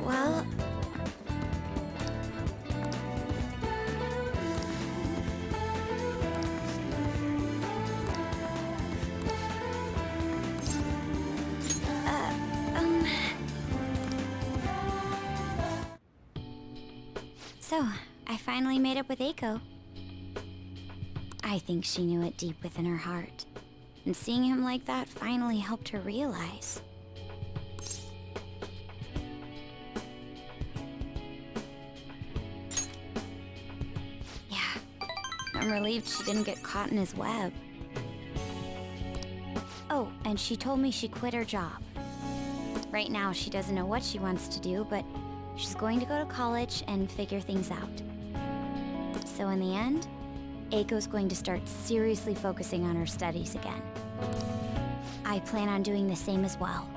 Well... So, I finally made up with Eiko. I think she knew it deep within her heart. And seeing him like that finally helped her realize. Yeah, I'm relieved she didn't get caught in his web. Oh, and she told me she quit her job. Right now, she doesn't know what she wants to do, but she's going to go to college and figure things out. So in the end, Eiko's going to start seriously focusing on her studies again. I plan on doing the same as well.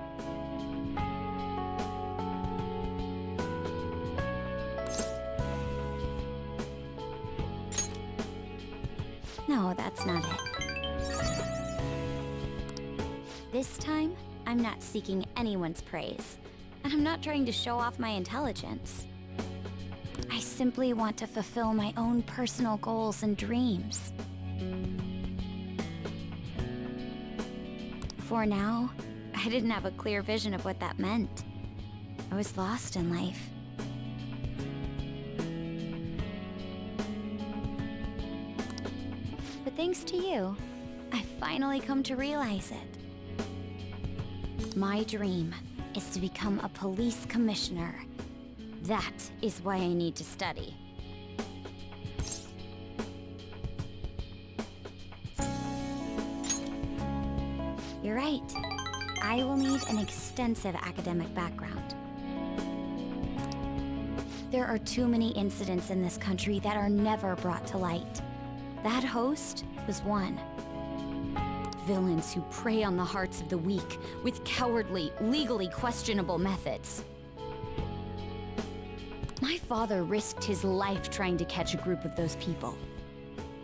No, that's not it. This time, I'm not seeking anyone's praise, and I'm not trying to show off my intelligence. I simply want to fulfill my own personal goals and dreams. For now, I didn't have a clear vision of what that meant. I was lost in life. But thanks to you, I finally come to realize it. My dream is to become a police commissioner. That is why I need to study. You're right. I will need an extensive academic background. There are too many incidents in this country that are never brought to light. That host was one. Villains who prey on the hearts of the weak with cowardly, legally questionable methods. My father risked his life trying to catch a group of those people.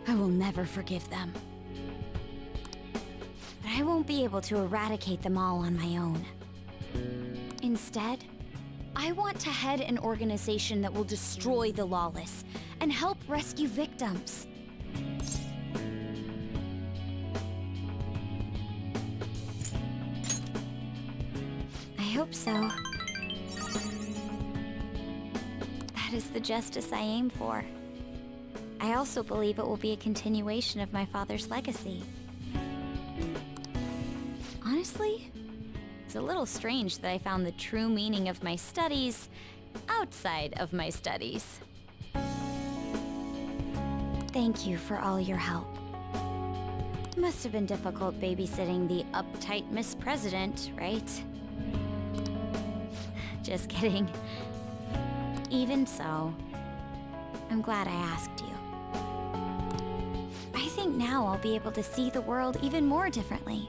I will never forgive them. But I won't be able to eradicate them all on my own. Instead, I want to head an organization that will destroy the lawless and help rescue victims. I hope so. That is the justice I aim for. I also believe it will be a continuation of my father's legacy. Honestly, it's a little strange that I found the true meaning of my studies outside of my studies. Thank you for all your help. It must have been difficult babysitting the uptight Miss President, right? Just kidding. Even so, I'm glad I asked you. I think now I'll be able to see the world even more differently.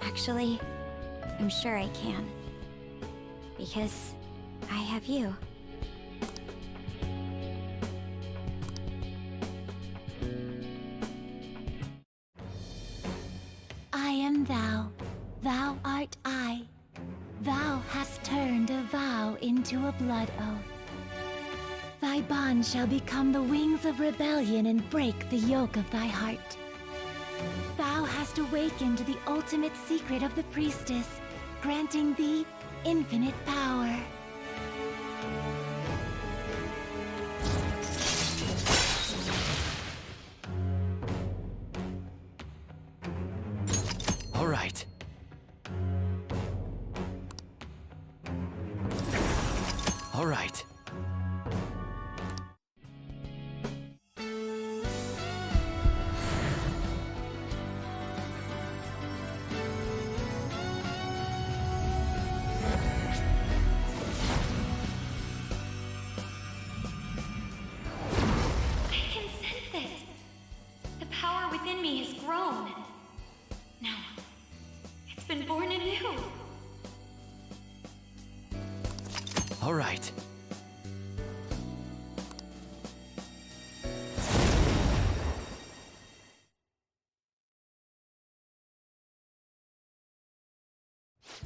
Actually, I'm sure I can. Because I have you. I am thou, thou art I. Thou hast turned a vow into a blood oath. Thy bond shall become the wings of rebellion and break the yoke of thy heart. Thou hast awakened the ultimate secret of the priestess, granting thee infinite power. All right. All right.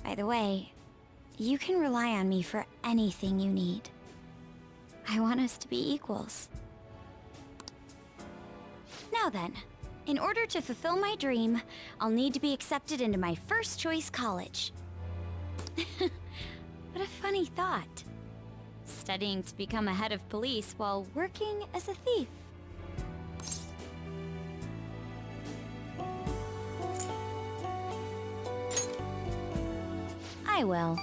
By the way, you can rely on me for anything you need. I want us to be equals. Now then, in order to fulfill my dream, I'll need to be accepted into my first choice college. What a funny thought. Studying to become a head of police while working as a thief. I will.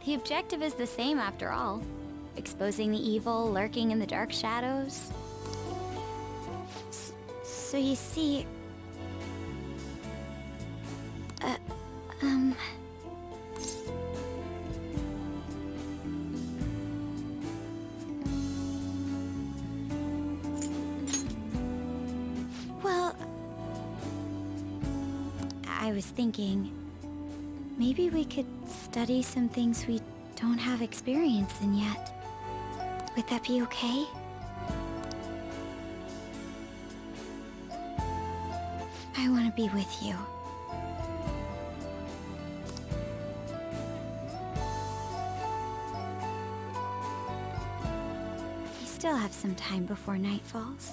The objective is the same after all. Exposing the evil lurking in the dark shadows. So you see... Well... I was thinking... maybe we could study some things we don't have experience in yet. Would that be okay? I want to be with you. We still have some time before night falls.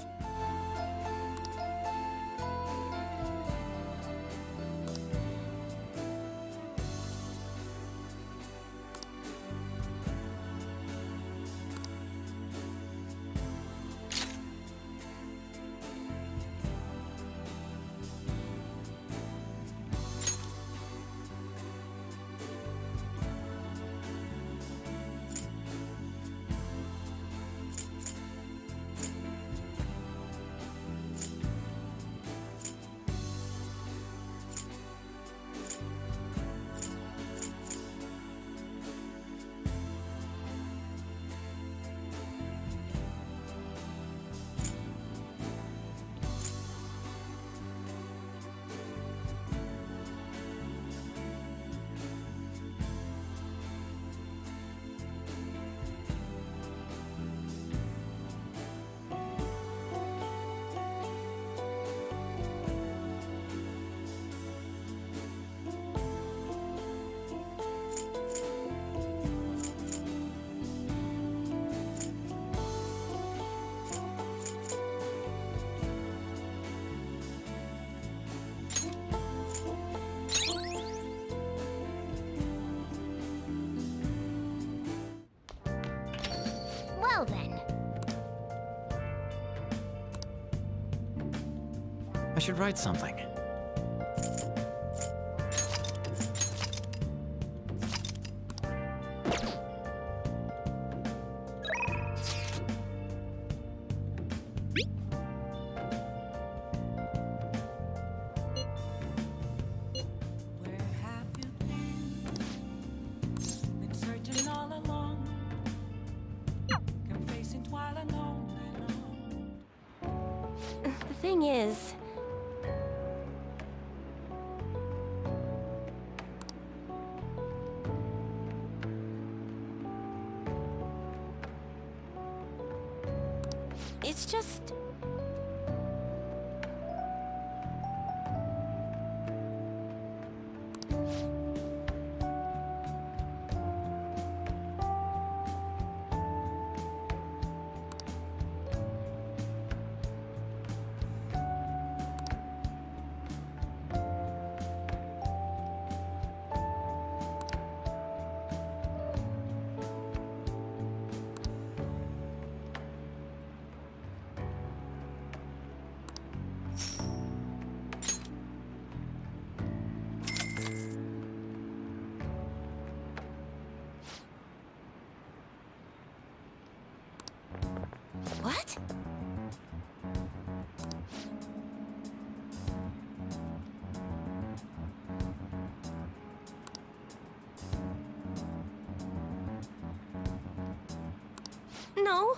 Well then. I should write something. The thing is... It's just... What? No.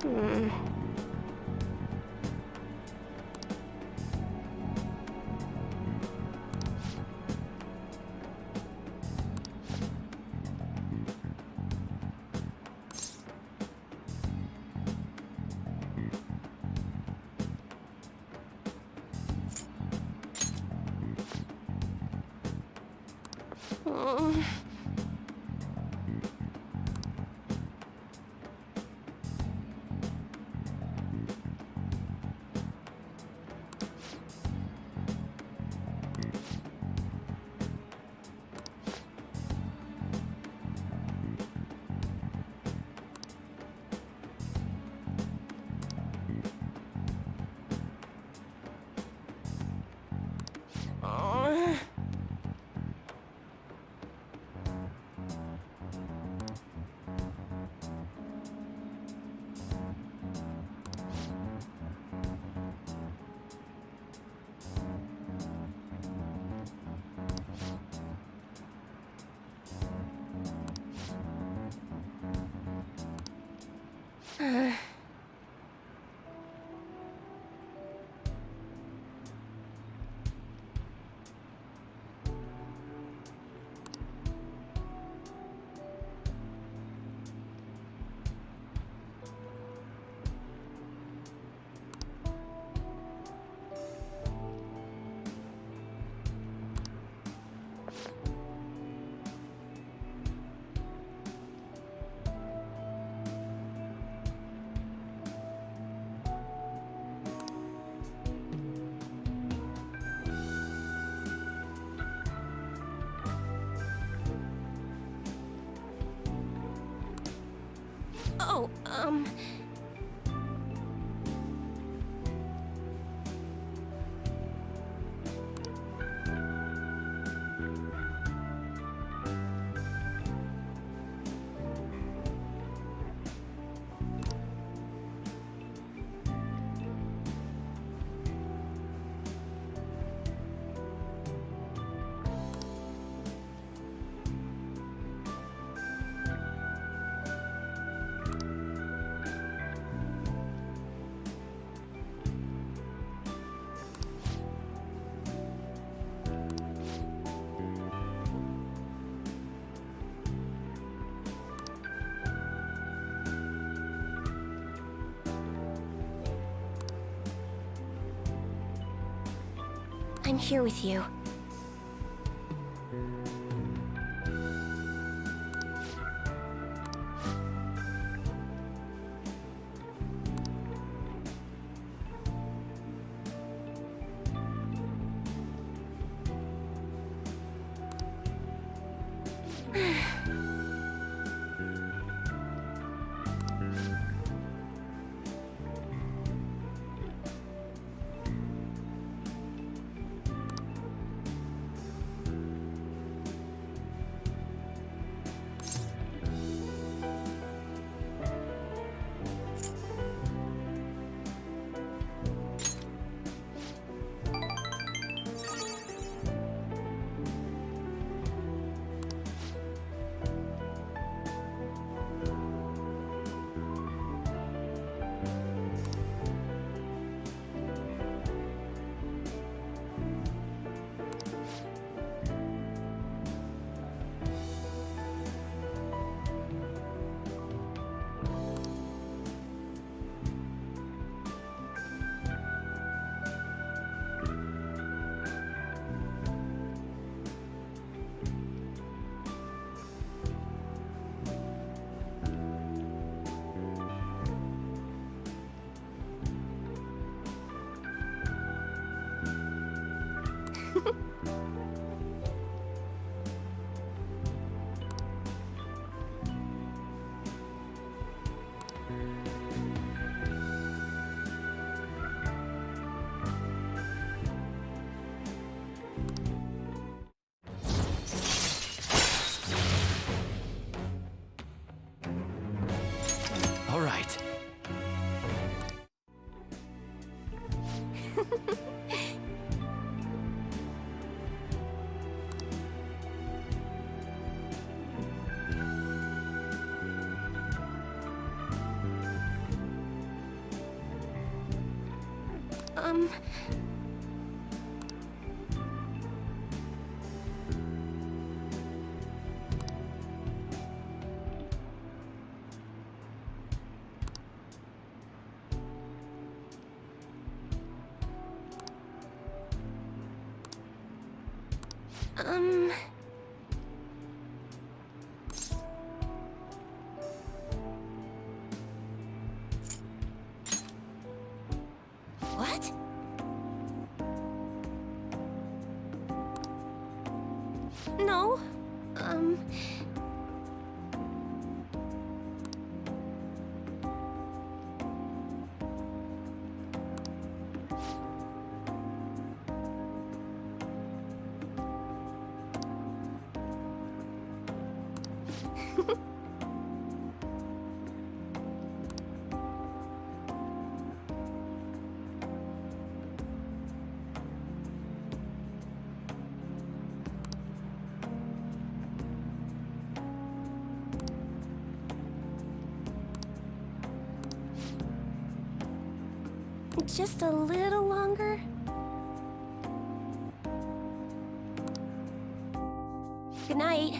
Oh, I'm here with you. What? No. Just a little longer? Good night.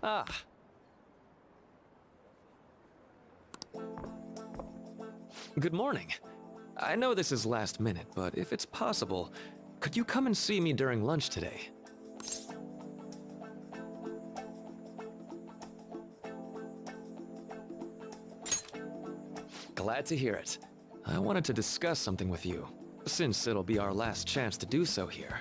Ah. Good morning. I know this is last minute, but if it's possible, could you come and see me during lunch today? Glad to hear it. I wanted to discuss something with you, since it'll be our last chance to do so here.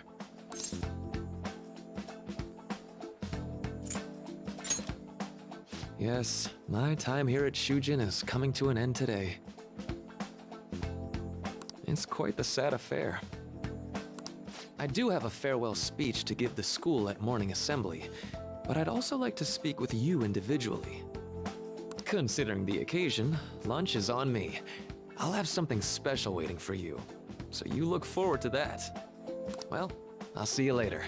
Yes, my time here at Shujin is coming to an end today. It's quite the sad affair. I do have a farewell speech to give the school at morning assembly, but I'd also like to speak with you individually. Considering the occasion, lunch is on me. I'll have something special waiting for you, so you look forward to that. Well, I'll see you later.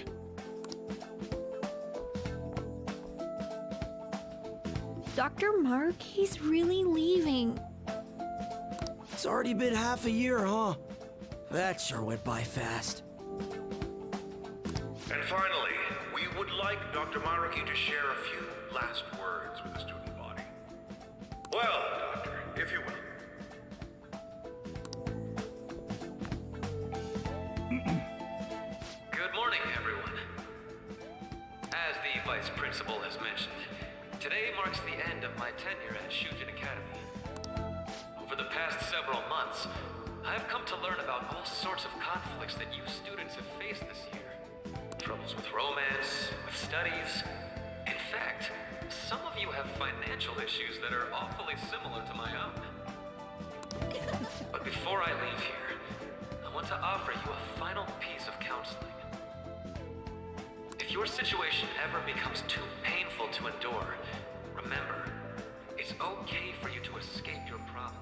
Dr. Mark, he's really leaving. It's already been half a year, huh? That sure went by fast. And finally, we would like Dr. Maruki to share a few last words with the student body. Well, Doctor, if you will. Good morning, everyone. As the Vice Principal has mentioned, today marks the end of my tenure at Shujin Academy. Over the past several months, I've come to learn about all sorts of conflicts that you students have faced this year. Troubles with romance, with studies. In fact, Some of you have financial issues that are awfully similar to my own. But before I leave here, I want to offer you a final piece of counseling. If your situation ever becomes too painful to endure, remember, it's okay for you to escape your problem.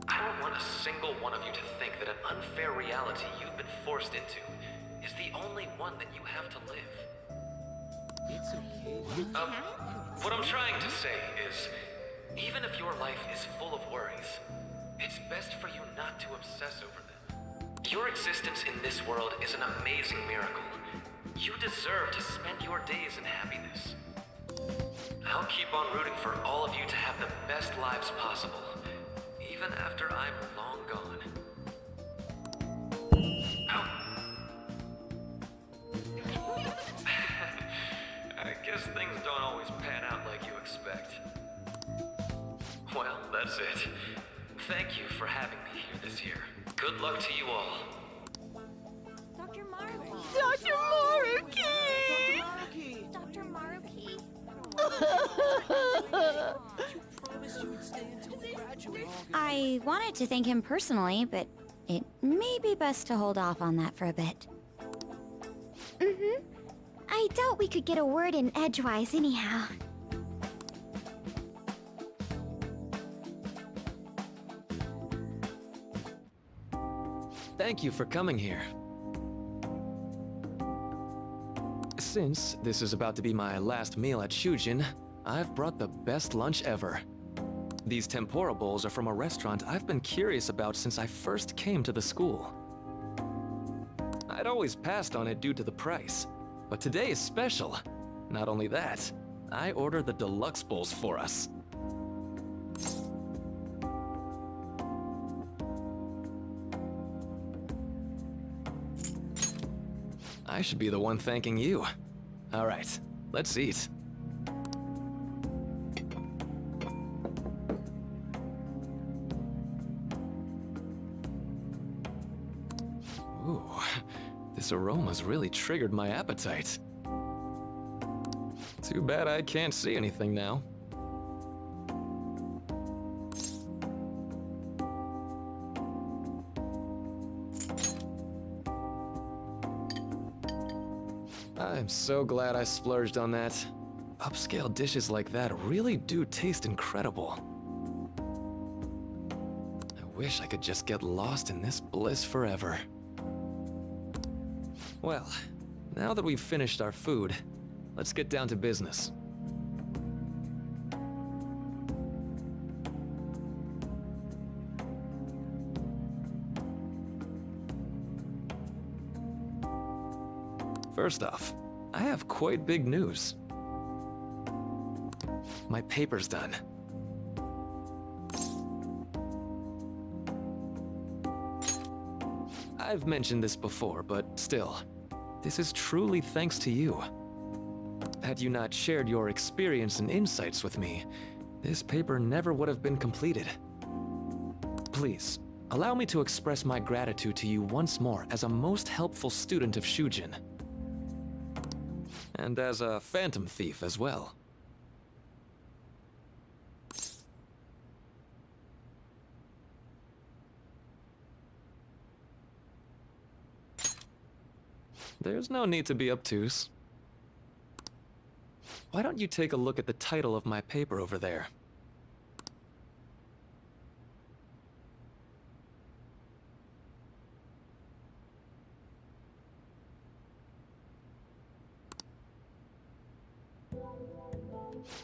I don't want a single one of you to think that an unfair reality you've been forced into is the only one that you have to live. It's okay. What I'm trying to say is, even if your life is full of worries, it's best for you not to obsess over them. Your existence in this world is an amazing miracle. You deserve to spend your days in happiness. I'll keep on rooting for all of you to have the best lives possible, even after I'm long gone. Ow. I guess things don't always pan out like you expect. Well, that's it. Thank you for having me here this year. Good luck to you all. Dr. Maruki! Dr. Maruki! Dr. Maruki! Promised you would stay until we graduate. I wanted to thank him personally, but it may be best to hold off on that for a bit. I doubt we could get a word in edgewise anyhow. Thank you for coming here. Since this is about to be my last meal at Shujin, I've brought the best lunch ever. These tempura bowls are from a restaurant I've been curious about since I first came to the school. I'd always passed on it due to the price, but today is special. Not only that, I ordered the deluxe bowls for us. I should be the one thanking you. All right, let's eat. Ooh, this aroma's really triggered my appetite. Too bad I can't see anything now. I'm so glad I splurged on that. Upscale dishes like that really do taste incredible. I wish I could just get lost in this bliss forever. Well, now that we've finished our food, let's get down to business. First off, I have quite big news. My paper's done. I've mentioned this before, but still, this is truly thanks to you. Had you not shared your experience and insights with me, this paper never would have been completed. Please, allow me to express my gratitude to you once more as a most helpful student of Shujin. And as a phantom thief as well. There's no need to be obtuse. Why don't you take a look at the title of my paper over there?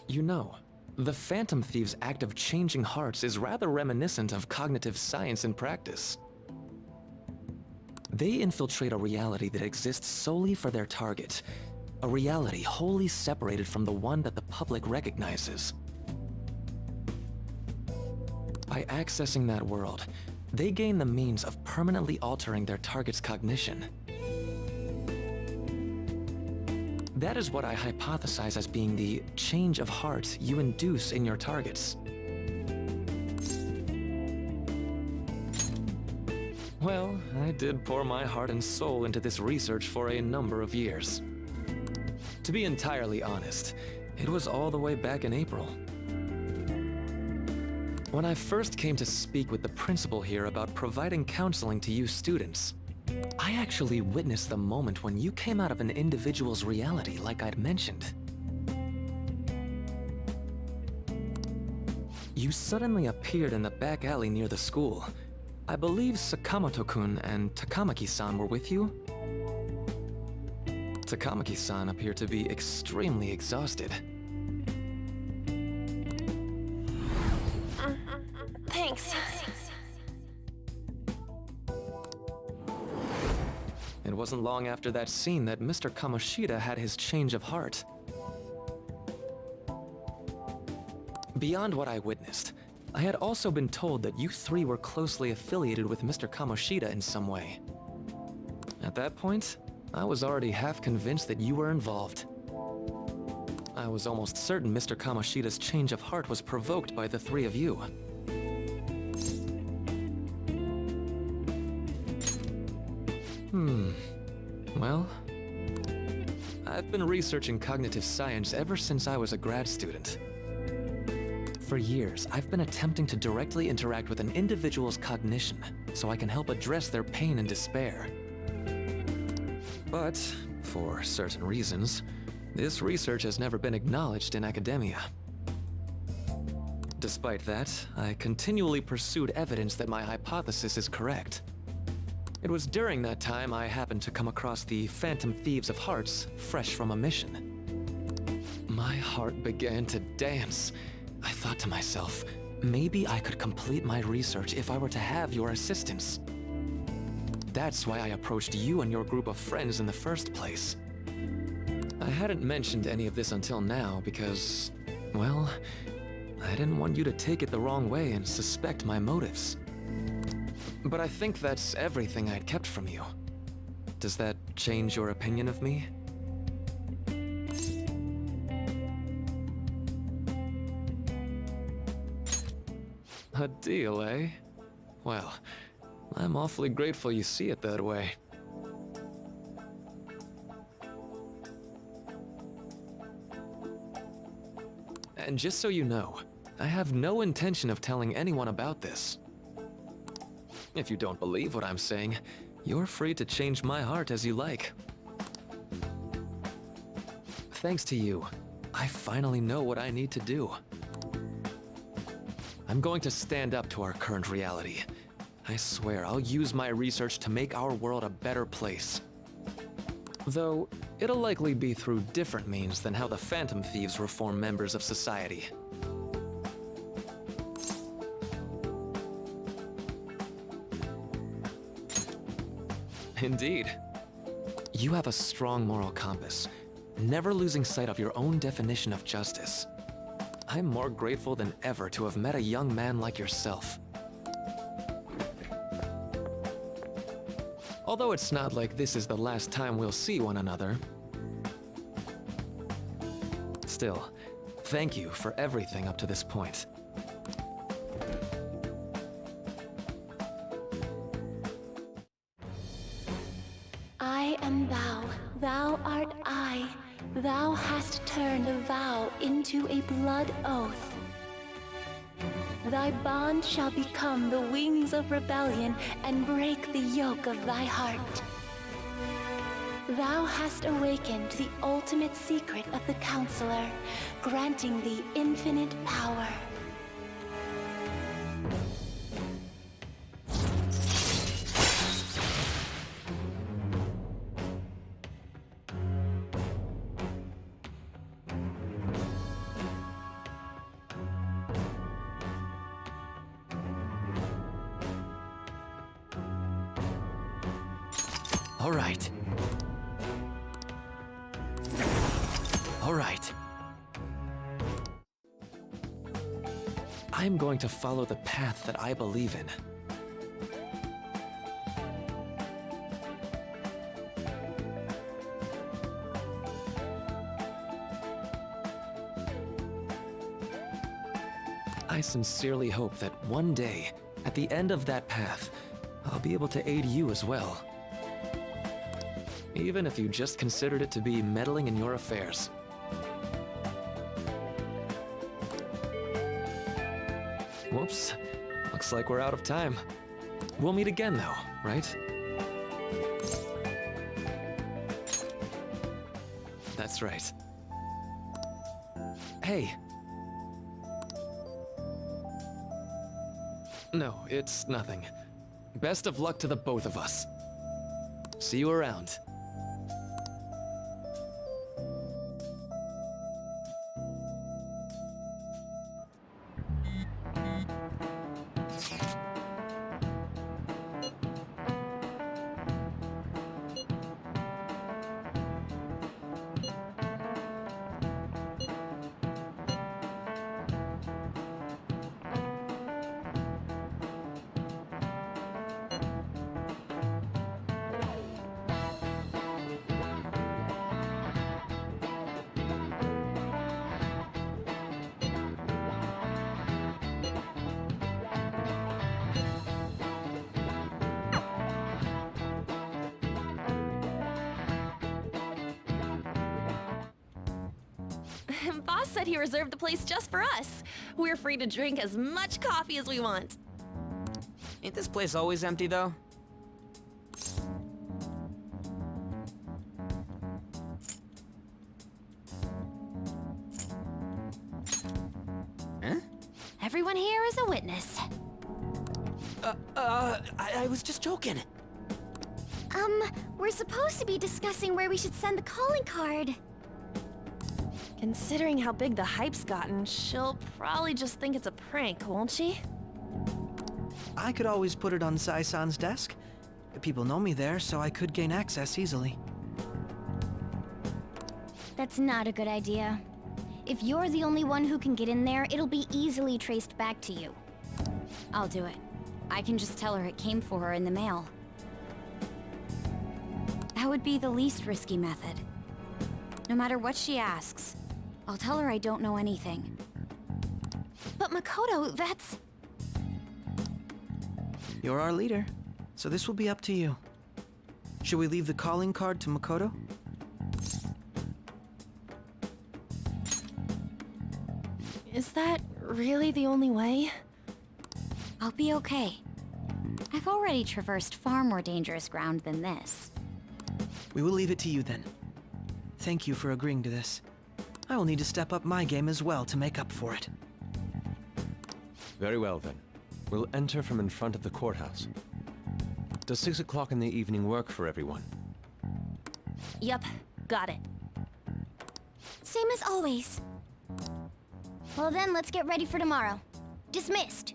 You know, the Phantom Thief's act of changing hearts is rather reminiscent of cognitive science in practice. They infiltrate a reality that exists solely for their target, a reality wholly separated from the one that the public recognizes. By accessing that world, they gain the means of permanently altering their target's cognition. That is what I hypothesize as being the change of heart you induce in your targets. Well, I did pour my heart and soul into this research for a number of years. To be entirely honest, it was all the way back in April. When I first came to speak with the principal here about providing counseling to you students, I actually witnessed the moment when you came out of an individual's reality like I'd mentioned. You suddenly appeared in the back alley near the school. I believe Sakamoto-kun and Takamaki-san were with you? Takamaki-san appeared to be extremely exhausted. Thanks. It wasn't long after that scene that Mr. Kamoshida had his change of heart. Beyond what I witnessed, I had also been told that you three were closely affiliated with Mr. Kamoshida in some way. At that point, I was already half convinced that you were involved. I was almost certain Mr. Kamoshida's change of heart was provoked by the three of you. Well, I've been researching cognitive science ever since I was a grad student. For years, I've been attempting to directly interact with an individual's cognition so I can help address their pain and despair. But, for certain reasons, this research has never been acknowledged in academia. Despite that, I continually pursued evidence that my hypothesis is correct. It was during that time I happened to come across the Phantom Thieves of Hearts, fresh from a mission. My heart began to dance. I thought to myself, maybe I could complete my research if I were to have your assistance. That's why I approached you and your group of friends in the first place. I hadn't mentioned any of this until now because, well, I didn't want you to take it the wrong way and suspect my motives. But I think that's everything I'd kept from you. Does that change your opinion of me? A deal, eh? Well, I'm awfully grateful you see it that way. And just so you know, I have no intention of telling anyone about this. If you don't believe what I'm saying, you're free to change my heart as you like. Thanks to you, I finally know what I need to do. I'm going to stand up to our current reality. I swear I'll use my research to make our world a better place. Though, it'll likely be through different means than how the Phantom Thieves reform members of society. Indeed. You have a strong moral compass, never losing sight of your own definition of justice. I'm more grateful than ever to have met a young man like yourself. Although it's not like this is the last time we'll see one another. Still, thank you for everything up to this point. I am thou, thou art I. Thou hast turned a vow into a blood oath. Thy bond shall become the wings of rebellion and break the yoke of thy heart. Thou hast awakened the ultimate secret of the Counselor, granting thee infinite power. All right. All right. I'm going to follow the path that I believe in. I sincerely hope that one day, at the end of that path, I'll be able to aid you as well. even if you just considered it to be meddling in your affairs. Whoops. Looks like we're out of time. We'll meet again, though, right? That's right. Hey. No, it's nothing. Best of luck to the both of us. See you around. Boss said he reserved the place just for us. We're free to drink as much coffee as we want. Ain't this place always empty, though? Huh? Everyone here is a witness. I was just joking. We're supposed to be discussing where we should send the calling card. Considering how big the hype's gotten, she'll probably just think it's a prank, won't she? I could always put it on Sai-san's desk. People know me there, so I could gain access easily. That's not a good idea. If you're the only one who can get in there, it'll be easily traced back to you. I'll do it. I can just tell her it came for her in the mail. That would be the least risky method. No matter what she asks, I'll tell her I don't know anything. But Makoto, that's... You're our leader, so this will be up to you. Should we leave the calling card to Makoto? Is that really the only way? I'll be okay. I've already traversed far more dangerous ground than this. We will leave it to you then. Thank you for agreeing to this. I will need to step up my game as well to make up for it. Very well, then. We'll enter from in front of the courthouse. Does 6 o'clock in the evening work for everyone? Yup, got it. Same as always. Well then, let's get ready for tomorrow. Dismissed.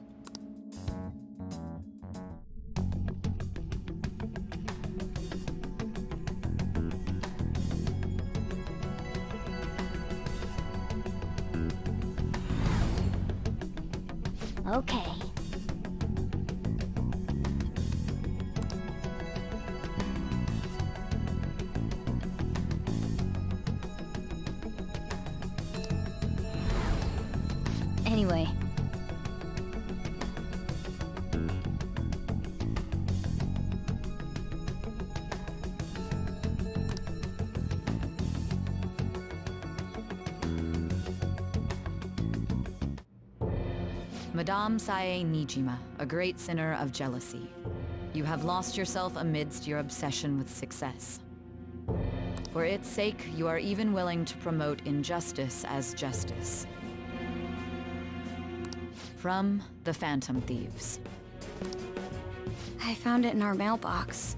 Okay. Anyway. Madame Sae Nijima, a great sinner of jealousy. You have lost yourself amidst your obsession with success. For its sake, you are even willing to promote injustice as justice. From the Phantom Thieves. I found it in our mailbox.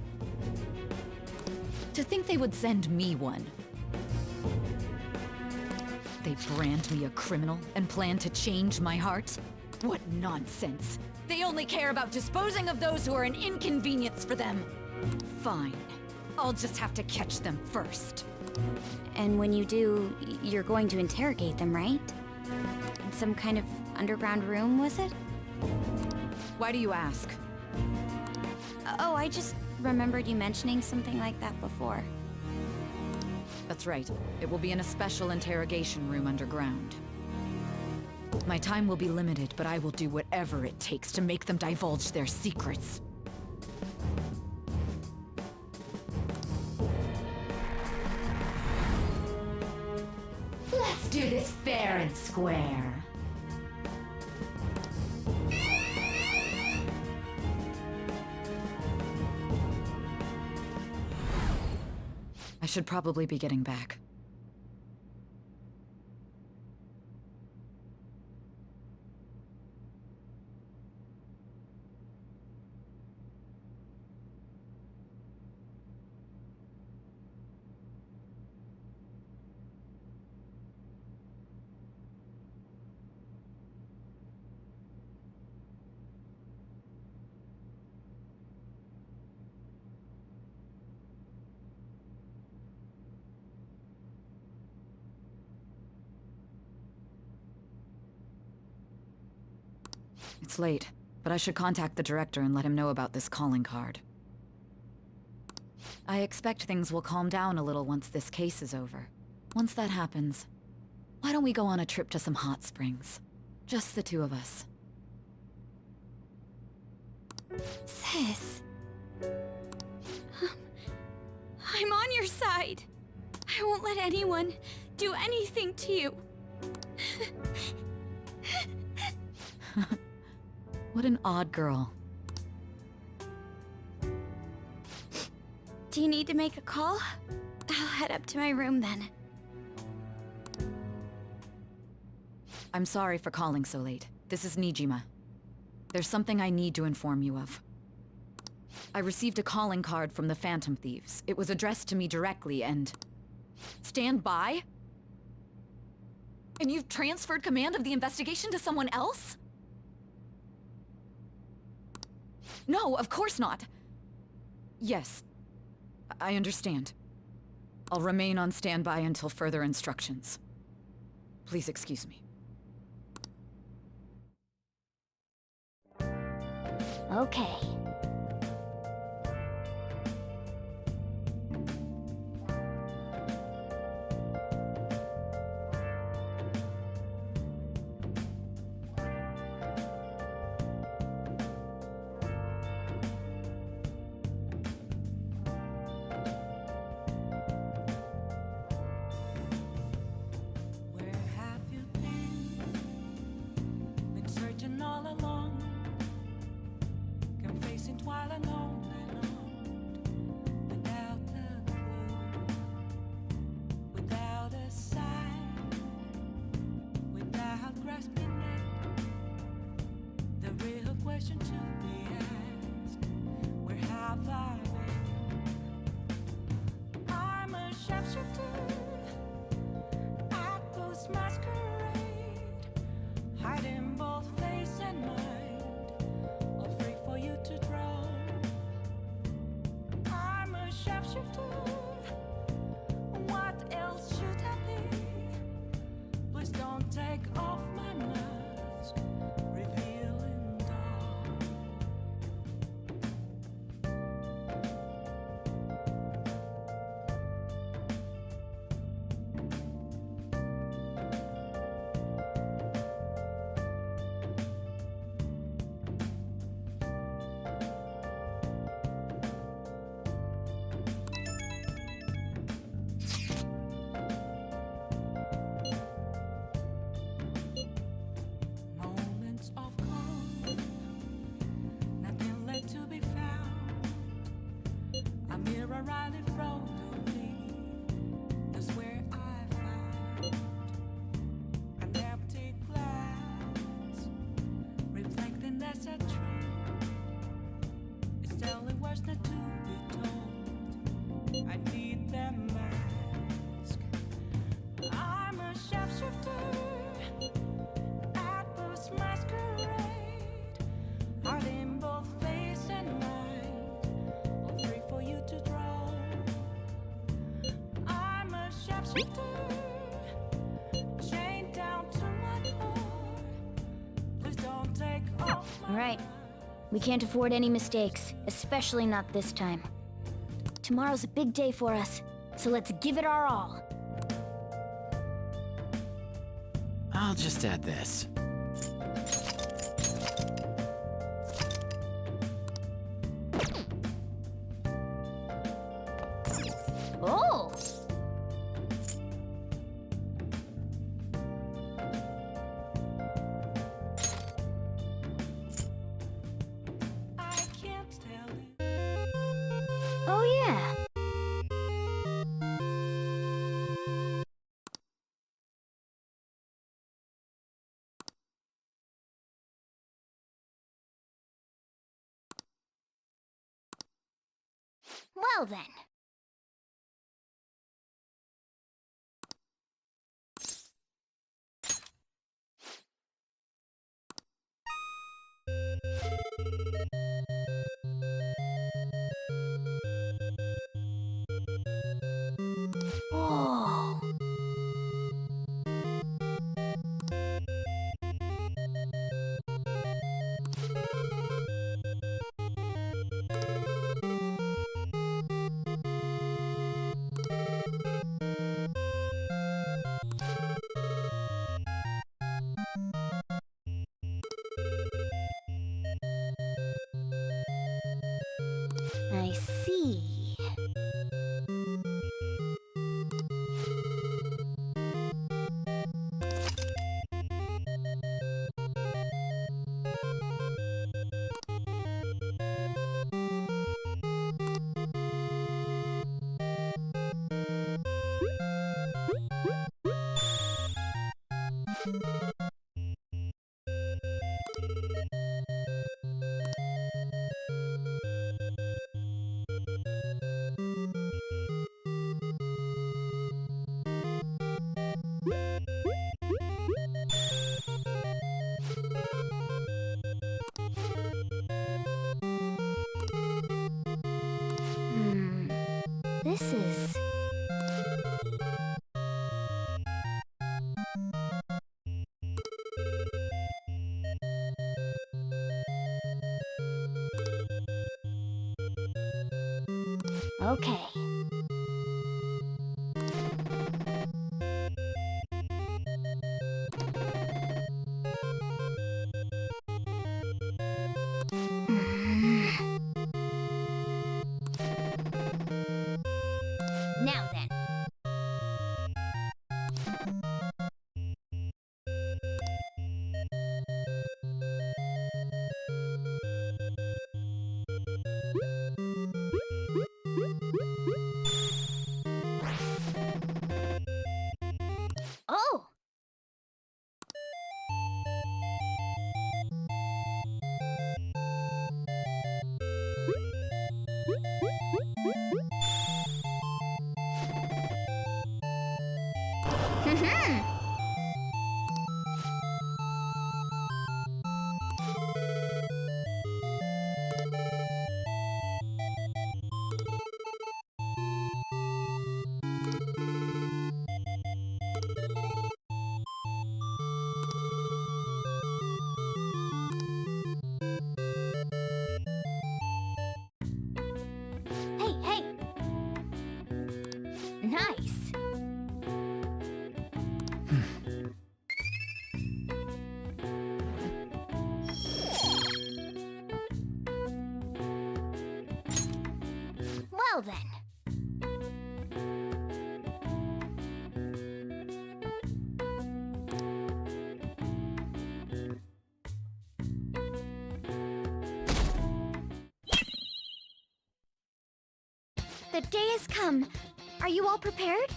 To think they would send me one. They brand me a criminal and plan to change my heart? What nonsense! They only care about disposing of those who are an inconvenience for them. Fine. I'll just have to catch them first. And when you do, you're going to interrogate them, right? In some kind of underground room, was it? Why do you ask? Oh, I just remembered you mentioning something like that before. That's right. It will be in a special interrogation room underground. My time will be limited, but I will do whatever it takes to make them divulge their secrets. fair and square. I should probably be getting back. It's late, but I should contact the director and let him know about this calling card. I expect things will calm down a little once this case is over. Once that happens, why don't we go on a trip to some hot springs? Just the two of us. Sis. I'm on your side. I won't let anyone do anything to you. What an odd girl. Do you need to make a call? I'll head up to my room then. I'm sorry for calling so late. This is Nijima. There's something I need to inform you of. I received a calling card from the Phantom Thieves. It was addressed to me directly and... Stand by? And you've transferred command of the investigation to someone else? No, of course not. Yes, I understand. I'll remain on standby until further instructions. Please excuse me. Okay. All right. We can't afford any mistakes, especially not this time. Tomorrow's a big day for us, so let's give it our all. I'll just add this. Oh! Oh, yeah. Well then. Whoa. I see. This is... Okay. Now then. Oh! Hey, hey! Nice! Well then. The day has come. Are you all prepared?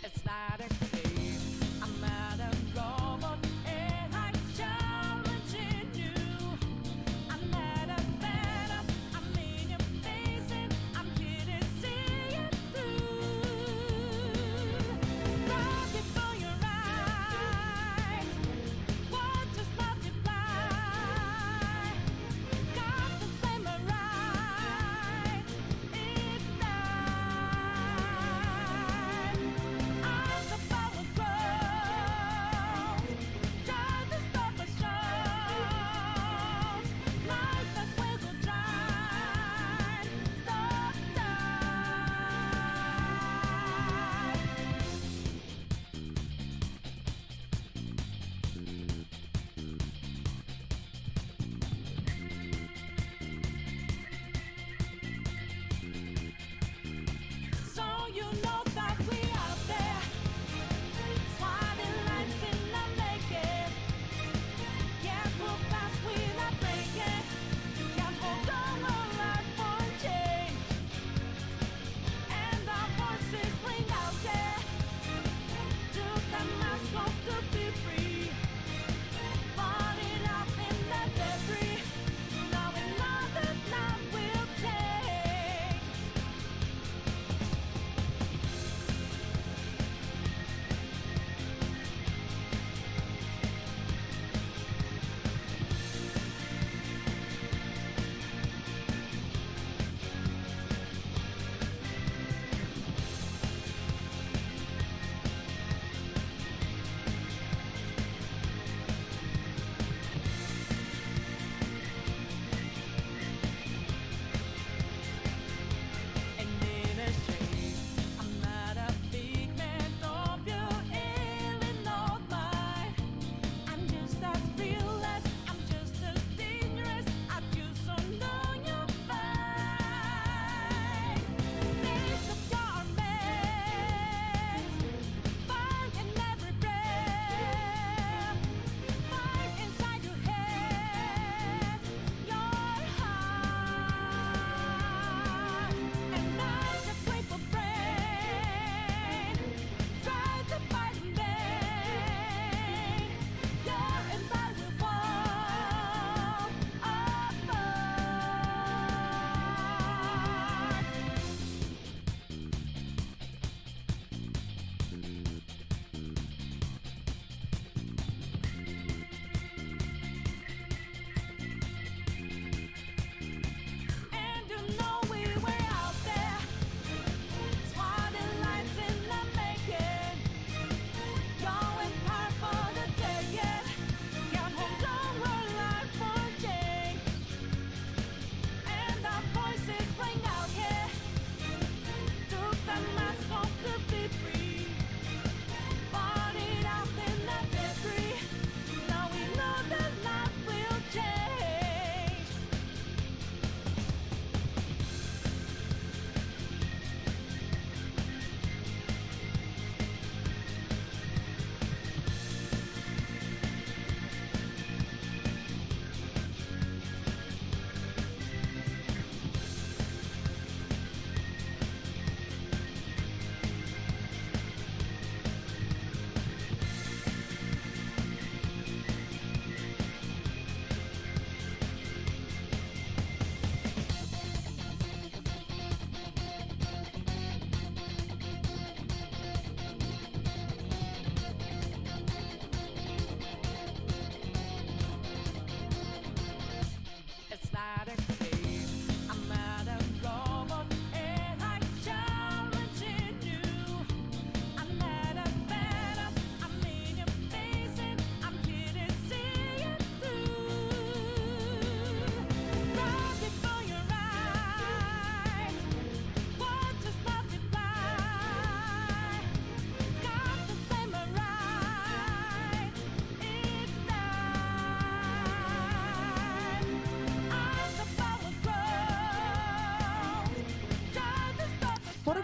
It's not a game. I'm not a robot and I just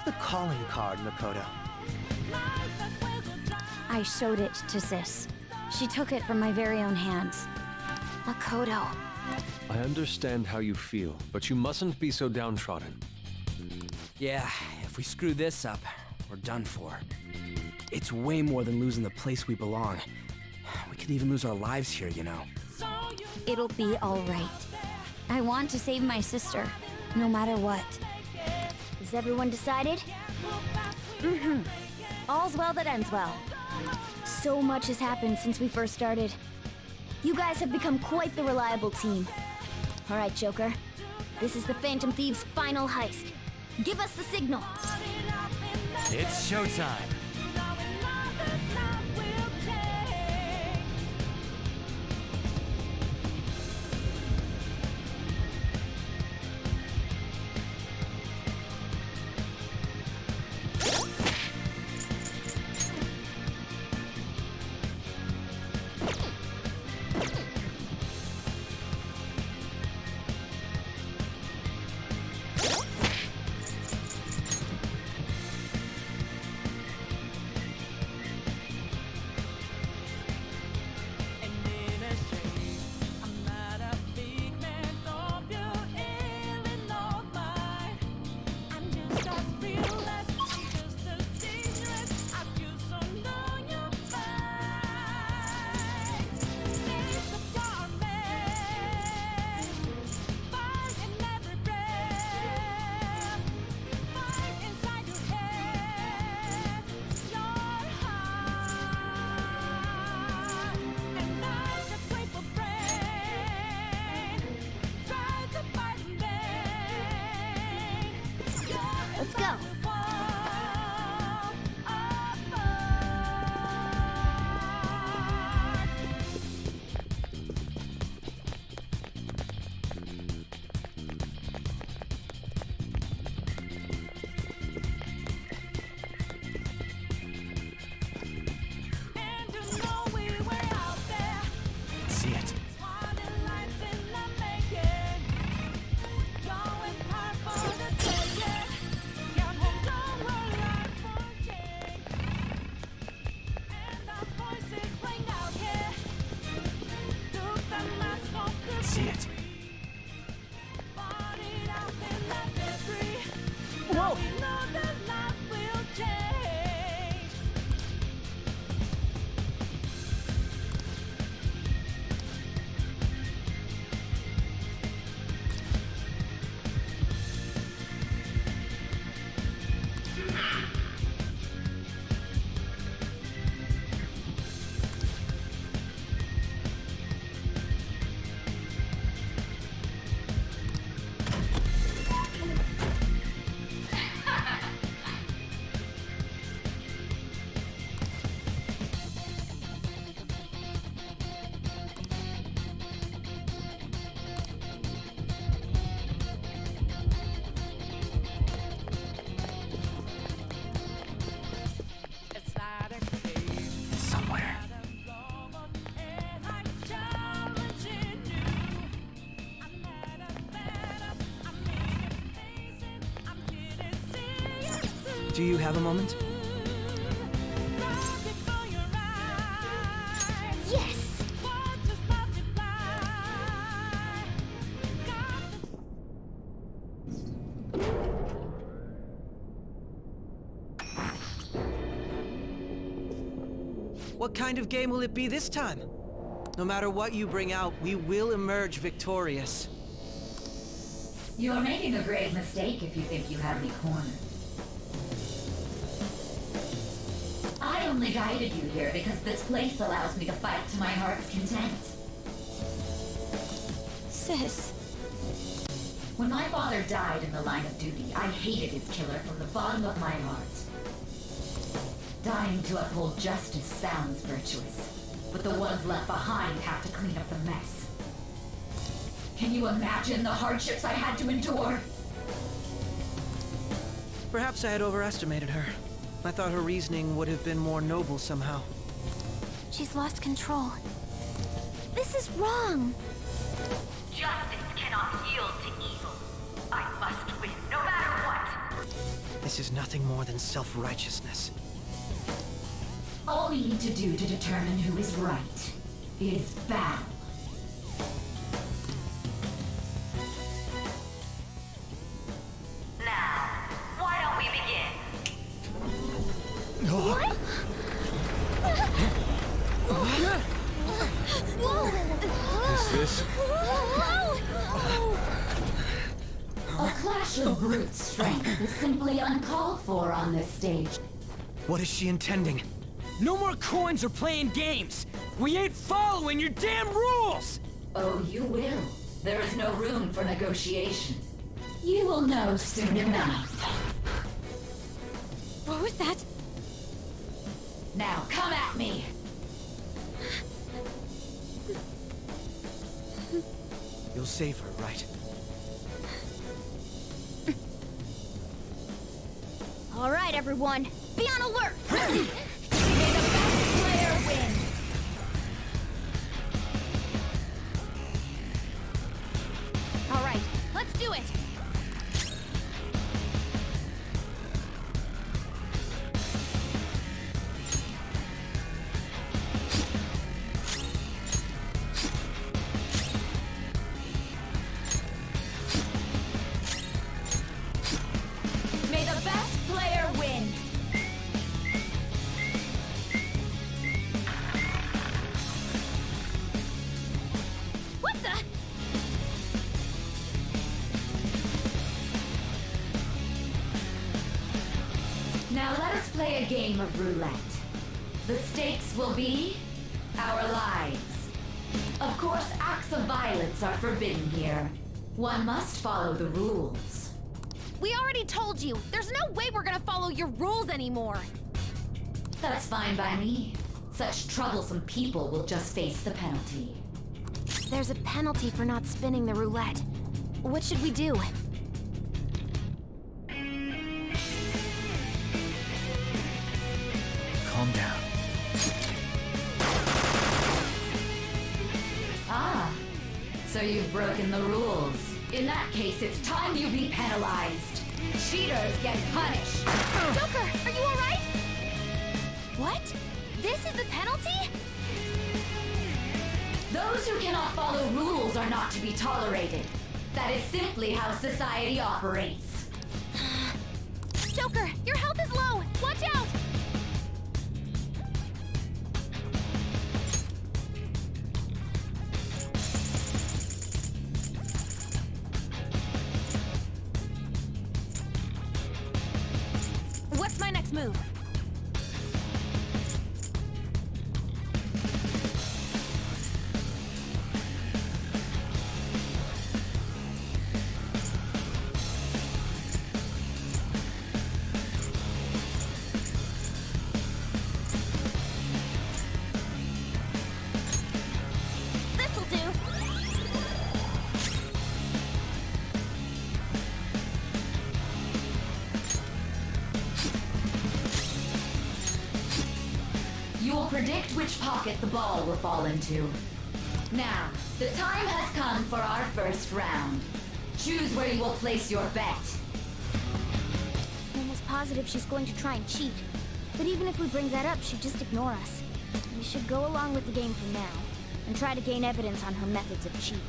the calling card, Makoto? I showed it to Sis. She took it from my very own hands. Makoto. I understand how you feel, but you mustn't be so downtrodden. Yeah, if we screw this up, we're done for. It's way more than losing the place we belong. We could even lose our lives here, you know. It'll be all right. I want to save my sister, no matter what. Is everyone decided? Mm-hmm. All's well that ends well. So much has happened since we first started. You guys have become quite the reliable team. All right, Joker. This is the Phantom Thieves' final heist. Give us the signal. It's showtime. Let's go. See it. See it. Whoa! Somewhere. Do you have a moment? Yes! What kind of game will it be this time? No matter what you bring out, we will emerge victorious. You are making a grave mistake if you think you have me cornered. I only guided you here because this place allows me to fight to my heart's content. Sis. When my father died in the line of duty, I hated his killer from the bottom of my heart. Dying to uphold justice sounds virtuous, but the ones left behind have to clean up the mess. Can you imagine the hardships I had to endure? Perhaps I had overestimated her. I thought her reasoning would have been more noble somehow. She's lost control. This is wrong. Justice cannot yield to evil. I must win, no matter what. This is nothing more than self-righteousness. All we need to do to determine who is right is vow. Now, why don't we begin? What? Is this? A clash of brute strength is simply uncalled for on this stage. What is she intending? No more coins or playing games! We ain't following your damn rules! Oh, you will. There is no room for negotiation. You will know soon enough. What was that? Now come at me! You'll save her, right? All right, everyone, be on alert. May the best player win! All right, let's do it. May the best player win! What the? Now let us play a game of roulette. The stakes will be our lives. Of course, acts of violence are forbidden here. One must follow the rules. We already told you. There's no way we're gonna follow your rules anymore. That's fine by me. Such troublesome people will just face the penalty. There's a penalty for not spinning the roulette. What should we do? Calm down. Ah, so you've broken the rules. In that case, it's time you be penalized. Cheaters get punished. Joker, are you all right? What? This is the penalty? Those who cannot follow rules are not to be tolerated. That is simply how society operates. Joker, your health is low. Watch out! What's my next move? This'll do. You will predict which pocket the ball will fall into. Now, the time has come for our first round. Choose where you will place your bet. I'm almost positive she's going to try and cheat. But even if we bring that up, she'd just ignore us. We should go along with the game for now, and try to gain evidence on her methods of cheating.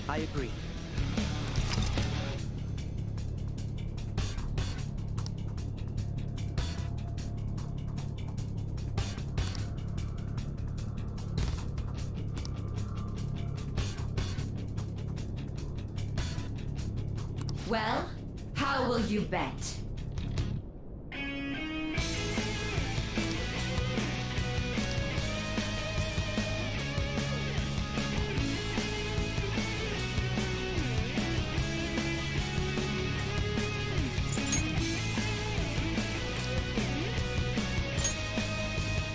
I agree. Well, how will you bet?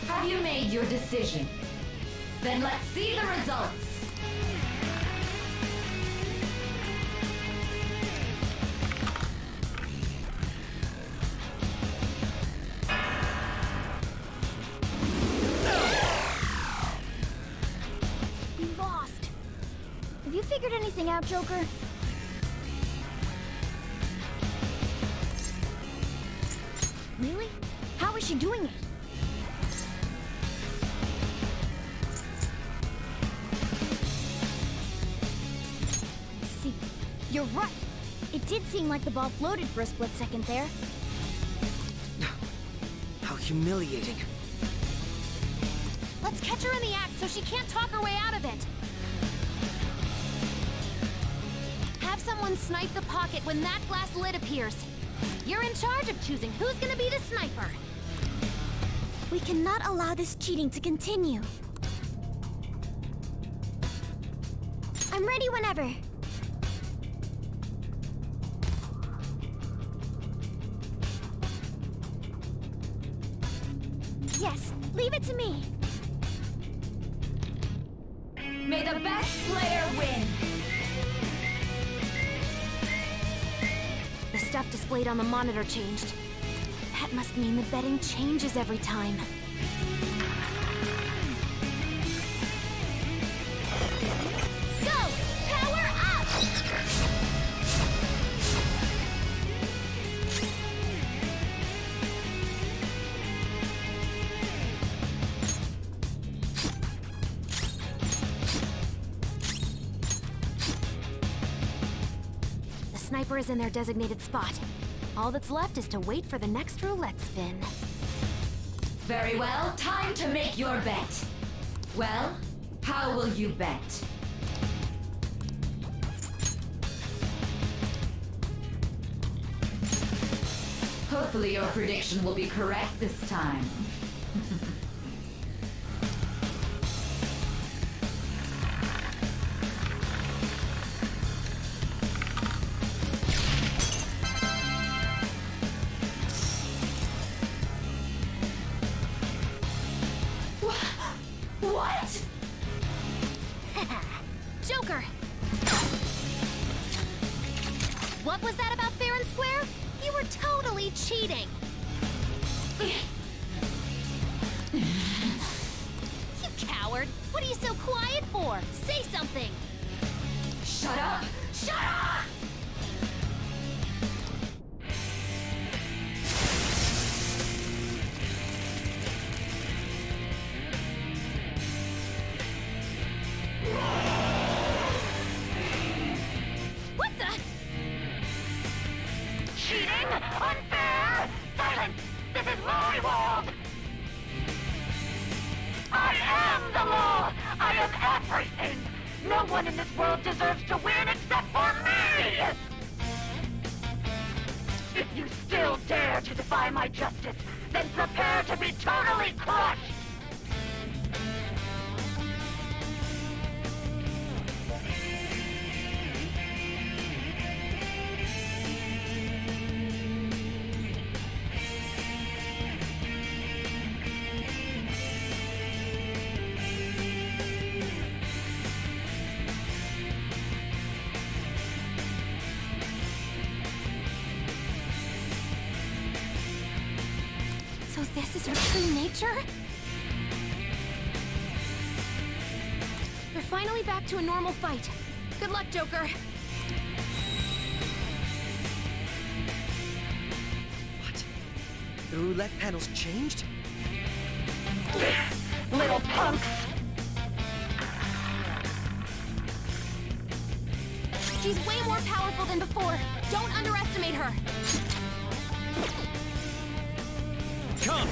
Have you made your decision? Then let's see the results. We lost. Have you figured anything out, Joker? is she doing it? I see. You're right. It did seem like the ball floated for a split second there. How humiliating. Let's catch her in the act so she can't talk her way out of it. Have someone snipe the pocket when that glass lid appears. You're in charge of choosing who's gonna be the sniper. We cannot allow this cheating to continue. I'm ready whenever. Yes, leave it to me. May the best player win! The stuff displayed on the monitor changed. That must mean the betting changes every time. Go! Power up! The sniper is in their designated spot. All that's left is to wait for the next roulette spin. Very well, time to make your bet. Well, how will you bet? Hopefully your prediction will be correct this time. What? Joker! What was that about fair and square? You were totally cheating! You coward! What are you so quiet for? Say something! Shut up! Shut up! What the? Cheating? Unfair? Silence! This is my world! I am the law! I am everything! No one in this world deserves to win except for me! If you still dare to defy my justice, then prepare to be totally crushed! So this is her true nature? You're finally back to a normal fight. Good luck, Joker. What? The roulette panel's changed? Little punks! She's way more powerful than before. Don't underestimate her. Come!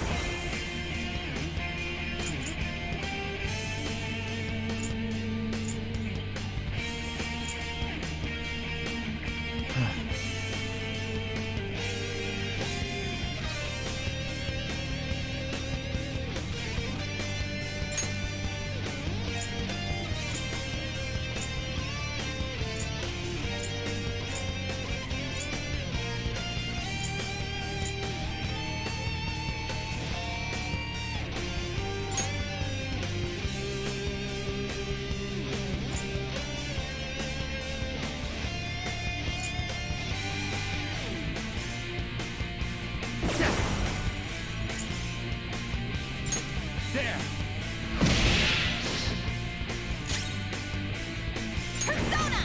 There! Persona!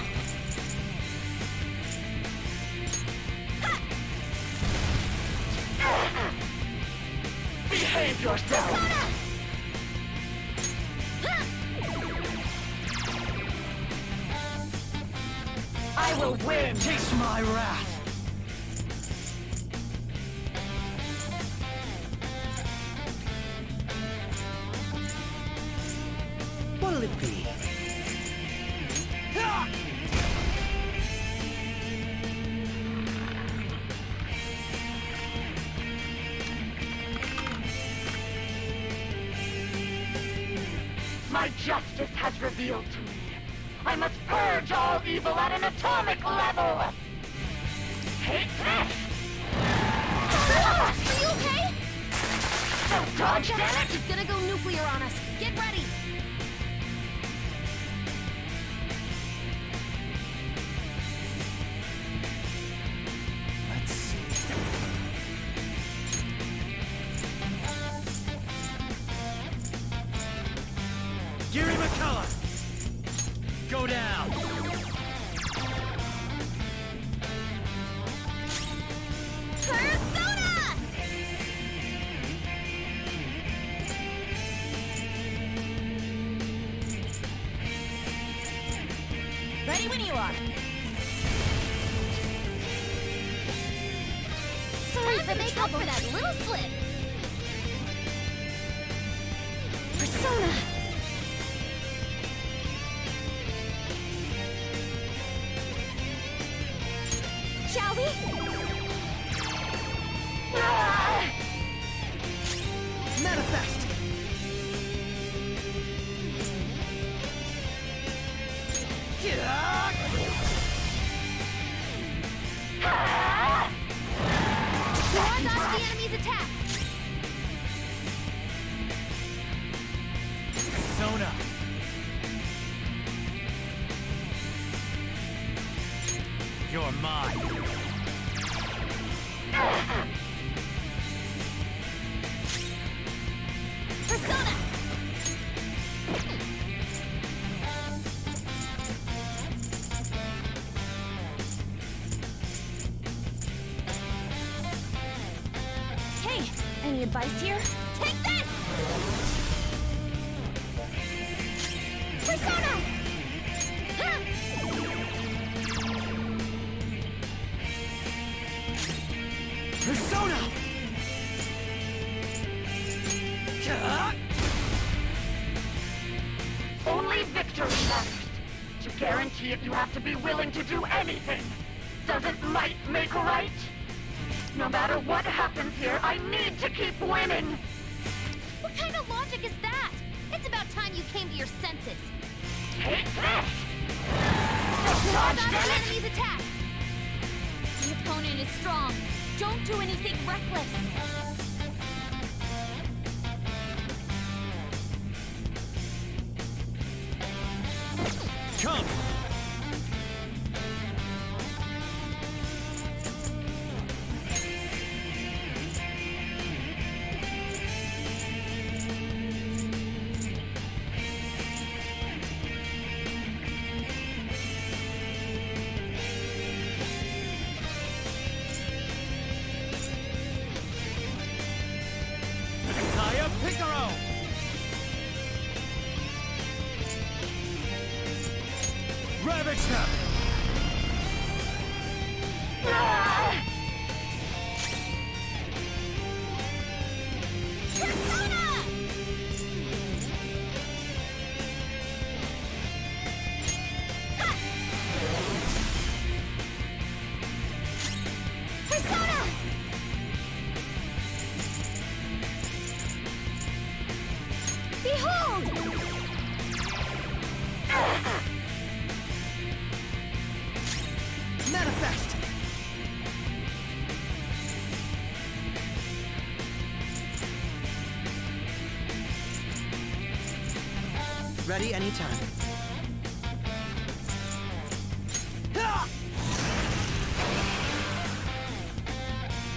Save yourself! I will win! Taste my wrath! What'll it be? Ah! My justice has revealed to me. I must purge all evil at an atomic level! Take this! Are you okay? Don't dodge, damn it! She's gonna go nuclear on us. Get ready! Let's see. Gary McCullough! Go down! Persona! Ready when you are. Sorry for make up for that little slip. Persona! Shall we? Manifest! Ward off the enemy's attack! Persona! You're mine! Persona! Hey, any advice here? Take this! Persona! Ha! Persona! Only victory left. To guarantee it, you have to be willing to do anything. Doesn't might make right? No matter what happens here, I need to keep winning. What kind of logic is that? It's about time you came to your senses. Take this! Ward Dodge, off the damn it! enemy's attack! The opponent is strong. Don't do anything reckless. Come! Kaya Picaro! Ravage them! Persona! Ha! Persona! Behold! Manifest! Ready anytime. Ah!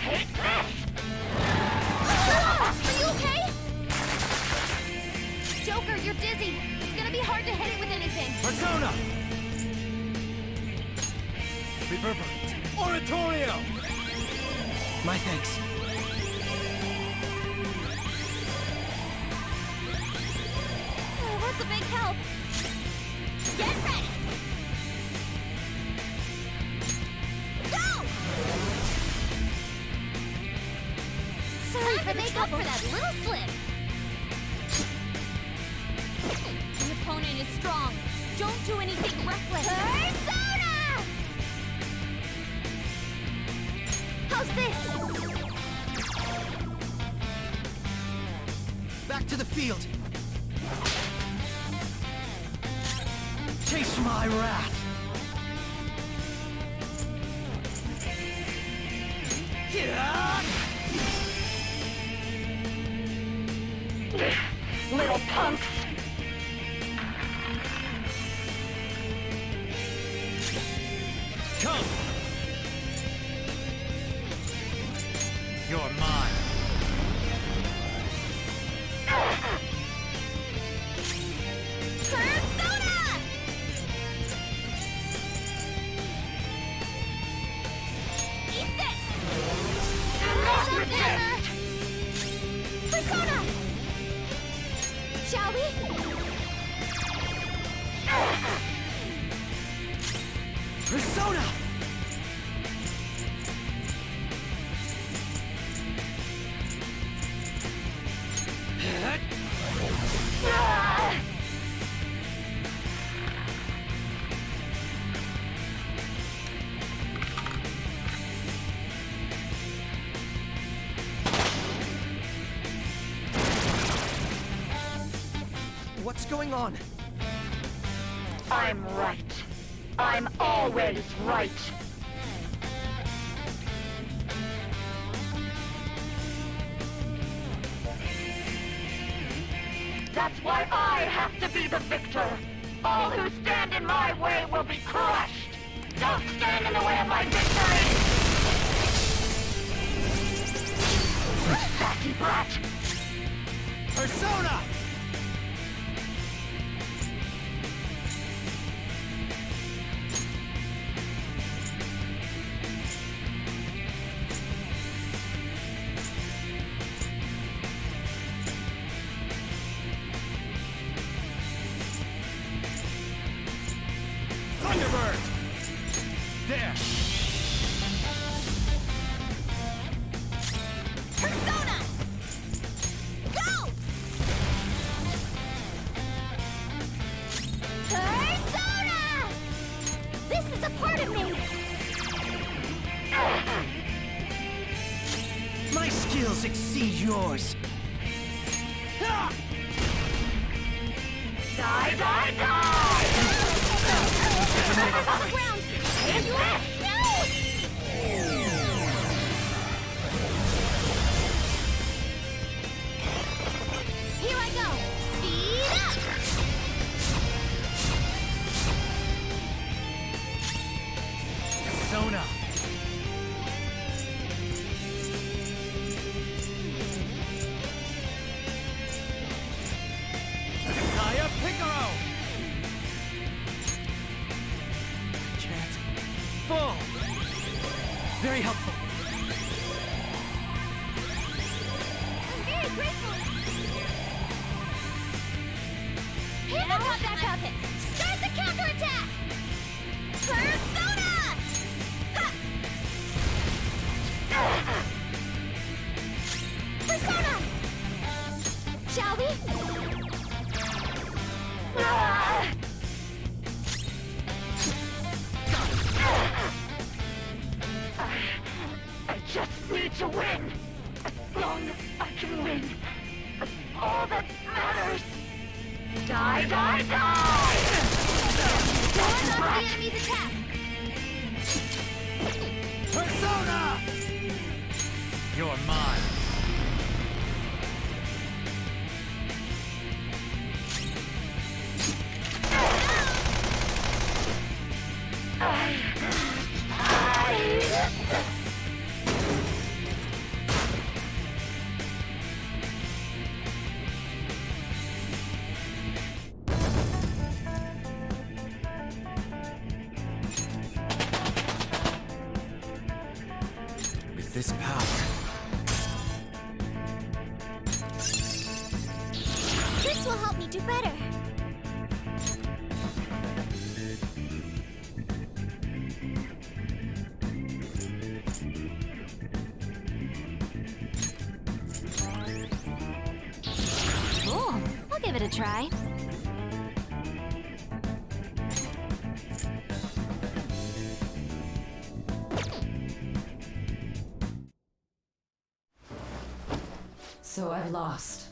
Take this! Are you okay? Joker, you're dizzy. It's gonna be hard to hit it with anything. Persona! Reverberate! Oratorio! My thanks. now! Get ready! Go! Sorry for the trouble. For that little slip. The opponent is strong. Don't do anything reckless. Persona! How's this? Back to the field. Taste my wrath. Little punks! Come! You're mine. Persona! Eat this! Persona! Shall we? Persona! What's going on? I'm right. I'm always right. That's why I have to be the victor. All who stand in my way will be crushed. Don't stand in the way of my victory! Fatty brat! Persona! Thunderbird! There! Persona! Go! Persona! This is a part of me! My skills exceed yours. Die, die, die! On the ground! Take this! No! Here I go! Speed up! Persona! Kaya Picaro! Can't. Full! Very helpful. I'm very grateful! Hit the back up it! Start the counterattack! Persona! Ha! Persona! Shall we? I just need to win. As long as I can win. That's all that matters. Die, die, die! One off the enemy's attack! Persona! You're mine. With this power, This will help me do better. it a try. So I've lost.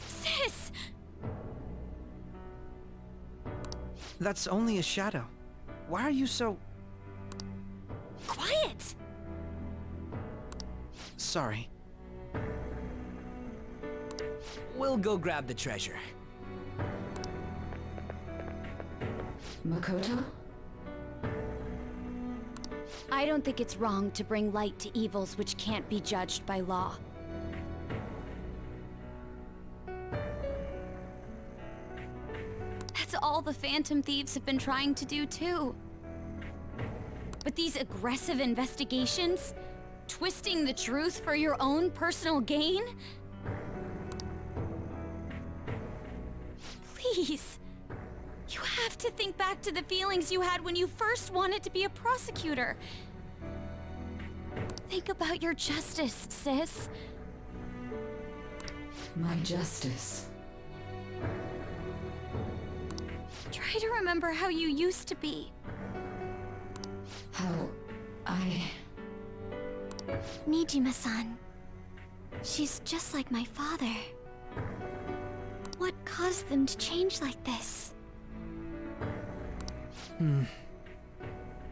Sis! That's only a shadow. Why are you so... Quiet! Sorry. We'll go grab the treasure. Makoto? I don't think it's wrong to bring light to evils which can't be judged by law. That's all the Phantom Thieves have been trying to do too. But these aggressive investigations, twisting the truth for your own personal gain? Please. You have to think back to the feelings you had when you first wanted to be a prosecutor. Think about your justice, sis. My justice. Try to remember how you used to be. How I... Nijima-san. She's just like my father. What caused them to change like this?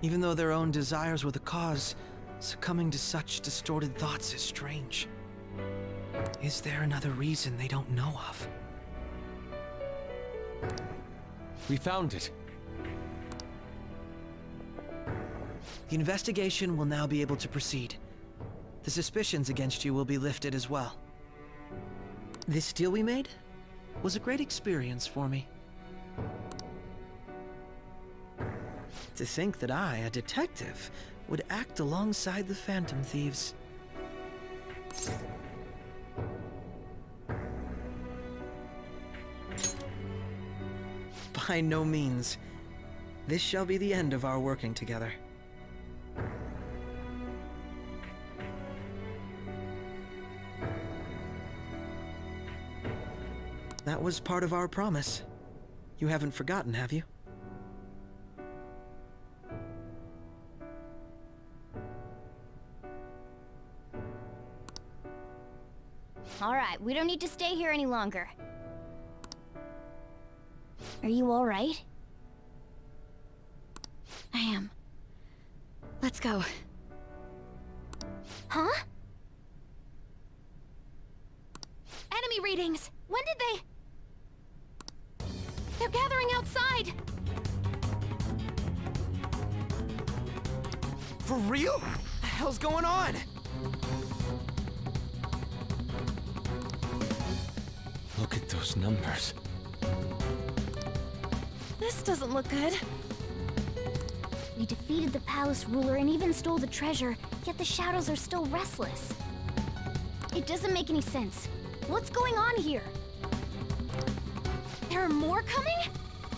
Even though their own desires were the cause, succumbing to such distorted thoughts is strange. Is there another reason they don't know of? We found it. The investigation will now be able to proceed. The suspicions against you will be lifted as well. This deal we made was a great experience for me. To think that I, a detective, would act alongside the Phantom Thieves. By no means. This shall be the end of our working together. That was part of our promise. You haven't forgotten, have you? All right, we don't need to stay here any longer. Are you all right? I am. Let's go. Huh? Enemy readings! When did they... They're gathering outside! For real? What the hell's going on? Look at those numbers. This doesn't look good. We defeated the palace ruler and even stole the treasure, yet the shadows are still restless. It doesn't make any sense. What's going on here? There are more coming?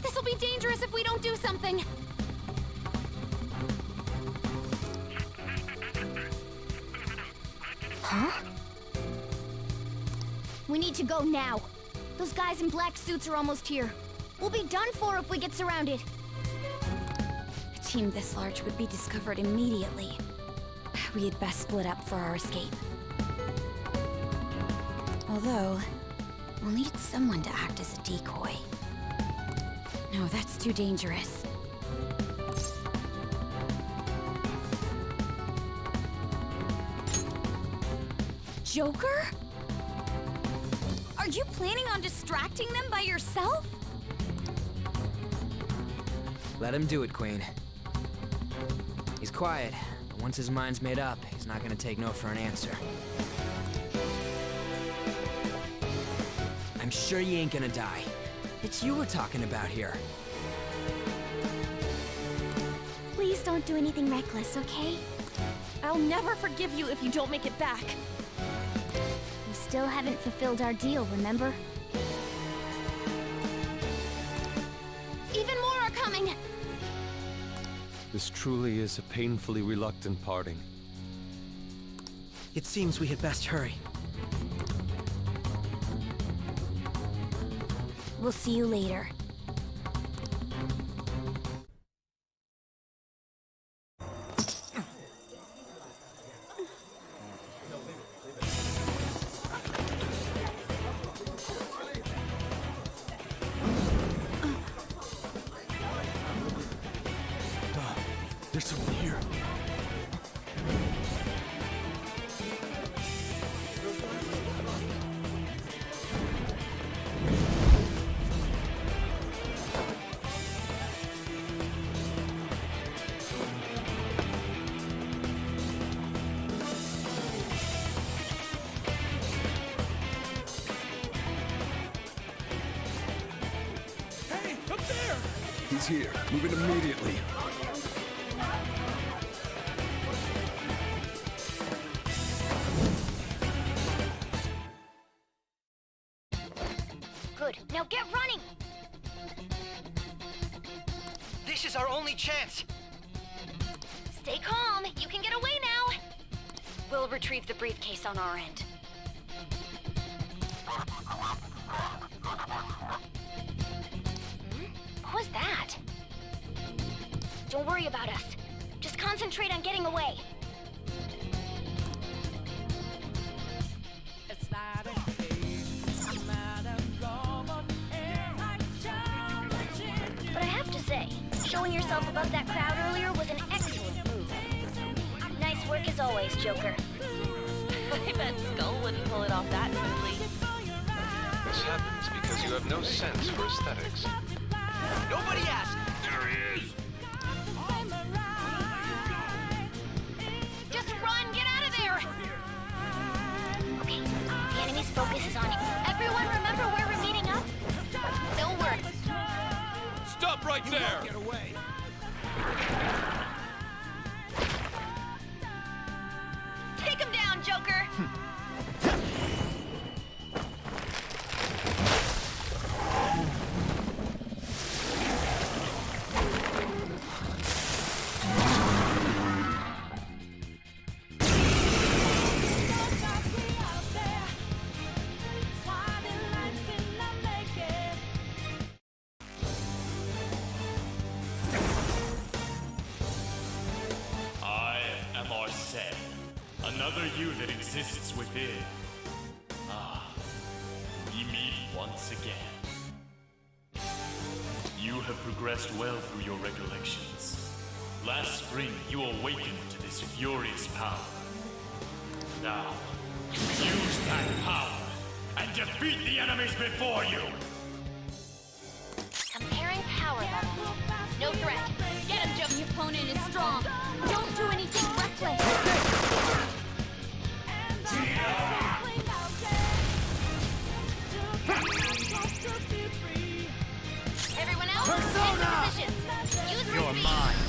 This'll be dangerous if we don't do something. Huh? We need to go now. Those guys in black suits are almost here. We'll be done for if we get surrounded. A team this large would be discovered immediately. We had best split up for our escape. Although, we'll need someone to act as a decoy. No, that's too dangerous. Joker? Are you planning on distracting them by yourself? Let him do it, Queen. He's quiet, but once his mind's made up, he's not gonna take no for an answer. I'm sure you ain't gonna die. It's you we're talking about here. Please don't do anything reckless, okay? I'll never forgive you if you don't make it back. We still haven't fulfilled our deal, remember? Even more are coming! This truly is a painfully reluctant parting. It seems we had best hurry. We'll see you later. There's someone here. Hey, up there! He's here. Move it immediately. Good. Now get running! This is our only chance! Stay calm. You can get away now. We'll retrieve the briefcase on our end. What was that? Don't worry about us. Just concentrate on getting away. But I have to say, showing yourself above that crowd earlier was an excellent move. Nice work as always, Joker. I bet Skull wouldn't pull it off that quickly. This happens because you have no sense for aesthetics. Nobody asked! There he is! Just run! Get out of there! Okay, the enemy's focus is on you. Everyone remember where we're meeting up? Don't worry. Stop right there! Get away! Take him down, Joker! I am Arsene, another you that exists within. Ah, we meet once again. You have progressed well through your recollections. Last spring, you awakened to this furious power. Now, use that power and defeat the enemies before you! Comparing power levels. No threat. Get him, Joker! The opponent is strong. Don't do anything reckless. Everyone else, Persona! take your positions. Use You're speed. mine.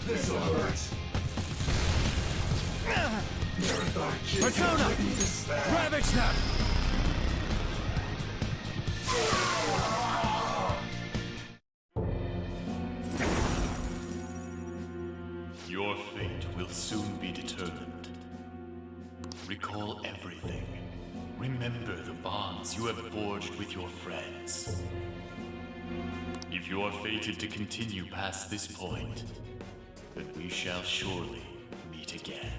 This'll hurt. Marathon Kid Persona! can't be this bad. Ravage them! Your fate will soon be determined. Recall everything. Remember the bonds you have forged with your friends. If you are fated to continue past this point, then we shall surely meet again.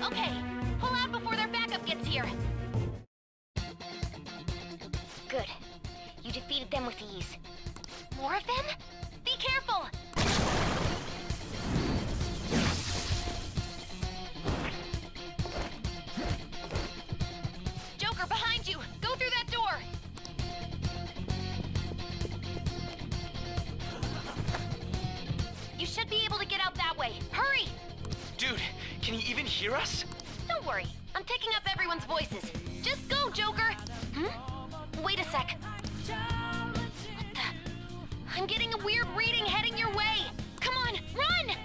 Okay, pull out before their backup gets here. Good. You defeated them with ease. More of them? Be careful! Joker, behind you! Go through that door! You should be able to get out that way. Hurry! Dude, can you even hear us? Don't worry. I'm taking up everyone's voices. Just go, Joker! Wait a sec. What the? I'm getting a weird reading heading your way. Come on, run!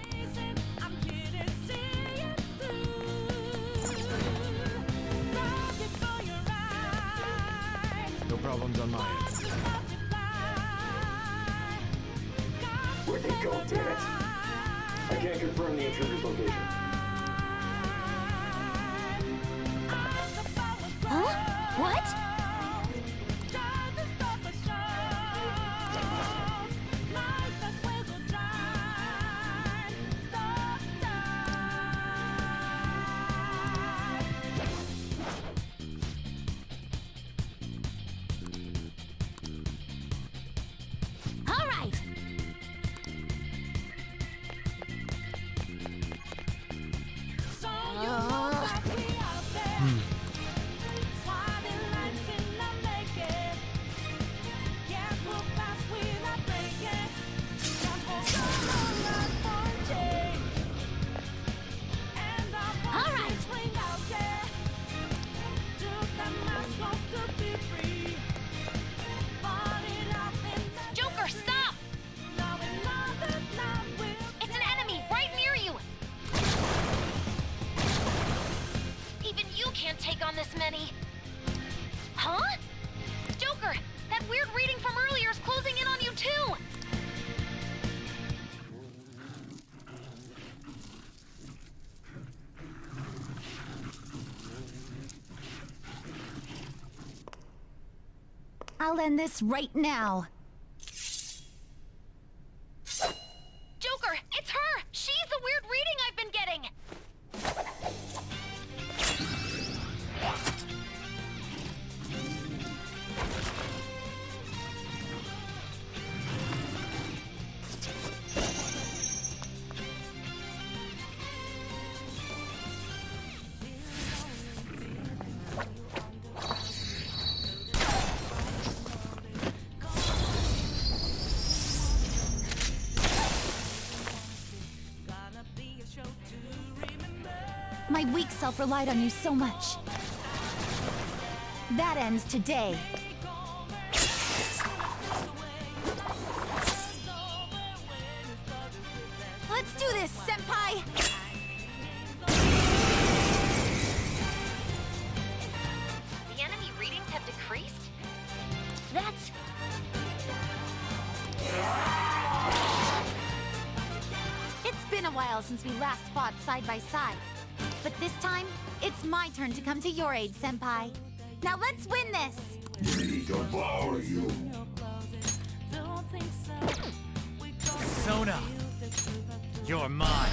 No problems on my end. Where'd they go, damn it? I can't confirm the intruder's location. Huh? What? All right. Joker, stop! It's an enemy right near you! Even you can't take on this many. Huh? Joker, that weird reading from earlier is closing in on you too! I'll end this right now. Joker, it's her! She's the weird reading I've been getting! My weak self relied on you so much. That ends today. Let's do this, Senpai! The enemy readings have decreased? That's... It's been a while since we last fought side by side. But this time, it's my turn to come to your aid, Senpai. Now let's win this! Devour you. Sona, you're mine.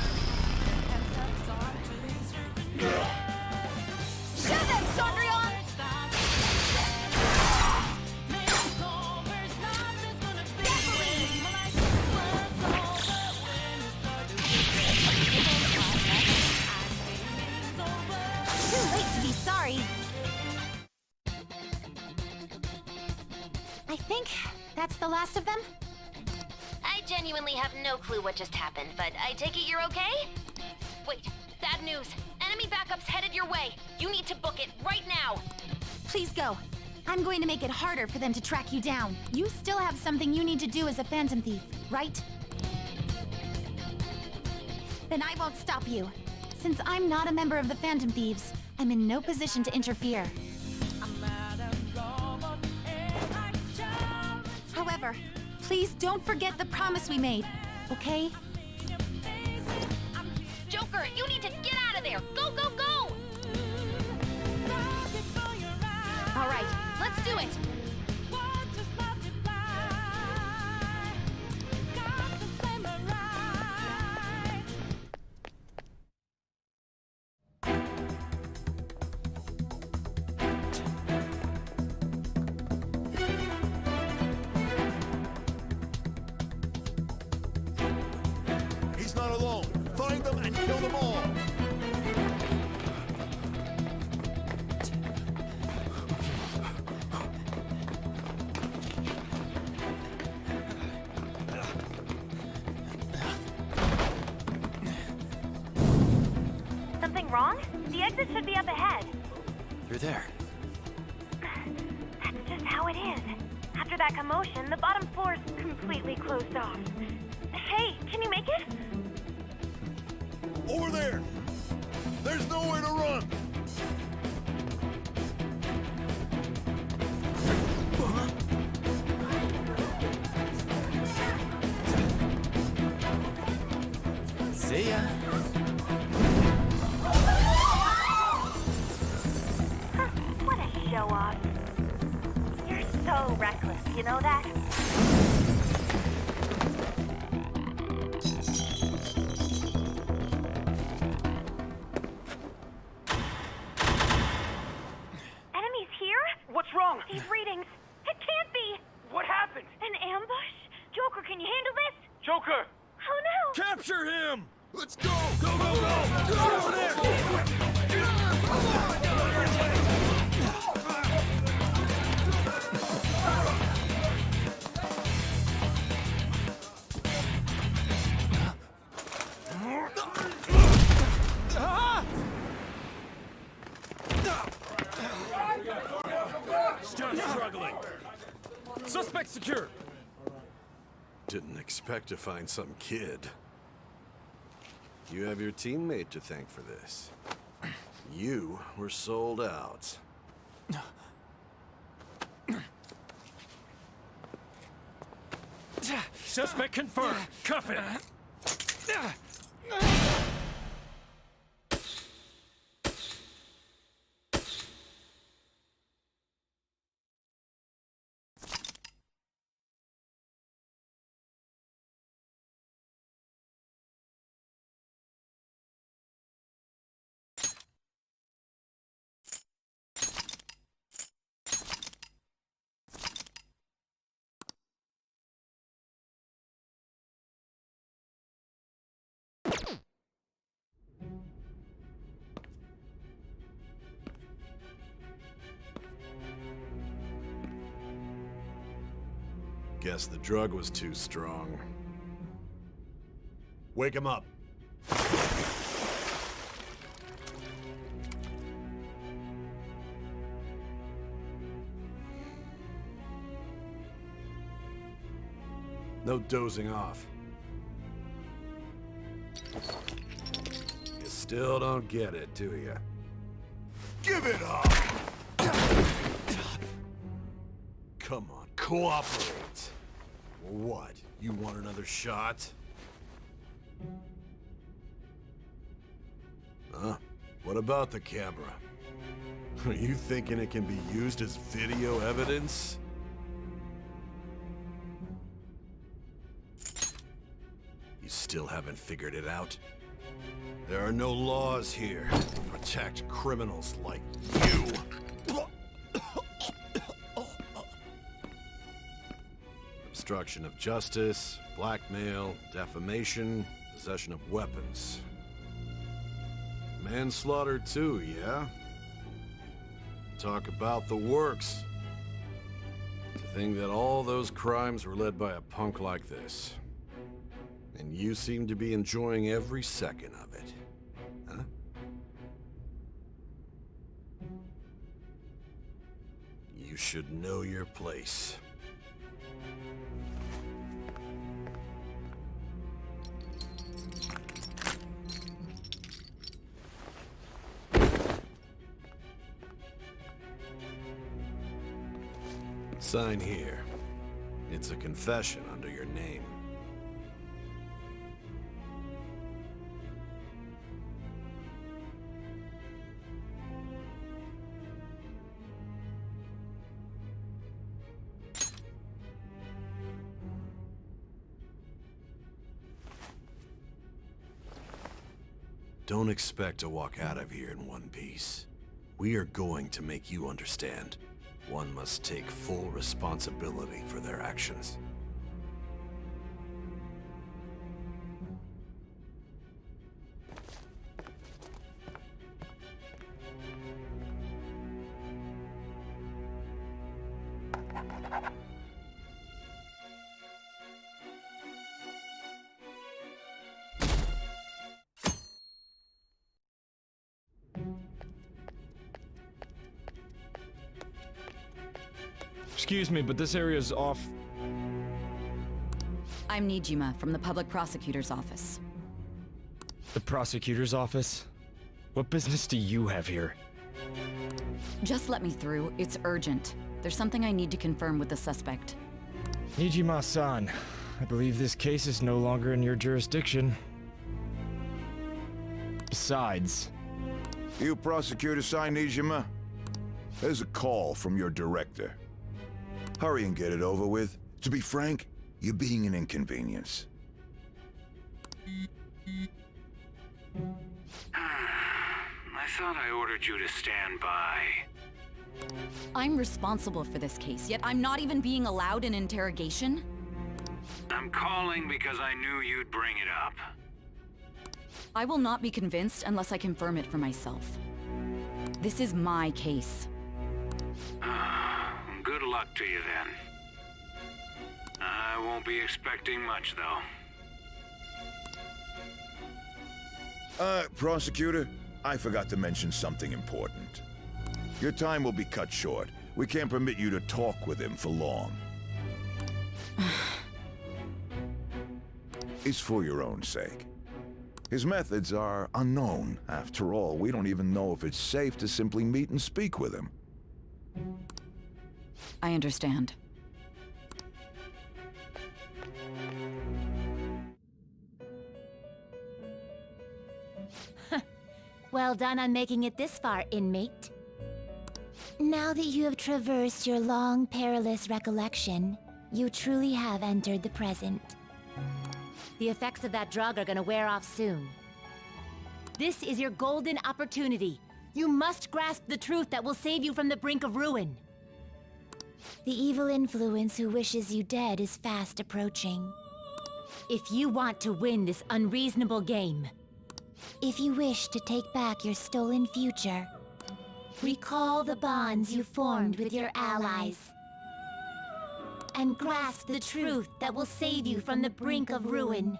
Shoot them, Sondrion! Too late to be sorry. I think that's the last of them. I genuinely have no clue what just happened, but I take it you're okay? Wait, bad news. Enemy backup's headed your way. You need to book it right now. Please go. I'm going to make it harder for them to track you down. You still have something you need to do as a Phantom Thief, right? Then I won't stop you. Since I'm not a member of the Phantom Thieves, I'm in no position to interfere. However, please don't forget the promise we made, okay? Joker, you need to get out of there! Go, go, go! All right, let's do it! He's not alone. Find them and kill them all. Something wrong? The exit should be up ahead. You're there. That's just how it is. After that commotion, the bottom floor's completely closed off. Hey, can you make it? Over there. There's nowhere to run. See ya. What a show-off. You're so reckless, you know that? Enemies here? What's wrong? These readings. It can't be. What happened? An ambush? Joker, can you handle this? Joker! Oh no! Capture him! Let's go! Go, go, go! Get over there! Still struggling. Suspect secure. Didn't expect to find some kid. You have your teammate to thank for this. You were sold out. Suspect confirmed. Cuff it. Guess the drug was too strong. Wake him up. No dozing off. You still don't get it, do you? Give it up! Come on, cooperate. What? You want another shot? Huh? What about the camera? Are you thinking it can be used as video evidence? You still haven't figured it out? There are no laws here to protect criminals like you. Obstruction of justice, blackmail, defamation, possession of weapons. Manslaughter too, yeah? Talk about the works. To think that all those crimes were led by a punk like this. And you seem to be enjoying every second of it. Huh? You should know your place. Sign here. It's a confession under your name. Don't expect to walk out of here in one piece. We are going to make you understand. One must take full responsibility for their actions. Excuse me, but this area's off. I'm Nijima from the Public Prosecutor's Office. The prosecutor's office? What business do you have here? Just let me through. It's urgent. There's something I need to confirm with the suspect. Nijima-san, I believe this case is no longer in your jurisdiction. Besides, You Prosecutor Sainijima? There's a call from your director. Hurry and get it over with. To be frank, you're being an inconvenience. I thought I ordered you to stand by. I'm responsible for this case, yet I'm not even being allowed an interrogation? I'm calling because I knew you'd bring it up. I will not be convinced unless I confirm it for myself. This is my case. Good luck to you then. I won't be expecting much, though. Prosecutor, I forgot to mention something important. Your time will be cut short. We can't permit you to talk with him for long. It's for your own sake. His methods are unknown. After all, we don't even know if it's safe to simply meet and speak with him. I understand. Well done on making it this far, inmate. Now that you have traversed your long, perilous recollection, you truly have entered the present. The effects of that drug are gonna wear off soon. This is your golden opportunity. You must grasp the truth that will save you from the brink of ruin. The evil influence who wishes you dead is fast approaching. If you want to win this unreasonable game, if you wish to take back your stolen future, recall the bonds you formed with your allies, and grasp the truth that will save you from the brink of ruin.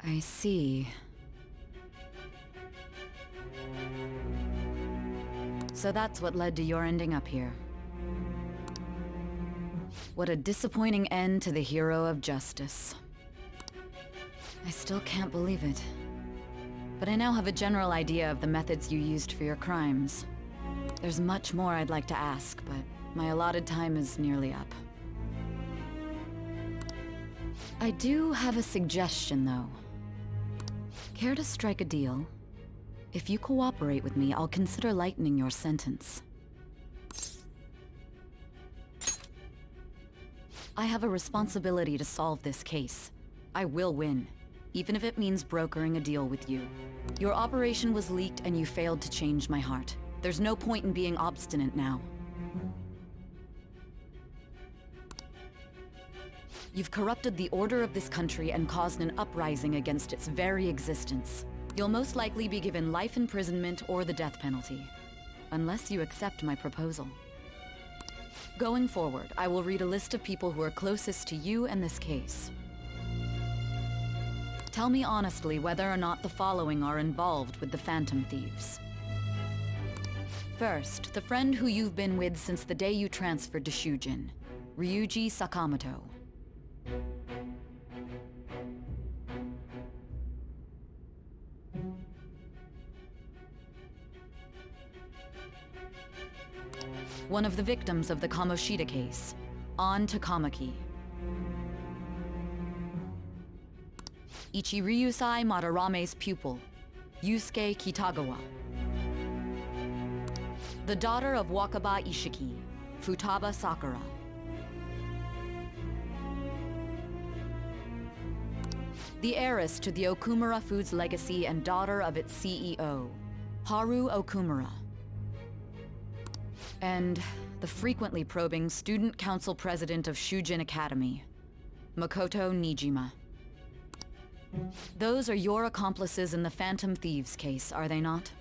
I see. So that's what led to your ending up here. What a disappointing end to the hero of justice. I still can't believe it. But I now have a general idea of the methods you used for your crimes. There's much more I'd like to ask, but my allotted time is nearly up. I do have a suggestion, though. Care to strike a deal? If you cooperate with me, I'll consider lightening your sentence. I have a responsibility to solve this case. I will win, even if it means brokering a deal with you. Your operation was leaked and you failed to change my heart. There's no point in being obstinate now. You've corrupted the order of this country and caused an uprising against its very existence. You'll most likely be given life imprisonment or the death penalty, unless you accept my proposal. Going forward, I will read a list of people who are closest to you and this case. Tell me honestly whether or not the following are involved with the Phantom Thieves. First, the friend who you've been with since the day you transferred to Shujin, Ryuji Sakamoto. One of the victims of the Kamoshida case, An Takamaki. Ichiryusai Madarame's pupil, Yusuke Kitagawa. The daughter of Wakaba Ishiki, Futaba Sakura. The heiress to the Okumura Foods legacy and daughter of its CEO, Haru Okumura. And the frequently probing student council president of Shujin Academy, Makoto Nijima. Those are your accomplices in the Phantom Thieves case, are they not?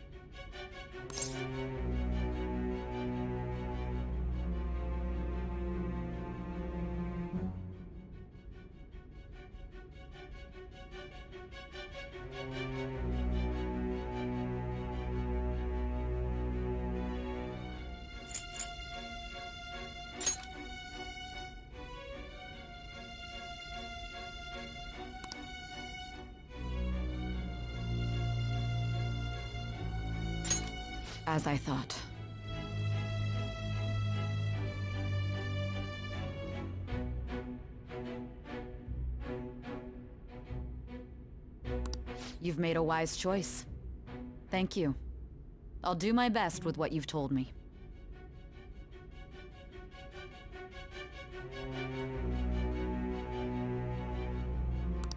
As I thought. You've made a wise choice. Thank you. I'll do my best with what you've told me.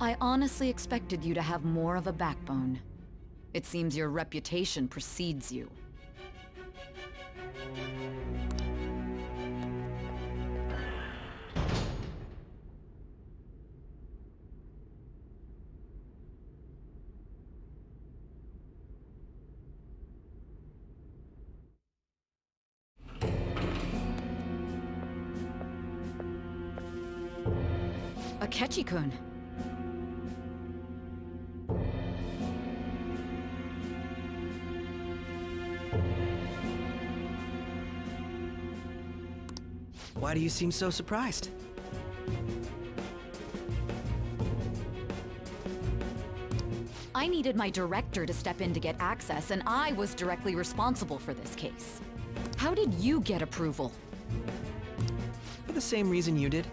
I honestly expected you to have more of a backbone. It seems your reputation precedes you. Akechi-kun. Why do you seem so surprised? I needed my director to step in to get access, and I was directly responsible for this case. How did you get approval? For the same reason you did.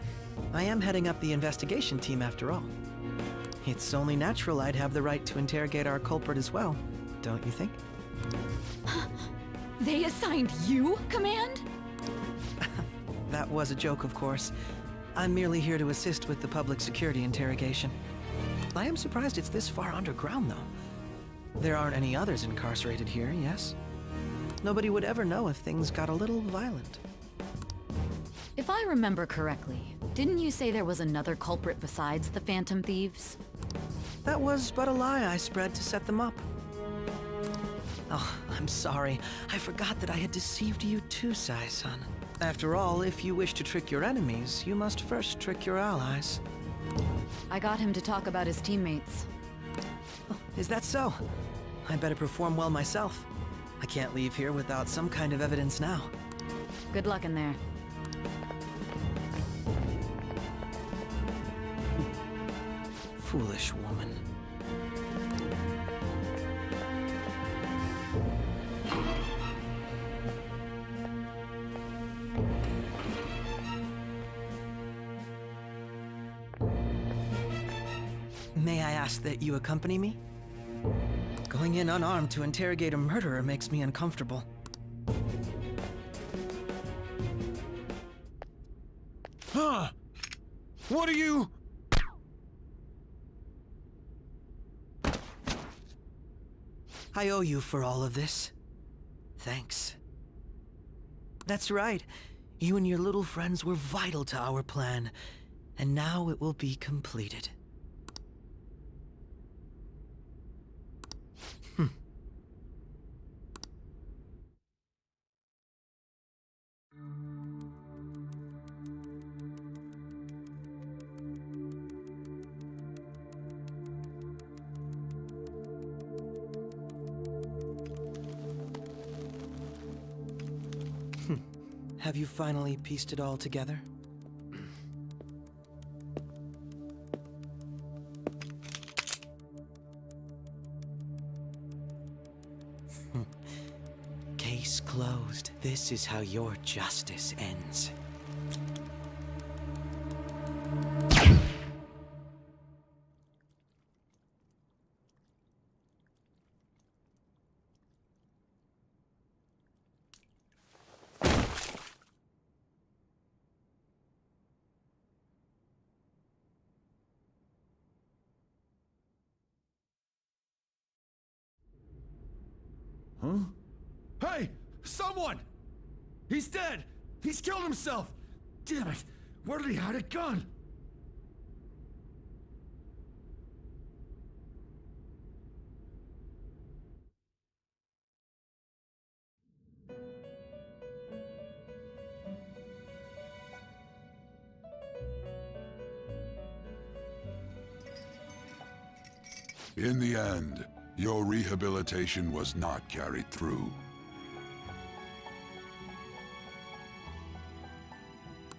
I am heading up the investigation team after all. It's only natural I'd have the right to interrogate our culprit as well, don't you think? They assigned you command? That was a joke, of course. I'm merely here to assist with the public security interrogation. I am surprised it's this far underground, though. There aren't any others incarcerated here, yes? Nobody would ever know if things got a little violent. If I remember correctly, didn't you say there was another culprit besides the Phantom Thieves? That was but a lie I spread to set them up. Oh, I'm sorry. I forgot that I had deceived you too, Sai-san. After all, if you wish to trick your enemies, you must first trick your allies. I got him to talk about his teammates. Oh, is that so? I better perform well myself. I can't leave here without some kind of evidence now. Good luck in there. Foolish woman. May I ask that you accompany me? Going in unarmed to interrogate a murderer makes me uncomfortable. Huh? What are you... I owe you for all of this. Thanks. That's right. You and your little friends were vital to our plan, and now it will be completed. Have you finally pieced it all together? Case closed. This is how your justice ends. Huh? Hey! Someone! He's dead! He's killed himself! Damn it! Where did he hide a gun? In the end, your rehabilitation was not carried through.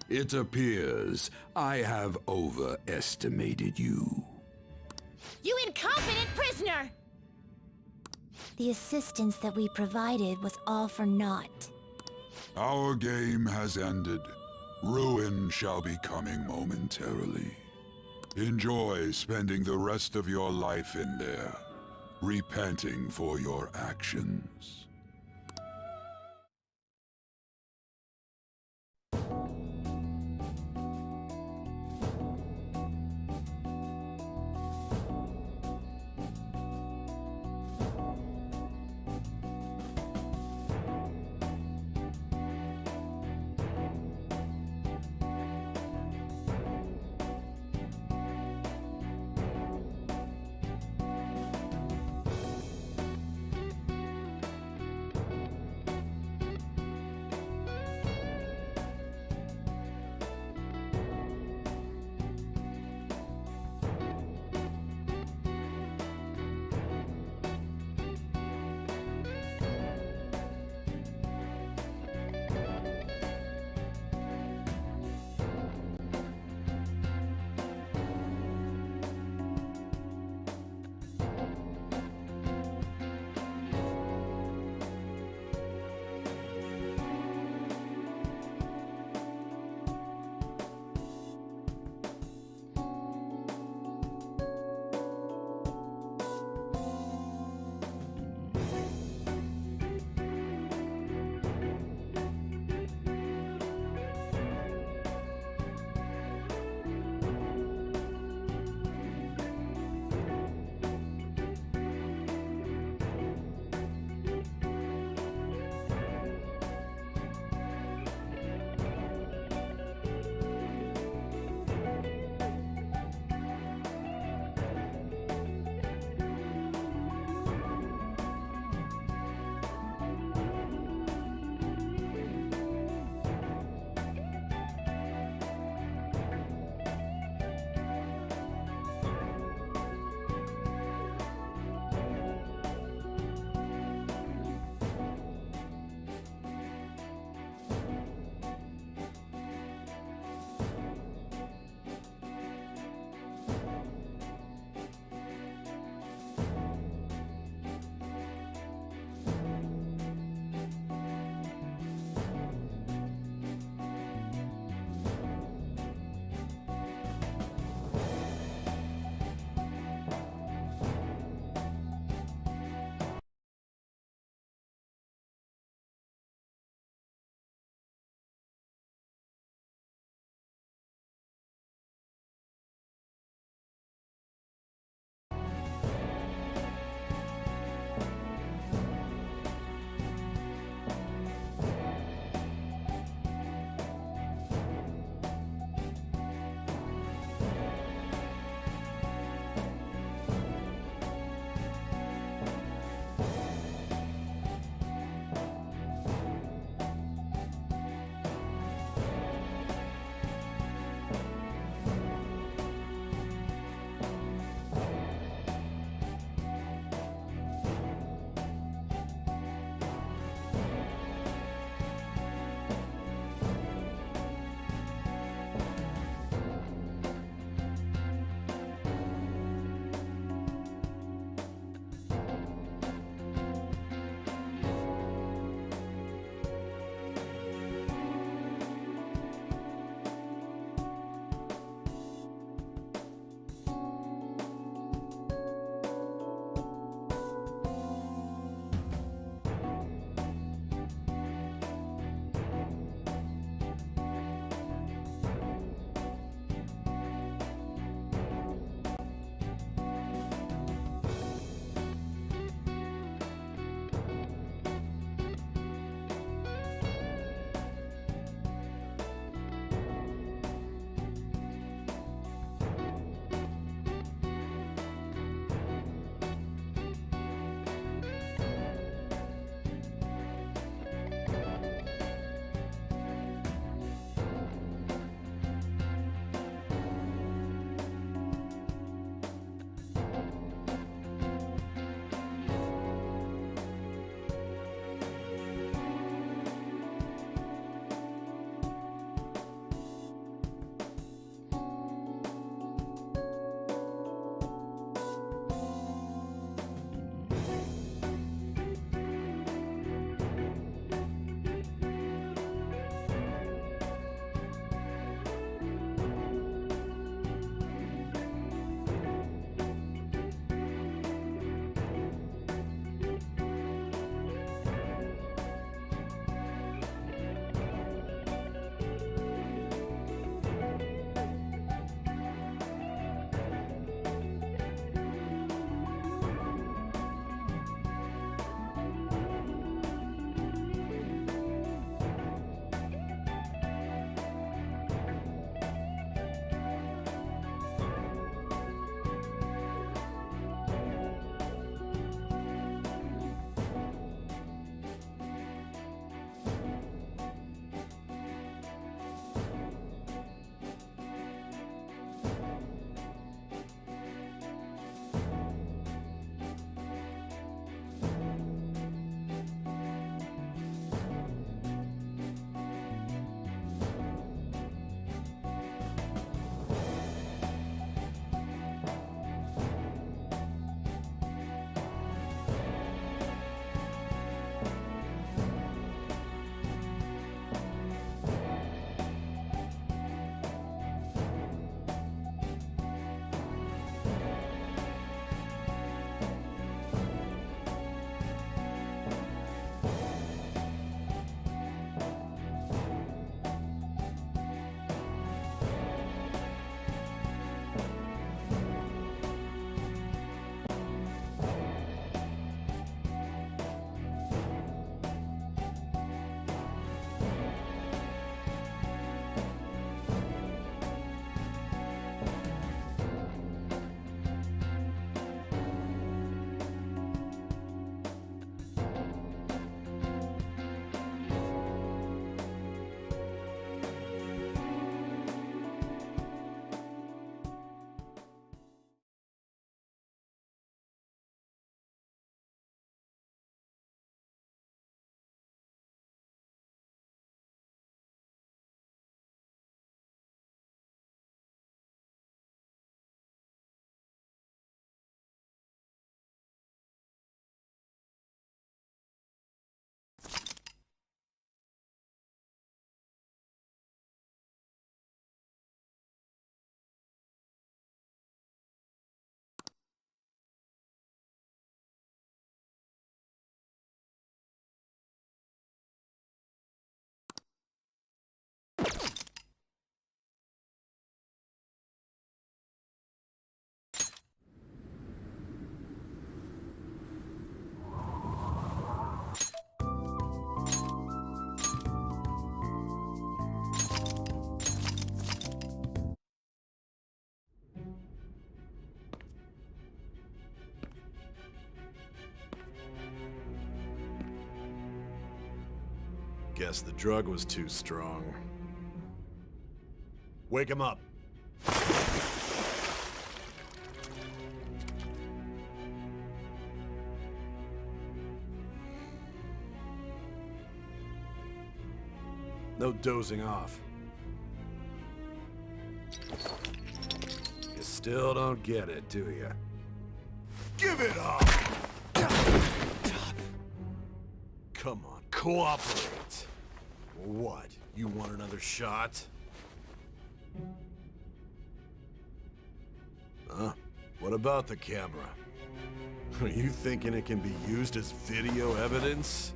It appears I have overestimated you. You incompetent prisoner! The assistance that we provided was all for naught. Our game has ended. Ruin shall be coming momentarily. Enjoy spending the rest of your life in there. repenting for your actions. Guess the drug was too strong. Wake him up. No dozing off. You still don't get it, do you? Give it up! Come on, cooperate. What? You want another shot? Huh? What about the camera? Are you thinking it can be used as video evidence?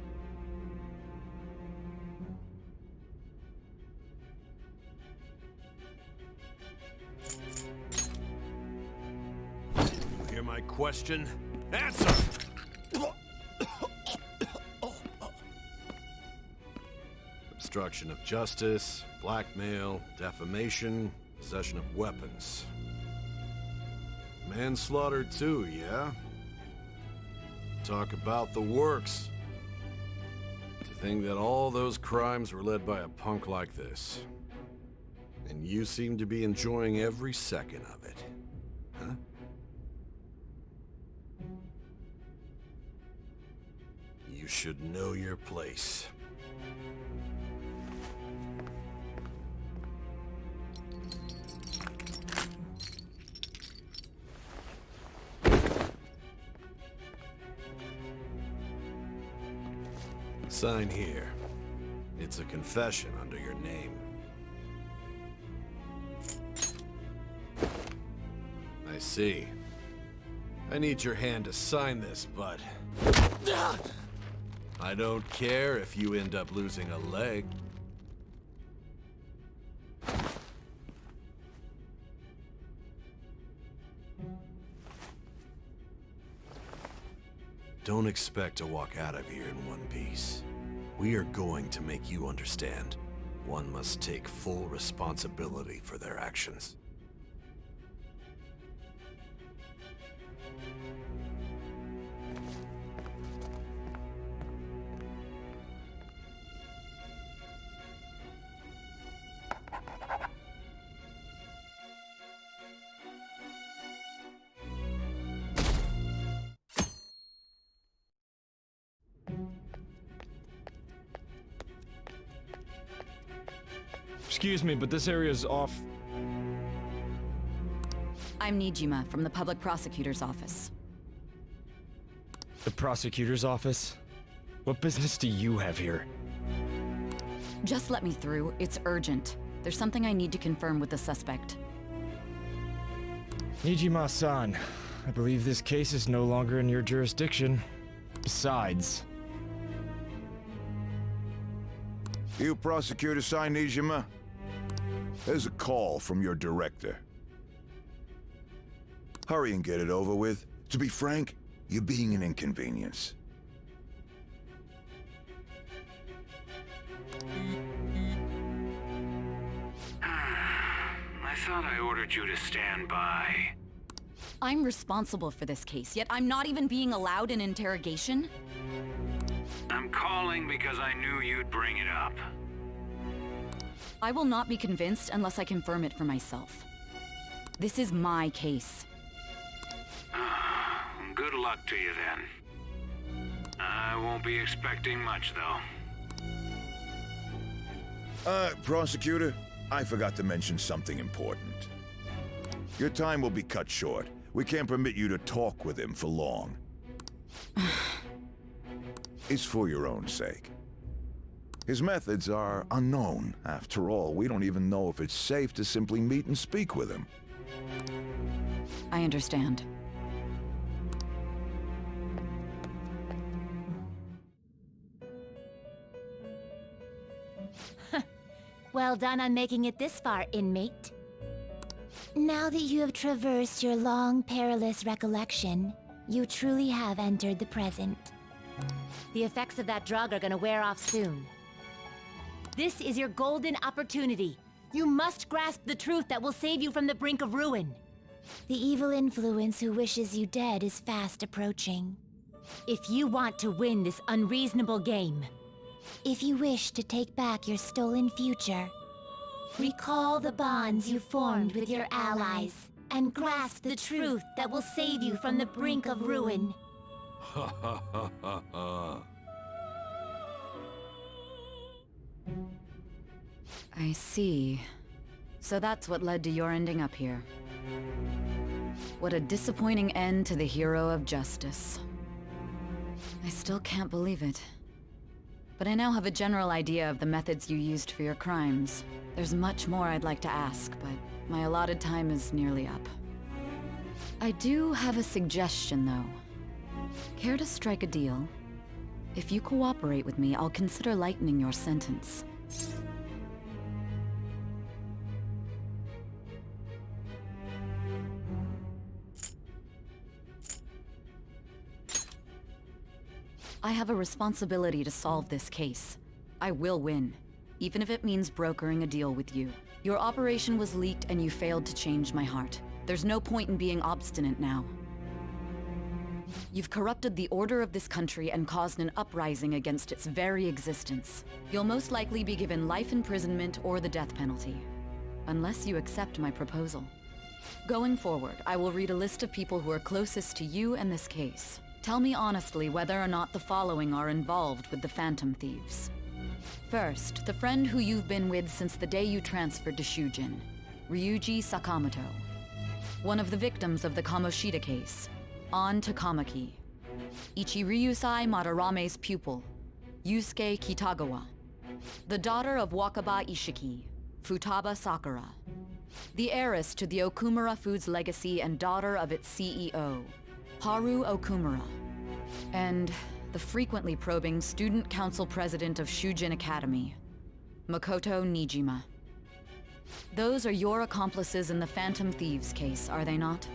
You hear my question? Answer! Obstruction of justice, blackmail, defamation, possession of weapons. Manslaughter too, yeah? Talk about the works. To think that all those crimes were led by a punk like this. And you seem to be enjoying every second of it. Huh? You should know your place. Sign here. It's a confession under your name. I see. I need your hand to sign this, but... I don't care if you end up losing a leg. Don't expect to walk out of here in one piece. We are going to make you understand. One must take full responsibility for their actions. Excuse me, but this area's off. I'm Nijima from the Public Prosecutor's Office. The prosecutor's office? What business do you have here? Just let me through. It's urgent. There's something I need to confirm with the suspect. Nijima-san, I believe this case is no longer in your jurisdiction. Besides... You prosecutor sign Nijima? There's a call from your director. Hurry and get it over with. To be frank, you're being an inconvenience. I thought I ordered you to stand by. I'm responsible for this case, yet I'm not even being allowed an interrogation? I'm calling because I knew you'd bring it up. I will not be convinced unless I confirm it for myself. This is my case. Good luck to you then. I won't be expecting much, though. Prosecutor, I forgot to mention something important. Your time will be cut short. We can't permit you to talk with him for long. It's for your own sake. His methods are unknown. After all, we don't even know if it's safe to simply meet and speak with him. I understand. Well done on making it this far, inmate. Now that you have traversed your long, perilous recollection, you truly have entered the present. The effects of that drug are gonna wear off soon. This is your golden opportunity. You must grasp the truth that will save you from the brink of ruin. The evil influence who wishes you dead is fast approaching. If you want to win this unreasonable game, If you wish to take back your stolen future, recall the bonds you formed with your allies and grasp the truth that will save you from the brink of ruin. Ha ha ha ha ha. I see. So that's what led to your ending up here. What a disappointing end to the hero of justice. I still can't believe it. But I now have a general idea of the methods you used for your crimes. There's much more I'd like to ask, but my allotted time is nearly up. I do have a suggestion, though. Care to strike a deal? If you cooperate with me, I'll consider lightening your sentence. I have a responsibility to solve this case. I will win, even if it means brokering a deal with you. Your operation was leaked and you failed to change my heart. There's no point in being obstinate now. You've corrupted the order of this country and caused an uprising against its very existence. You'll most likely be given life imprisonment or the death penalty, unless you accept my proposal. Going forward, I will read a list of people who are closest to you and this case. Tell me honestly whether or not the following are involved with the Phantom Thieves. First, the friend who you've been with since the day you transferred to Shujin, Ryuji Sakamoto. One of the victims of the Kamoshida case, An Takamaki. Ichiryusai Madarame's pupil, Yusuke Kitagawa. The daughter of Wakaba Ishiki, Futaba Sakura. The heiress to the Okumura Foods legacy and daughter of its CEO, Haru Okumura. And the frequently probing student council president of Shujin Academy, Makoto Nijima. Those are your accomplices in the Phantom Thieves case, are they not?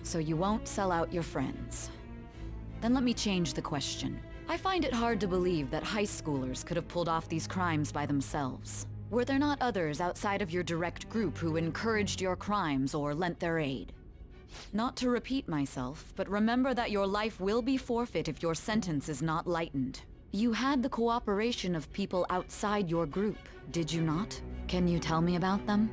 So you won't sell out your friends. Then let me change the question. I find it hard to believe that high schoolers could have pulled off these crimes by themselves. Were there not others outside of your direct group who encouraged your crimes or lent their aid? Not to repeat myself, but remember that your life will be forfeit if your sentence is not lightened. You had the cooperation of people outside your group, did you not? Can you tell me about them?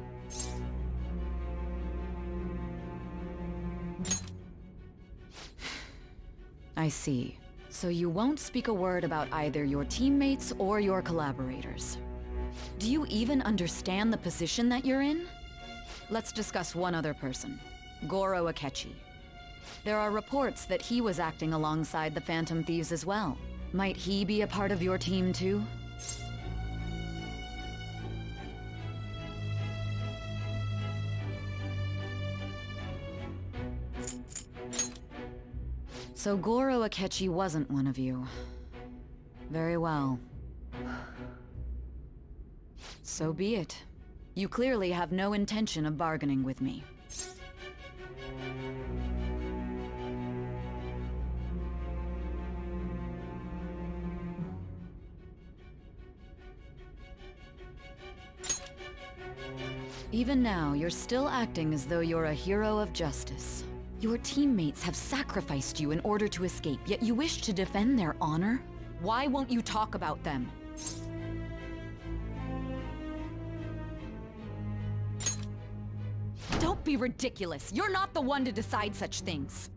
I see. So you won't speak a word about either your teammates or your collaborators. Do you even understand the position that you're in? Let's discuss one other person, Goro Akechi. There are reports that he was acting alongside the Phantom Thieves as well. Might he be a part of your team too? So Goro Akechi wasn't one of you. Very well. So be it. You clearly have no intention of bargaining with me. Even now, you're still acting as though you're a hero of justice. Your teammates have sacrificed you in order to escape, yet you wish to defend their honor? Why won't you talk about them? Don't be ridiculous. You're not the one to decide such things.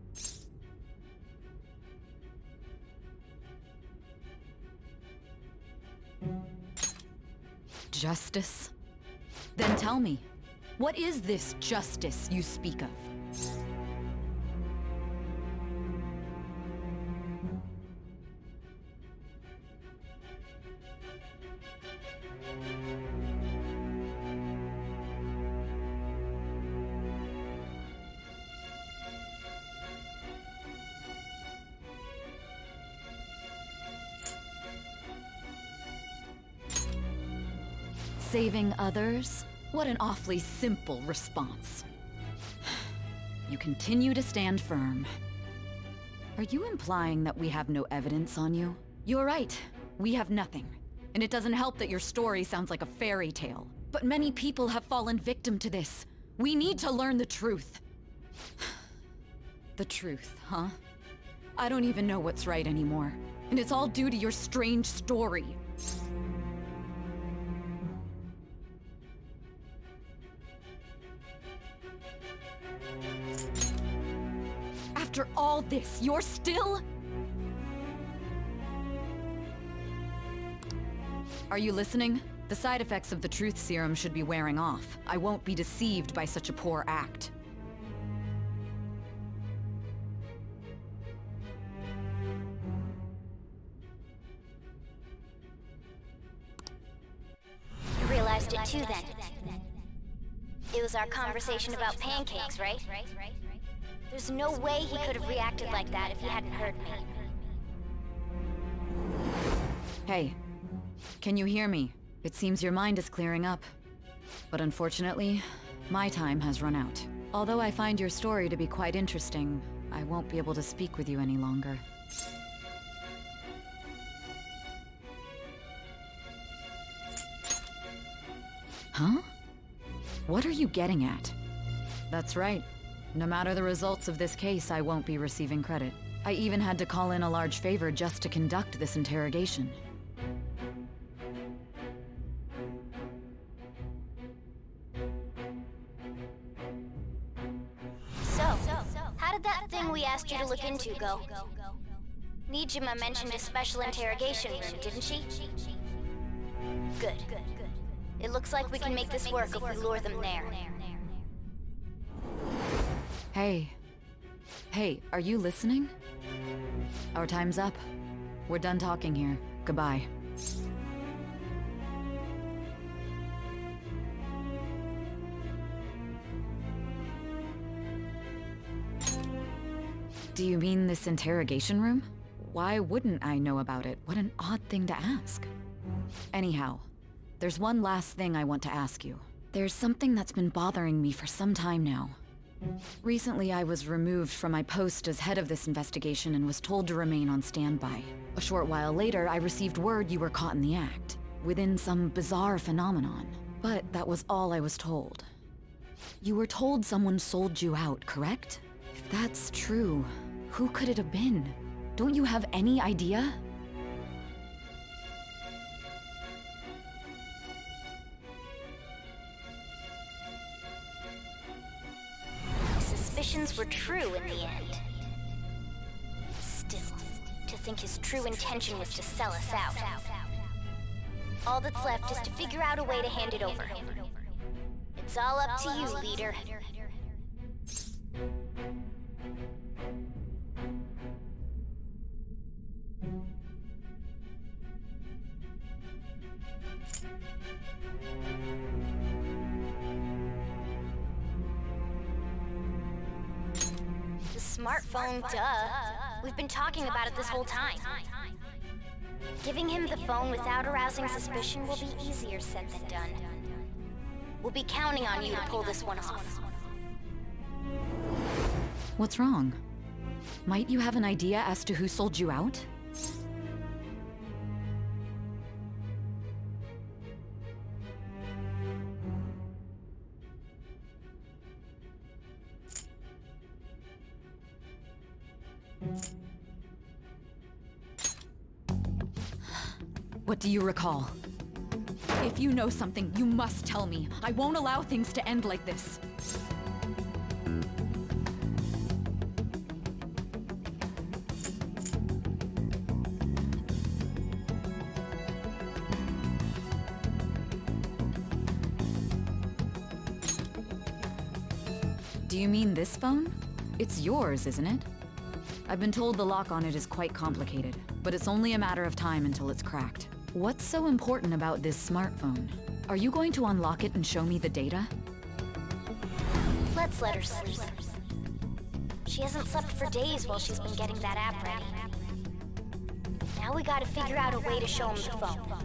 Justice? Then tell me, what is this justice you speak of? Saving others? What an awfully simple response. You continue to stand firm. Are you implying that we have no evidence on you? You're right. We have nothing. And it doesn't help that your story sounds like a fairy tale. But many people have fallen victim to this. We need to learn the truth. The truth, huh? I don't even know what's right anymore. And it's all due to your strange story. After all this, you're still... Are you listening? The side effects of the truth serum should be wearing off. I won't be deceived by such a poor act. You realized it too then. It was our conversation about pancakes, right? There's no way he could have reacted like that if he hadn't heard me. Hey, can you hear me? It seems your mind is clearing up. But unfortunately, my time has run out. Although I find your story to be quite interesting, I won't be able to speak with you any longer. Huh? What are you getting at? That's right. No matter the results of this case, I won't be receiving credit. I even had to call in a large favor just to conduct this interrogation. So, how did that thing we asked you to look into go? Nijima mentioned a special interrogation room, didn't she? Good. It looks like we can make this work if we lure them there. Hey. Hey, are you listening? Our time's up. We're done talking here. Goodbye. Do you mean this interrogation room? Why wouldn't I know about it? What an odd thing to ask. Anyhow, there's one last thing I want to ask you. There's something that's been bothering me for some time now. Recently, I was removed from my post as head of this investigation and was told to remain on standby. A short while later, I received word you were caught in the act, within some bizarre phenomenon. But that was all I was told. You were told someone sold you out, correct? If that's true, who could it have been? Don't you have any idea? Suspicions were true in the end. Still, to think his true intention was to sell us out. All that's left is to figure out a way to hand it over. It's all up to you, leader. Smartphone, duh. We've been talking about it this whole time. Giving him the phone without arousing suspicion will be easier said than done. We'll be counting on you to pull this one off. What's wrong? Might you have an idea as to who sold you out? What do you recall? If you know something, you must tell me. I won't allow things to end like this. Do you mean this phone? It's yours, isn't it? I've been told the lock on it is quite complicated, but it's only a matter of time until it's cracked. What's so important about this smartphone? Are you going to unlock it and show me the data? Let's let her sleep. She hasn't slept for days while she's been getting that app ready. Now we gotta figure out a way to show him the phone.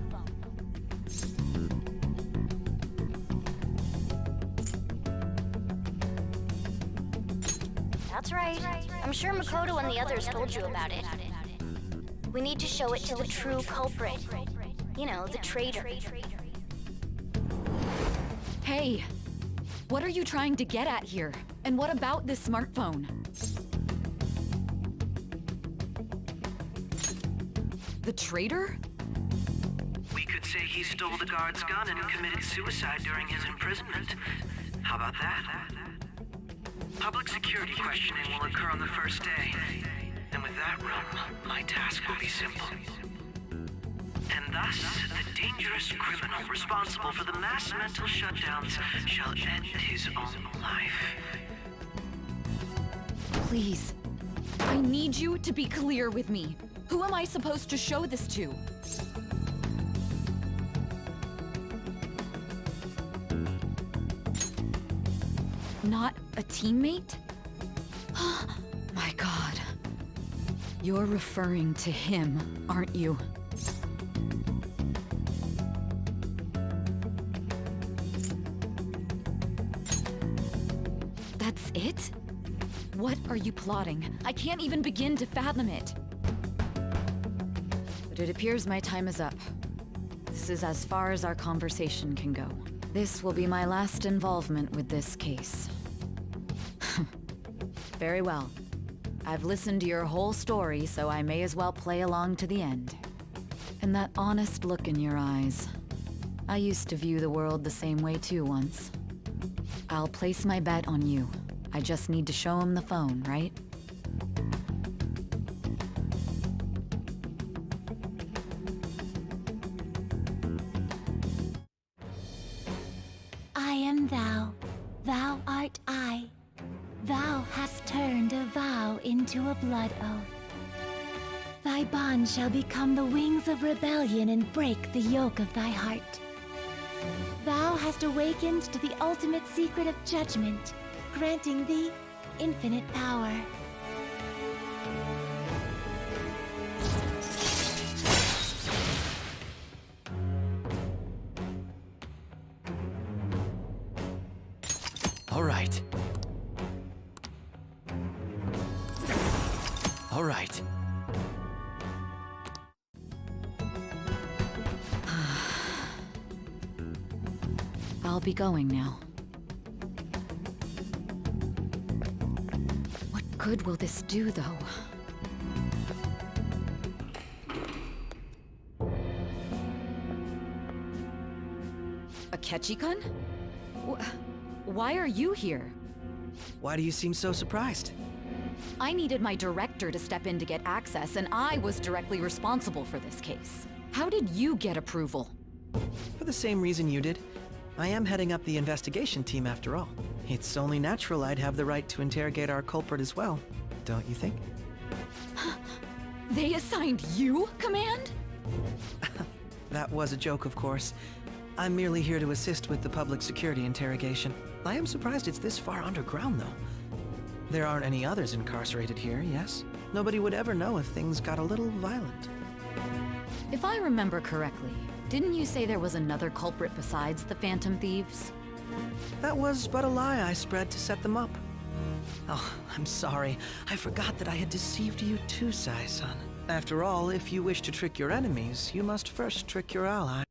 That's right. I'm sure Makoto and the others told you about it. We need to show it to the true culprit. You know, the traitor. Hey! What are you trying to get at here? And what about this smartphone? The traitor? We could say he stole the guard's gun and committed suicide during his imprisonment. How about that? Public security questioning will occur on the first day. And with that realm, my task will be simple. And thus, the dangerous criminal responsible for the mass mental shutdowns shall end his own life. Please. I need you to be clear with me. Who am I supposed to show this to? Not a teammate? My God. You're referring to him, aren't you? That's it? What are you plotting? I can't even begin to fathom it. But it appears my time is up. This is as far as our conversation can go. This will be my last involvement with this case. Very well. I've listened to your whole story, so I may as well play along to the end. And that honest look in your eyes. I used to view the world the same way too once. I'll place my bet on you. I just need to show him the phone, right? I am thou, thou art I. Thou hast turned a vow into a blood oath. Thy bond shall become the wings of rebellion and break the yoke of thy heart. Thou hast awakened to the ultimate secret of judgment, granting thee infinite power. All right. All right. I'll be going now. What good will this do, though? Akechi-kun? Why are you here? Why do you seem so surprised? I needed my director to step in to get access, and I was directly responsible for this case. How did you get approval? For the same reason you did. I am heading up the investigation team after all. It's only natural I'd have the right to interrogate our culprit as well, don't you think? They assigned you command? That was a joke, of course. I'm merely here to assist with the public security interrogation. I am surprised it's this far underground, though. There aren't any others incarcerated here, yes? Nobody would ever know if things got a little violent. If I remember correctly, didn't you say there was another culprit besides the Phantom Thieves? That was but a lie I spread to set them up. Oh, I'm sorry. I forgot that I had deceived you too, Sai-san. After all, if you wish to trick your enemies, you must first trick your allies.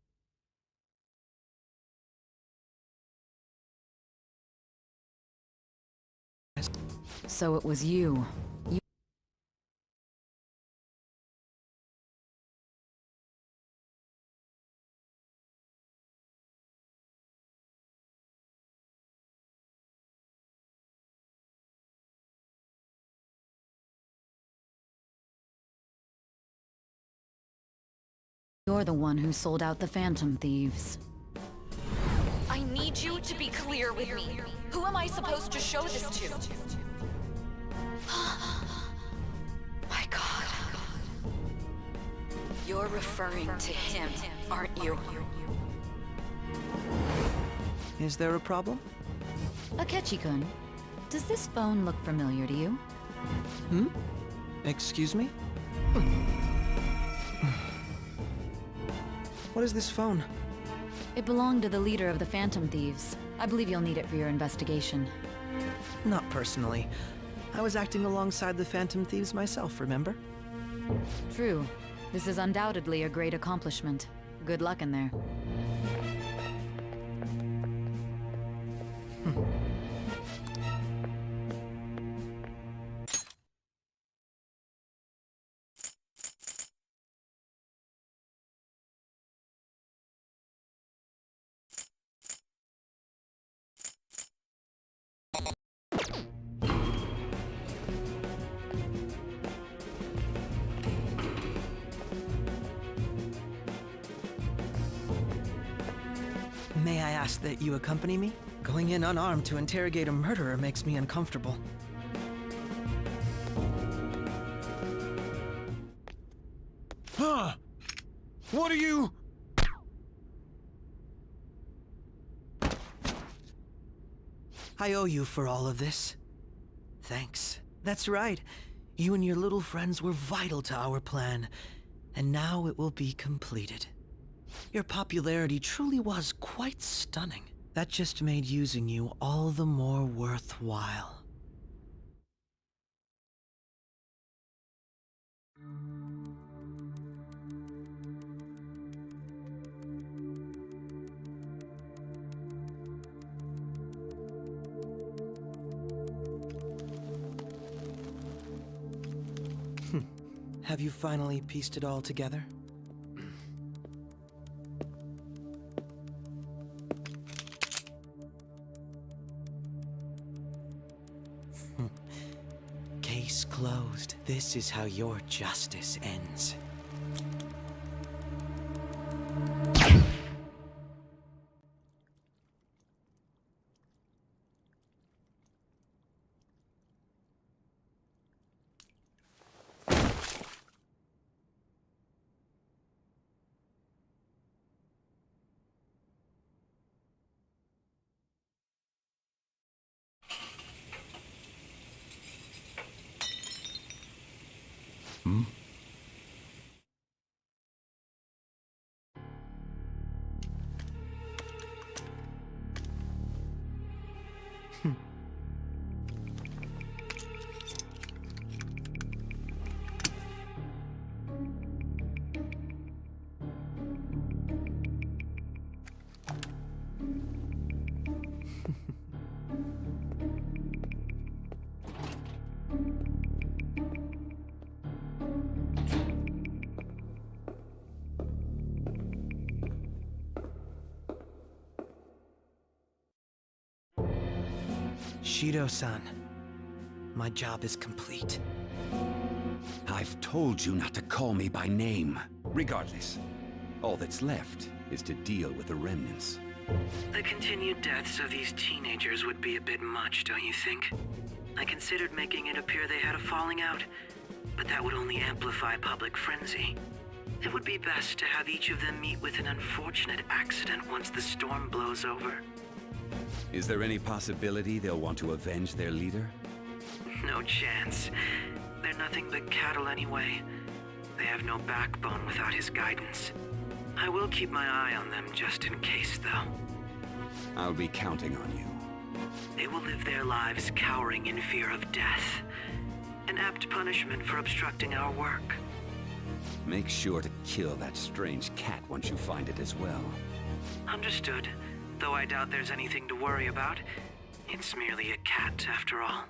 So it was you. You're the one who sold out the Phantom Thieves. I need you to be clear with me. Who am I supposed to show this to? My God. You're referring to him, aren't you? Is there a problem? Akechi-kun, does this phone look familiar to you? Hmm? Excuse me? What is this phone? It belonged to the leader of the Phantom Thieves. I believe you'll need it for your investigation. Not personally. I was acting alongside the Phantom Thieves myself, remember? True. This is undoubtedly a great accomplishment. Good luck in there. May I ask that you accompany me? Going in unarmed to interrogate a murderer makes me uncomfortable. Huh? What are you... I owe you for all of this. Thanks. That's right. You and your little friends were vital to our plan, and now it will be completed. Your popularity truly was quite stunning. That just made using you all the more worthwhile. Have you finally pieced it all together? Case closed. This is how your justice ends. Hmm? Shido-san, my job is complete. I've told you not to call me by name. Regardless, all that's left is to deal with the remnants. The continued deaths of these teenagers would be a bit much, don't you think? I considered making it appear they had a falling out, but that would only amplify public frenzy. It would be best to have each of them meet with an unfortunate accident once the storm blows over. Is there any possibility they'll want to avenge their leader? No chance. They're nothing but cattle anyway. They have no backbone without his guidance. I will keep my eye on them just in case, though. I'll be counting on you. They will live their lives cowering in fear of death. An apt punishment for obstructing our work. Make sure to kill that strange cat once you find it as well. Understood. Though I doubt there's anything to worry about. It's merely a cat, after all.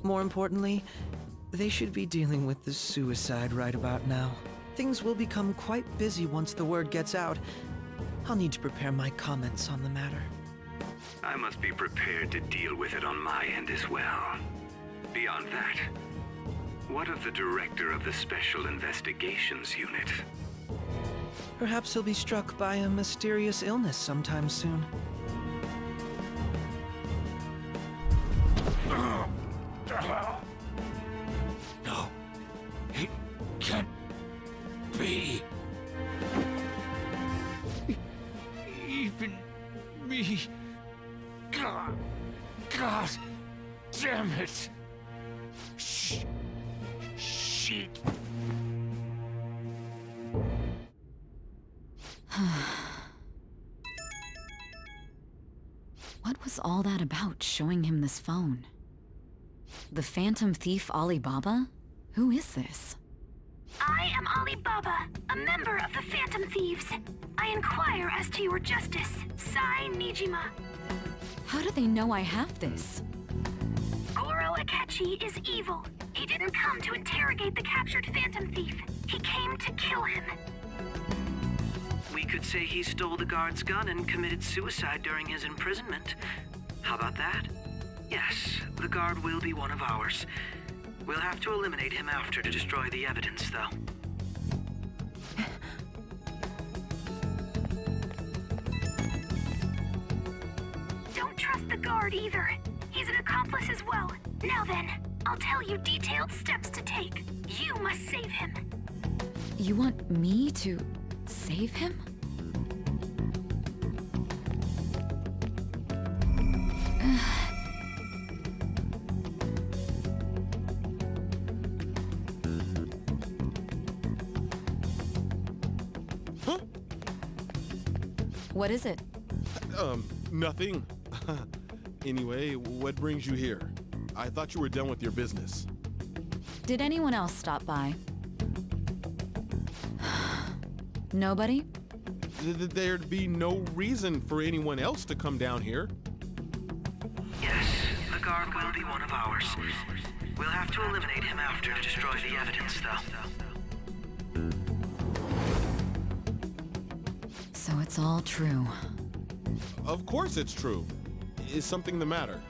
More importantly, they should be dealing with the suicide right about now. Things will become quite busy once the word gets out. I'll need to prepare my comments on the matter. I must be prepared to deal with it on my end as well. Beyond that, what of the director of the Special Investigations Unit? Perhaps he'll be struck by a mysterious illness sometime soon. No, it can't be. Even me. God damn it. Shit. What was all that about, showing him this phone? The Phantom Thief Alibaba? Who is this? I am Alibaba, a member of the Phantom Thieves. I inquire as to your justice, Sai Nijima. How do they know I have this? Goro Akechi is evil. He didn't come to interrogate the captured Phantom Thief. He came to kill him. We could say he stole the guard's gun and committed suicide during his imprisonment. How about that? Yes, the guard will be one of ours. We'll have to eliminate him after to destroy the evidence, though. coward either. He's an accomplice as well. Now then, I'll tell you detailed steps to take. You must save him. You want me to save him? Huh? What is it? Nothing. Anyway, what brings you here? I thought you were done with your business. Did anyone else stop by? Nobody? There'd be no reason for anyone else to come down here. Yes, the guard will be one of ours. We'll have to eliminate him after to destroy the evidence, though. So it's all true. Of course it's true. Is something the matter?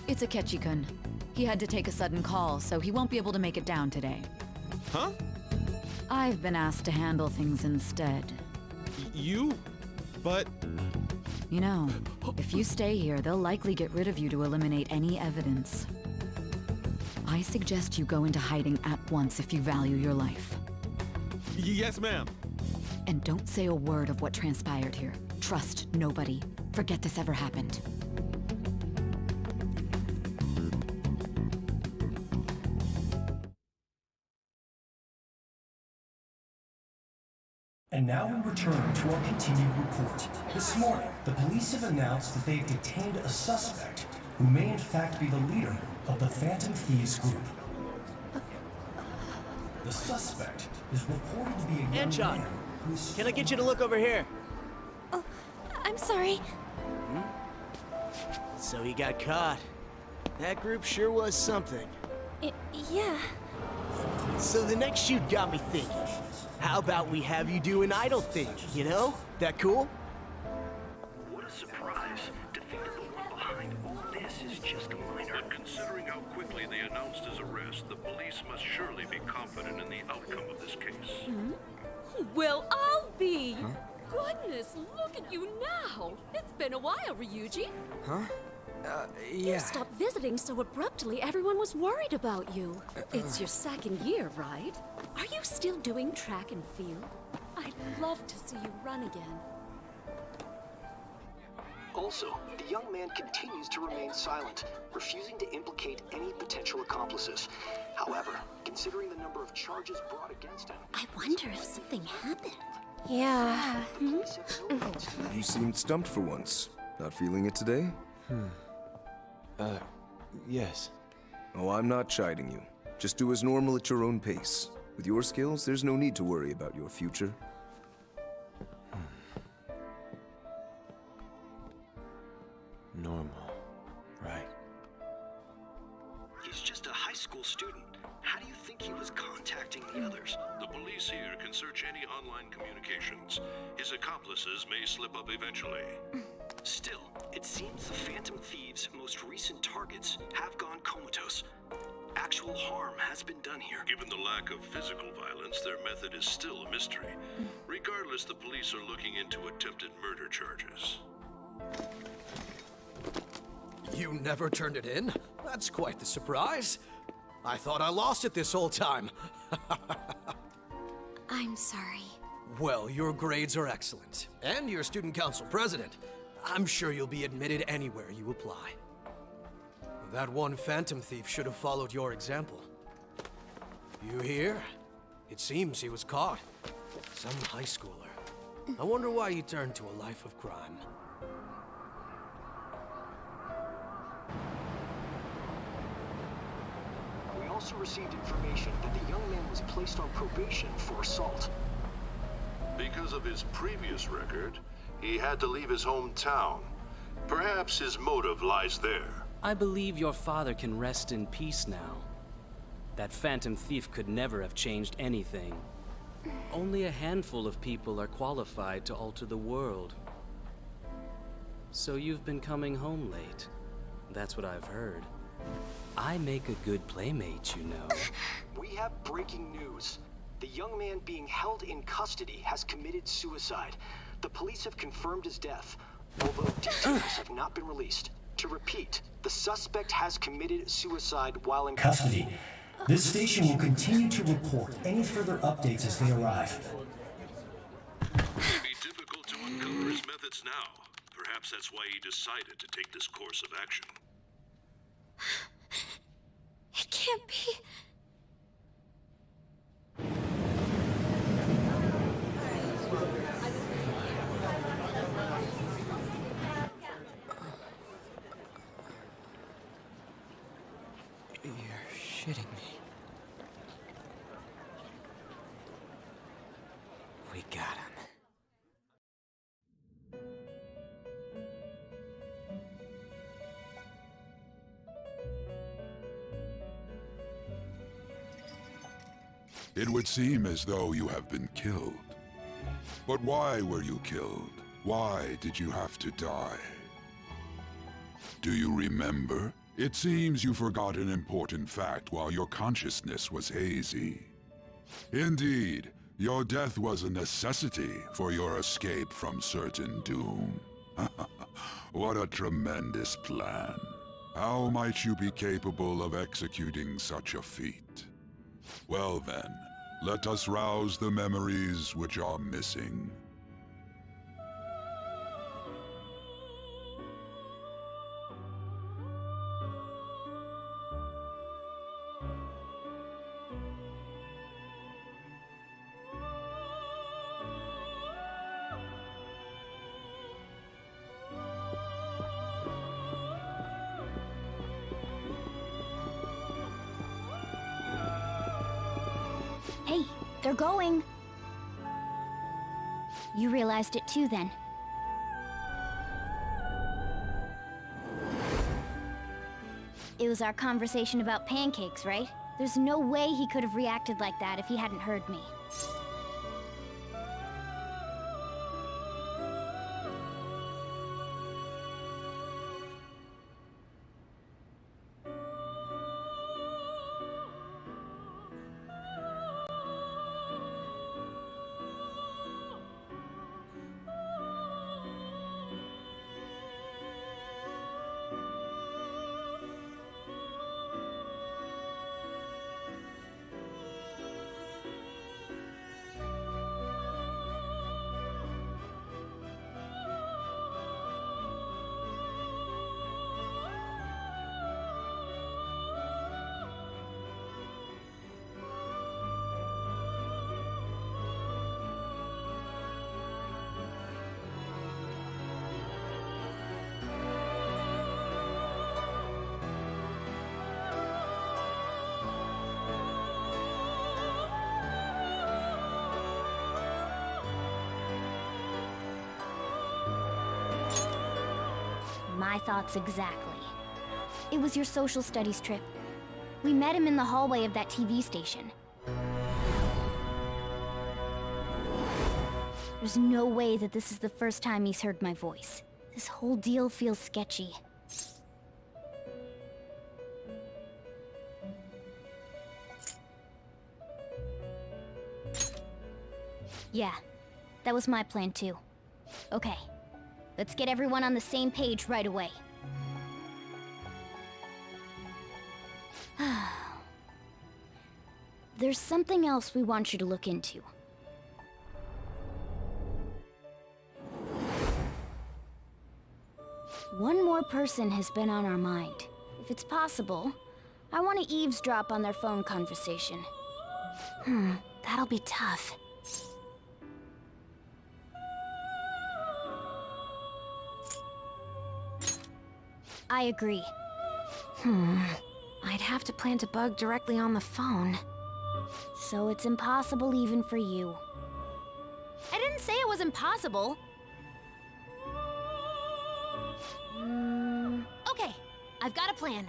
It's Akechi-kun. He had to take a sudden call, so he won't be able to make it down today. Huh? I've been asked to handle things instead. You? But... You know, if you stay here, they'll likely get rid of you to eliminate any evidence. I suggest you go into hiding at once if you value your life. Yes, ma'am. And don't say a word of what transpired here. Trust nobody. Forget this ever happened. And now we return to our continued report. This morning, the police have announced that they've detained a suspect who may in fact be the leader of the Phantom Thieves group. The suspect is reported to be a young Anchon, man who is... can I get you to look over here? Oh, I'm sorry. So he got caught. That group sure was something. Yeah. So the next shoot got me thinking. How about we have you do an idol thing, you know? That cool? What a surprise to think that the one behind all this is just a minor. But considering how quickly they announced his arrest, the police must surely be confident in the outcome of this case. Well, I'll be. Goodness, look at you now. It's been a while, Ryuji. Huh? You Yeah. stopped visiting so abruptly, everyone was worried about you. It's your second year, right? Are you still doing track and field? I'd love to see you run again. Also, the young man continues to remain silent, refusing to implicate any potential accomplices. However, considering the number of charges brought against him... I wonder if something happened. Yeah. You seemed stumped for once. Not feeling it today? Yes. Oh, I'm not chiding you. Just do as normal at your own pace. With your skills, there's no need to worry about your future. Normal. Right. He's just a high school student. How do you think he was contacting the others? The police here can search any online communications. His accomplices may slip up eventually. Still, it seems the Phantom Thieves' most recent targets have gone comatose. Actual harm has been done here. Given the lack of physical violence, their method is still a mystery. Regardless, the police are looking into attempted murder charges. You never turned it in? That's quite the surprise. I thought I lost it this whole time. I'm sorry. Well, your grades are excellent. And you're student council president. I'm sure you'll be admitted anywhere you apply. That one Phantom Thief should have followed your example. You hear? It seems he was caught. Some high schooler. I wonder why he turned to a life of crime. We also received information that the young man was placed on probation for assault. Because of his previous record, he had to leave his hometown. Perhaps his motive lies there. I believe your father can rest in peace now. That Phantom Thief could never have changed anything. Only a handful of people are qualified to alter the world. So you've been coming home late. That's what I've heard. I make a good playmate, you know. We have breaking news. The young man being held in custody has committed suicide. The police have confirmed his death, although details have not been released. To repeat, the suspect has committed suicide while in custody. This station will continue to report any further updates as they arrive. It'd be difficult to uncover his methods now. Perhaps that's why he decided to take this course of action. It can't be. You're shitting me. We got him. It would seem as though you have been killed. But why were you killed? Why did you have to die? Do you remember? It seems you forgot an important fact while your consciousness was hazy. Indeed, your death was a necessity for your escape from certain doom. What a tremendous plan. How might you be capable of executing such a feat? Well then, let us rouse the memories which are missing. Hey, they're going. You realized it too, then. It was our conversation about pancakes, right? There's no way he could have reacted like that if he hadn't heard me. My thoughts exactly. It was your social studies trip. We met him in the hallway of that TV station. There's no way that this is the first time he's heard my voice. This whole deal feels sketchy. Yeah, that was my plan too. Okay, let's get everyone on the same page right away. There's something else we want you to look into. One more person has been on our mind. If it's possible, I want to eavesdrop on their phone conversation. That'll be tough. I agree. I'd have to plant a bug directly on the phone. So it's impossible even for you. I didn't say it was impossible. Okay, I've got a plan.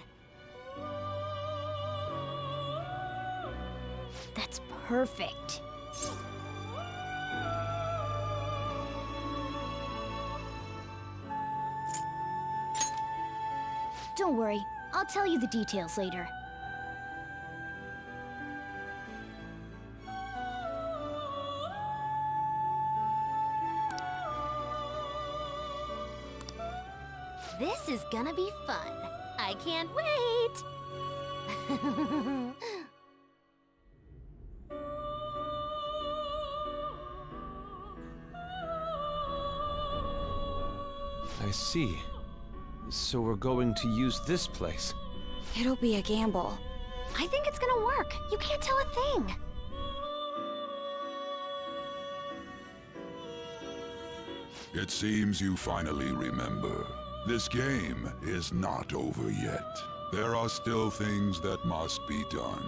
That's perfect. Don't worry, I'll tell you the details later. This is gonna be fun. I can't wait! I see. So we're going to use this place. It'll be a gamble. I think it's gonna work. You can't tell a thing. It seems you finally remember. This game is not over yet. There are still things that must be done.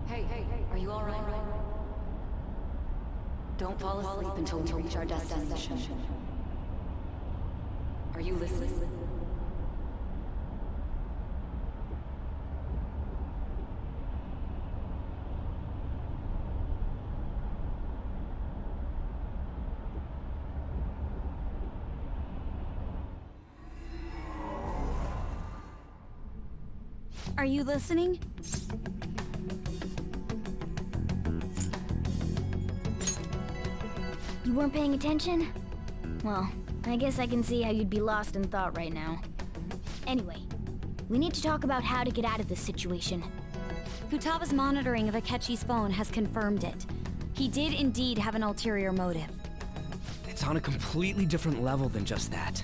Hey, are you alright? Don't fall asleep until we reach our destination. Are you listening? Are you listening? You weren't paying attention? Well, I guess I can see how you'd be lost in thought right now. Anyway, we need to talk about how to get out of this situation. Futaga's monitoring of Akechi's phone has confirmed it. He did indeed have an ulterior motive. It's on a completely different level than just that.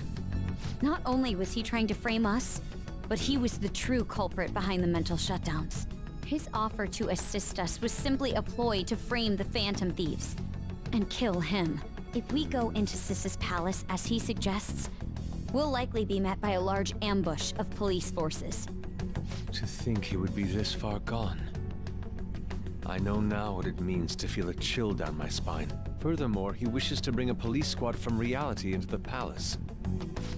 Not only was he trying to frame us, but he was the true culprit behind the mental shutdowns. His offer to assist us was simply a ploy to frame the Phantom Thieves and kill him. If we go into Sis's palace as he suggests, we'll likely be met by a large ambush of police forces. To think he would be this far gone. I know now what it means to feel a chill down my spine. Furthermore, he wishes to bring a police squad from reality into the palace.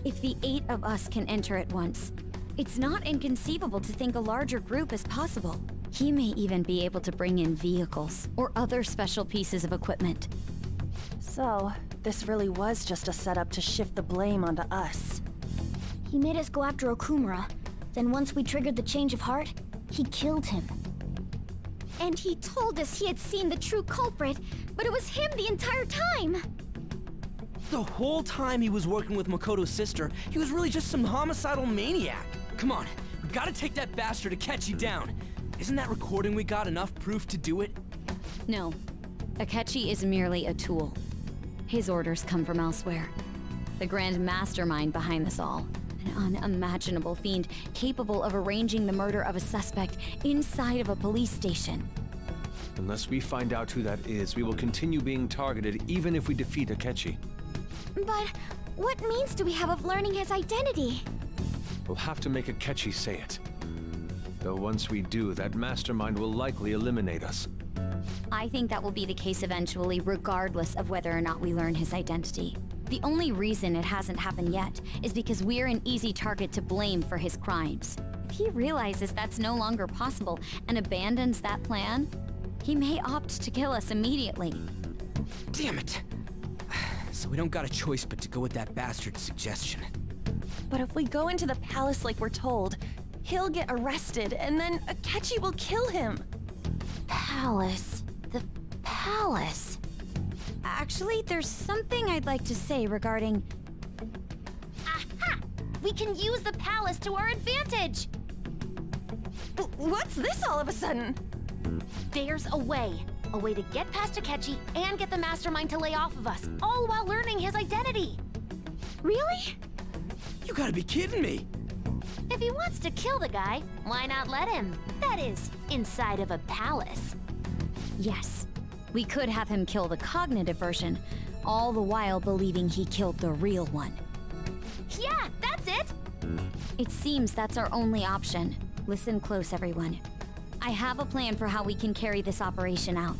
If the 8 of us can enter at once, it's not inconceivable to think a larger group is possible. He may even be able to bring in vehicles or other special pieces of equipment. So, this really was just a setup to shift the blame onto us. He made us go after Okumura. Then once we triggered the change of heart, he killed him. And he told us he had seen the true culprit, but it was him the entire time! The whole time he was working with Makoto's sister, he was really just some homicidal maniac. Come on, we've got to take that bastard Akechi down. Isn't that recording we got enough proof to do it? No. Akechi is merely a tool. His orders come from elsewhere. The grand mastermind behind this all. An unimaginable fiend capable of arranging the murder of a suspect inside of a police station. Unless we find out who that is, we will continue being targeted even if we defeat Akechi. But What means do we have of learning his identity? We'll have to make Akechi say it. Though once we do, that mastermind will likely eliminate us. I think that will be the case eventually, regardless of whether or not we learn his identity. The only reason it hasn't happened yet is because we're an easy target to blame for his crimes. If he realizes that's no longer possible and abandons that plan, he may opt to kill us immediately. Damn it! So we don't got a choice but to go with that bastard's suggestion. But if we go into the palace like we're told, he'll get arrested and then Akechi will kill him. Palace. The palace. Actually, there's something I'd like to say regarding... Aha! We can use the palace to our advantage! What's this all of a sudden? There's a way. A way to get past Akechi and get the mastermind to lay off of us, all while learning his identity. Really? You gotta be kidding me! If he wants to kill the guy, why not let him? That is, inside of a palace. Yes. We could have him kill the cognitive version, all the while believing he killed the real one. Yeah, that's it! It seems that's our only option. Listen close, everyone. I have a plan for how we can carry this operation out.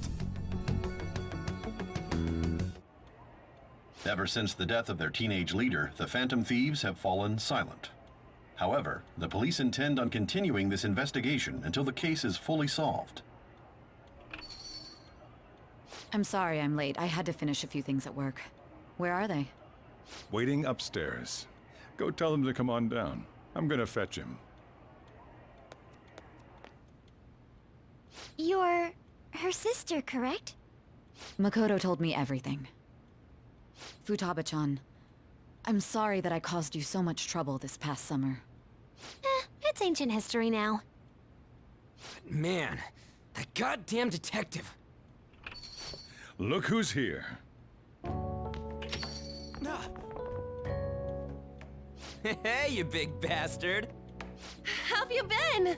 Ever since the death of their teenage leader, the Phantom Thieves have fallen silent. However, the police intend on continuing this investigation until the case is fully solved. I'm sorry I'm late. I had to finish a few things at work. Where are they? Waiting upstairs. Go tell them to come on down. I'm gonna fetch him. You're her sister, correct? Makoto told me everything. Futaba-chan, I'm sorry that I caused you so much trouble this past summer. It's ancient history now. Man, that goddamn detective. Look who's here. Hey, you big bastard. How've you been?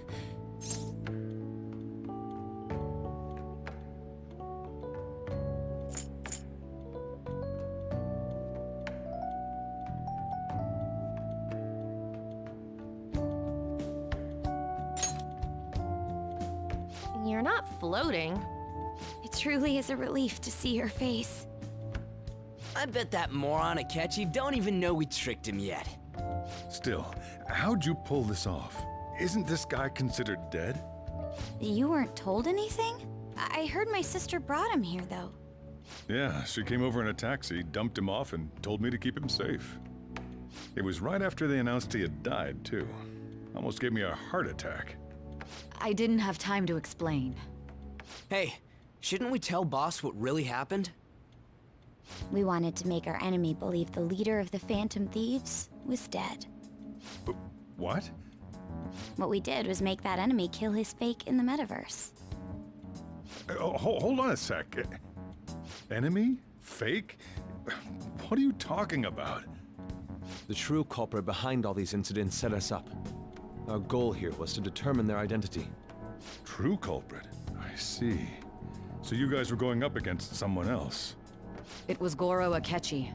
You're not floating. It truly is a relief to see your face. I bet that moron Akechi don't even know we tricked him yet. Still, how'd you pull this off? Isn't this guy considered dead? You weren't told anything? I heard my sister brought him here, though. Yeah, she came over in a taxi, dumped him off, and told me to keep him safe. It was right after they announced he had died, too. Almost gave me a heart attack. I didn't have time to explain. Hey, shouldn't we tell Boss what really happened? We wanted to make our enemy believe the leader of the Phantom Thieves was dead. What? What we did was make that enemy kill his fake in the metaverse. Hold on a sec. Enemy? Fake? What are you talking about? The true culprit behind all these incidents set us up. Our goal here was to determine their identity. True culprit? I see. So you guys were going up against someone else? It was Goro Akechi.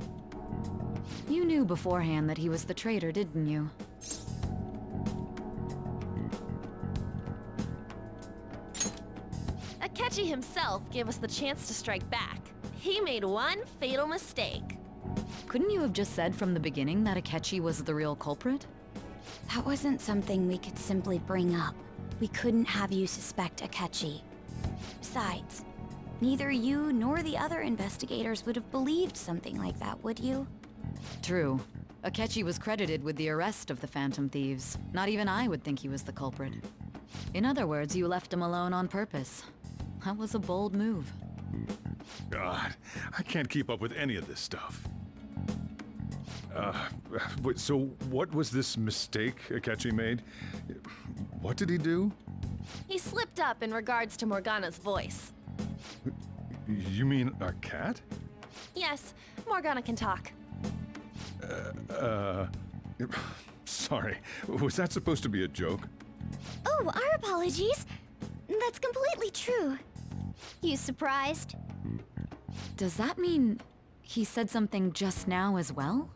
You knew beforehand that he was the traitor, didn't you? Akechi himself gave us the chance to strike back. He made one fatal mistake. Couldn't you have just said from the beginning that Akechi was the real culprit? That wasn't something we could simply bring up. We couldn't have you suspect Akechi. Besides, neither you nor the other investigators would have believed something like that, would you? True. Akechi was credited with the arrest of the Phantom Thieves. Not even I would think he was the culprit. In other words, you left him alone on purpose. That was a bold move. God, I can't keep up with any of this stuff. So what was this mistake Akechi made? What did he do? He slipped up in regards to Morgana's voice. You mean a cat? Yes, Morgana can talk. Sorry, was that supposed to be a joke? Oh, our apologies. That's completely true. You surprised? Does that mean he said something just now as well?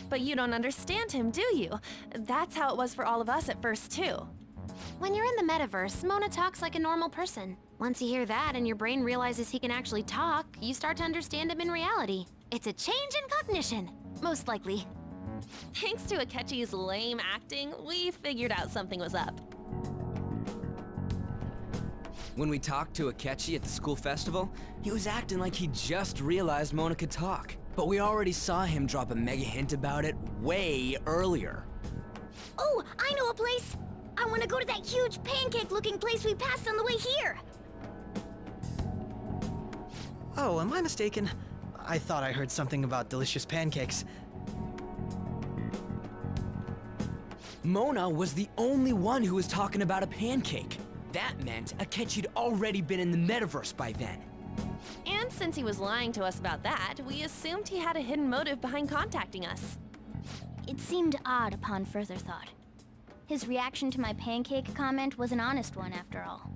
But you don't understand him, do you? That's how it was for all of us at first, too. When you're in the metaverse, Mona talks like a normal person. Once you hear that and your brain realizes he can actually talk, you start to understand him in reality. It's a change in cognition, most likely. Thanks to Akechi's lame acting, we figured out something was up. When we talked to Akechi at the school festival, he was acting like he just realized Mona could talk. But we already saw him drop a mega hint about it way earlier. Oh, I know a place! I want to go to that huge pancake-looking place we passed on the way here! Oh, am I mistaken? I thought I heard something about delicious pancakes. Mona was the only one who was talking about a pancake. That meant Akechi'd already been in the metaverse by then. And since he was lying to us about that, we assumed he had a hidden motive behind contacting us. It seemed odd upon further thought. His reaction to my pancake comment was an honest one, after all.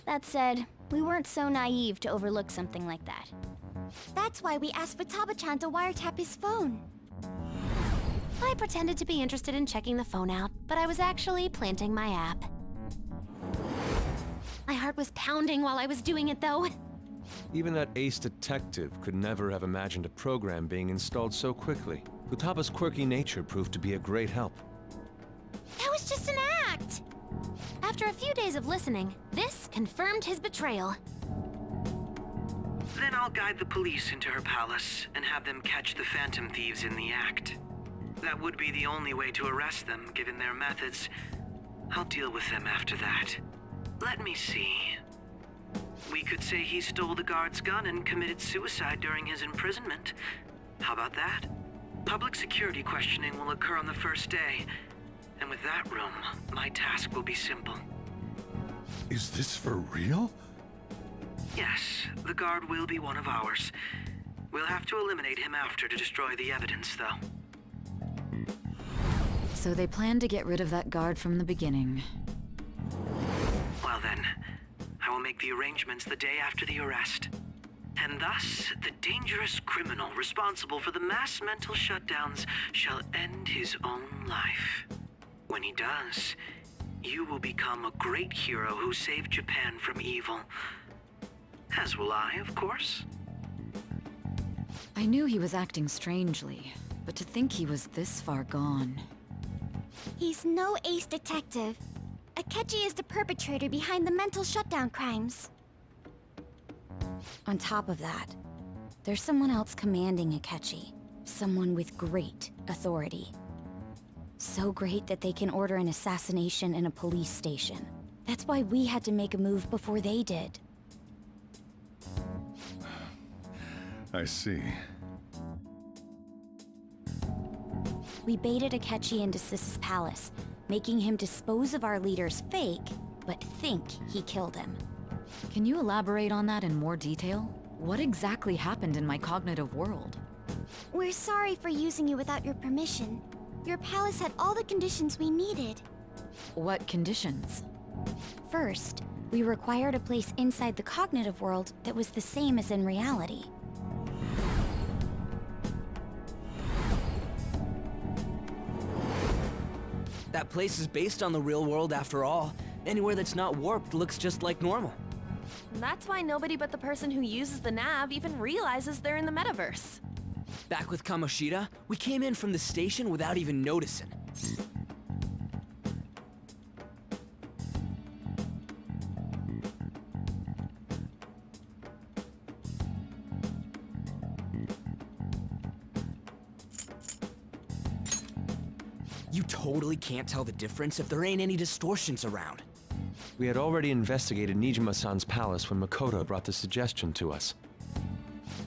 That said, we weren't so naive to overlook something like that. That's why we asked Futaba-chan to wiretap his phone. I pretended to be interested in checking the phone out, but I was actually planting my app. My heart was pounding while I was doing it, though. Even that ace detective could never have imagined a program being installed so quickly. Futaba's quirky nature proved to be a great help. That was just an act! After a few days of listening, this confirmed his betrayal. Then I'll guide the police into her palace and have them catch the Phantom Thieves in the act. That would be the only way to arrest them, given their methods. I'll deal with them after that. Let me see. We could say he stole the guard's gun and committed suicide during his imprisonment. How about that? Public security questioning will occur on the first day. And with that room, my task will be simple. Is this for real? Yes, the guard will be one of ours. We'll have to eliminate him after to destroy the evidence, though. So they planned to get rid of that guard from the beginning. Well then, I will make the arrangements the day after the arrest. And thus, the dangerous criminal responsible for the mass mental shutdowns shall end his own life. When he does, you will become a great hero who saved Japan from evil. As will I, of course. I knew he was acting strangely, but to think he was this far gone. He's no ace detective. Akechi is the perpetrator behind the mental shutdown crimes. On top of that, there's someone else commanding Akechi. Someone with great authority. So great that they can order an assassination in a police station. That's why we had to make a move before they did. I see. We baited Akechi into Sis's palace, making him dispose of our leader's fake, but think he killed him. Can you elaborate on that in more detail? What exactly happened in my cognitive world? We're sorry for using you without your permission. Your palace had all the conditions we needed. What conditions? First, we required a place inside the cognitive world that was the same as in reality. That place is based on the real world after all. Anywhere that's not warped looks just like normal. That's why nobody but the person who uses the nav even realizes they're in the metaverse. Back with Kamoshida, we came in from the station without even noticing. totally can't tell the difference if there ain't any distortions around? We had already investigated Nijima-san's palace when Makoto brought the suggestion to us.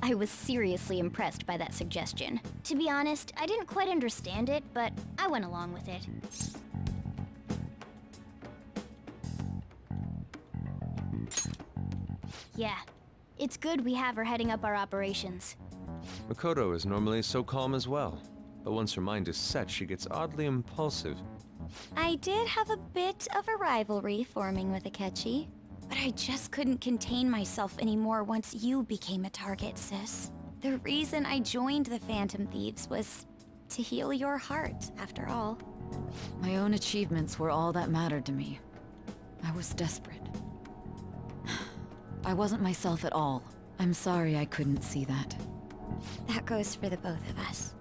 I was seriously impressed by that suggestion. To be honest, I didn't quite understand it, but I went along with it. Yeah, it's good we have her heading up our operations. Makoto is normally so calm as well, but once her mind is set, she gets oddly impulsive. I did have a bit of a rivalry forming with Akechi, but I just couldn't contain myself anymore once you became a target, sis. The reason I joined the Phantom Thieves was to heal your heart, after all. My own achievements were all that mattered to me. I was desperate. I wasn't myself at all. I'm sorry I couldn't see that. That goes for the both of us.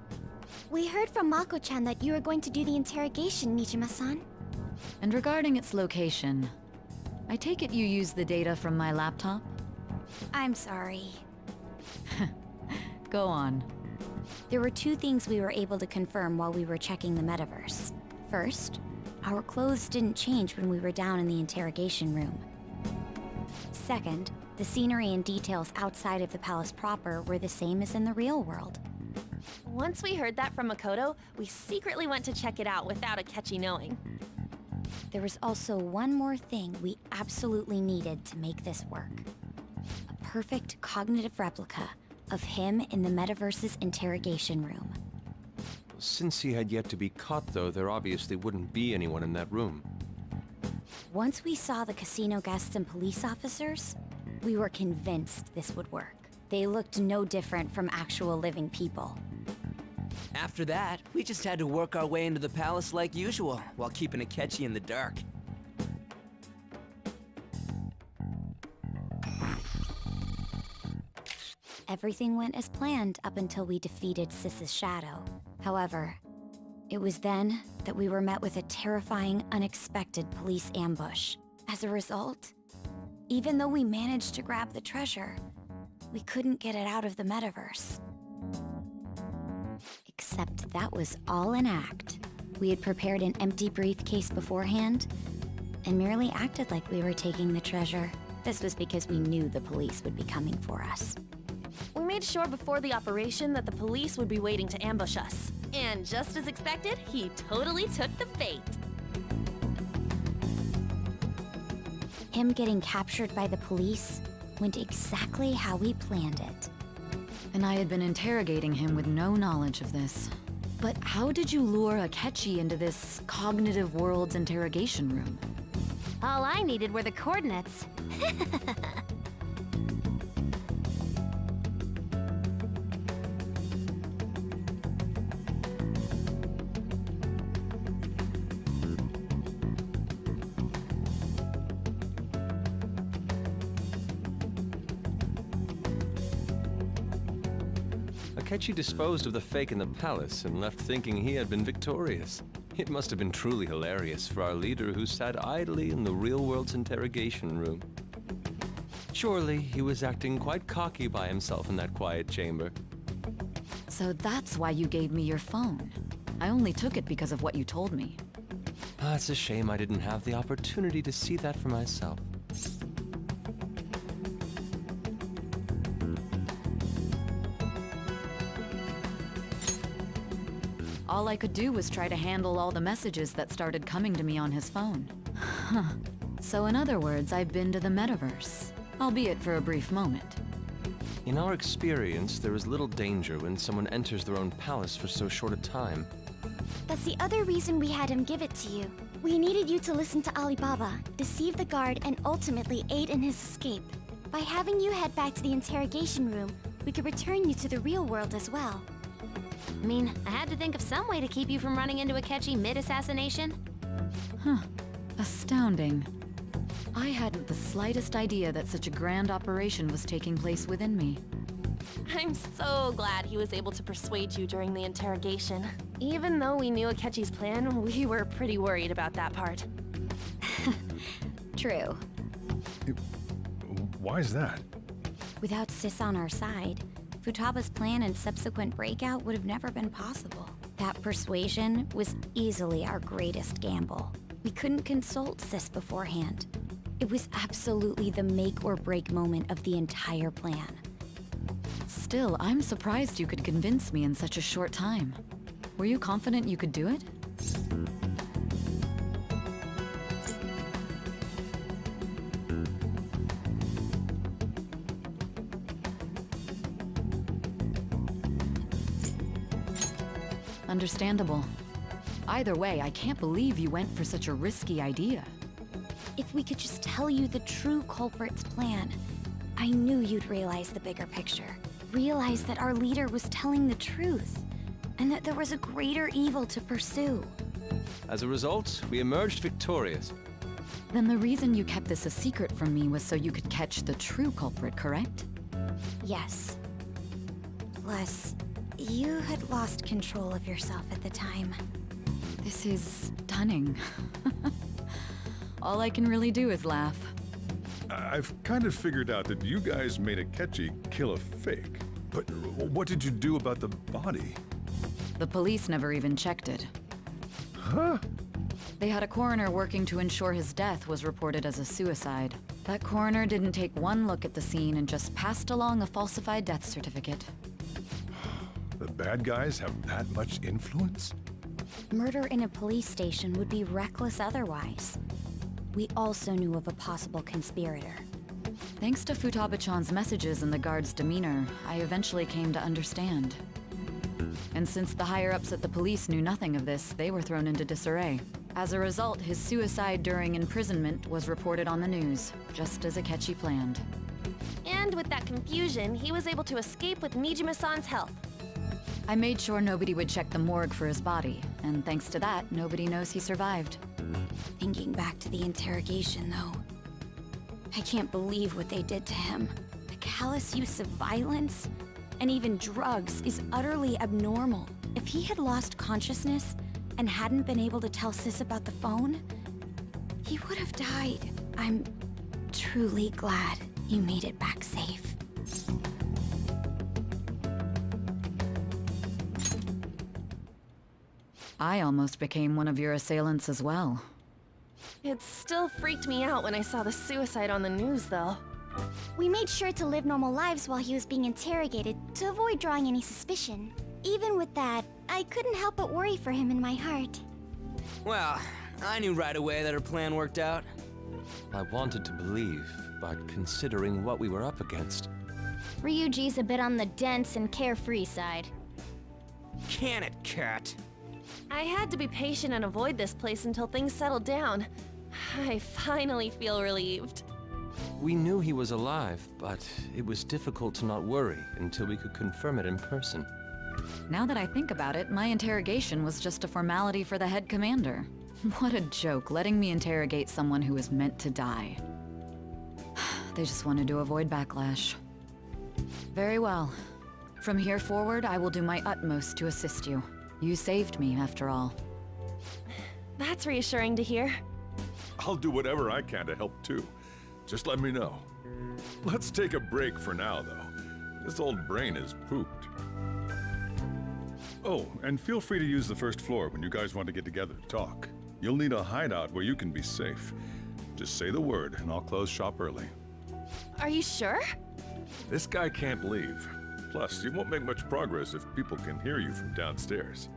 We heard from Mako-chan that you were going to do the interrogation, Nijima-san. And regarding its location, I take it you used the data from my laptop? I'm sorry. Go on. There were two things we were able to confirm while we were checking the metaverse. First, our clothes didn't change when we were down in the interrogation room. Second, the scenery and details outside of the palace proper were the same as in the real world. Once we heard that from Makoto, we secretly went to check it out without Akechi knowing. There was also one more thing we absolutely needed to make this work. A perfect cognitive replica of him in the metaverse's interrogation room. Since he had yet to be caught, though, there obviously wouldn't be anyone in that room. Once we saw the casino guests and police officers, we were convinced this would work. They looked no different from actual living people. After that, we just had to work our way into the palace like usual, while keeping Akechi in the dark. Everything went as planned up until we defeated Sis's shadow. However, it was then that we were met with a terrifying, unexpected police ambush. As a result, even though we managed to grab the treasure, we couldn't get it out of the metaverse. Except that was all an act. We had prepared an empty briefcase beforehand and merely acted like we were taking the treasure. This was because we knew the police would be coming for us. We made sure before the operation that the police would be waiting to ambush us. And just as expected, he totally took the bait. Him getting captured by the police went exactly how we planned it. And I had been interrogating him with no knowledge of this. But how did you lure Akechi into this cognitive world's interrogation room? All I needed were the coordinates. Akechi disposed of the fake in the palace and left thinking he had been victorious. It must have been truly hilarious for our leader who sat idly in the real world's interrogation room. Surely he was acting quite cocky by himself in that quiet chamber. So that's why you gave me your phone. I only took it because of what you told me. It's a shame I didn't have the opportunity to see that for myself. All I could do was try to handle all the messages that started coming to me on his phone. Huh. So in other words, I've been to the metaverse, albeit for a brief moment. In our experience, there is little danger when someone enters their own palace for so short a time. That's the other reason we had him give it to you. We needed you to listen to Alibaba, deceive the guard, and ultimately aid in his escape. By having you head back to the interrogation room, we could return you to the real world as well. I mean, I had to think of some way to keep you from running into Akechi mid-assassination. Huh. Astounding. I hadn't the slightest idea that such a grand operation was taking place within me. I'm so glad he was able to persuade you during the interrogation. Even though we knew Akechi's plan, we were pretty worried about that part. True. Why is that? Without Sis on our side, Futaba's plan and subsequent breakout would have never been possible. That persuasion was easily our greatest gamble. We couldn't consult Sis beforehand. It was absolutely the make or break moment of the entire plan. Still, I'm surprised you could convince me in such a short time. Were you confident you could do it? Understandable. Either way, I can't believe you went for such a risky idea. If we could just tell you the true culprit's plan, I knew you'd realize the bigger picture. Realize that our leader was telling the truth, and that there was a greater evil to pursue. As a result, we emerged victorious. Then the reason you kept this a secret from me was so you could catch the true culprit, correct? Yes. Plus, you had lost control of yourself at the time. This is stunning. All I can really do is laugh. I've kind of figured out that you guys made Akechi kill a fake. But what did you do about the body? The police never even checked it. Huh? They had a coroner working to ensure his death was reported as a suicide. That coroner didn't take one look at the scene and just passed along a falsified death certificate. The bad guys have that much influence? Murder in a police station would be reckless otherwise. We also knew of a possible conspirator. Thanks to Futaba-chan's messages and the guard's demeanor, I eventually came to understand. And since the higher-ups at the police knew nothing of this, they were thrown into disarray. As a result, his suicide during imprisonment was reported on the news, just as Akechi planned. And with that confusion, he was able to escape with Mijima-san's help. I made sure nobody would check the morgue for his body, and thanks to that, nobody knows he survived. Thinking back to the interrogation, though, I can't believe what they did to him. The callous use of violence, and even drugs, is utterly abnormal. If he had lost consciousness and hadn't been able to tell Sis about the phone, he would have died. I'm truly glad you made it back safe. I almost became one of your assailants as well. It still freaked me out when I saw the suicide on the news, though. We made sure to live normal lives while he was being interrogated to avoid drawing any suspicion. Even with that, I couldn't help but worry for him in my heart. Well, I knew right away that her plan worked out. I wanted to believe, but considering what we were up against... Ryuji's a bit on the dense and carefree side. Can it, cat? I had to be patient and avoid this place until things settled down. I finally feel relieved. We knew he was alive, but it was difficult to not worry until we could confirm it in person. Now that I think about it, my interrogation was just a formality for the head commander. What a joke, letting me interrogate someone who was meant to die. They just wanted to avoid backlash. Very well. From here forward, I will do my utmost to assist you. You saved me, after all. That's reassuring to hear. I'll do whatever I can to help too. Just let me know. Let's take a break for now, though. This old brain is pooped. Oh, and feel free to use the first floor when you guys want to get together to talk. You'll need a hideout where you can be safe. Just say the word, and I'll close shop early. Are you sure? This guy can't leave. Plus, you won't make much progress if people can hear you from downstairs.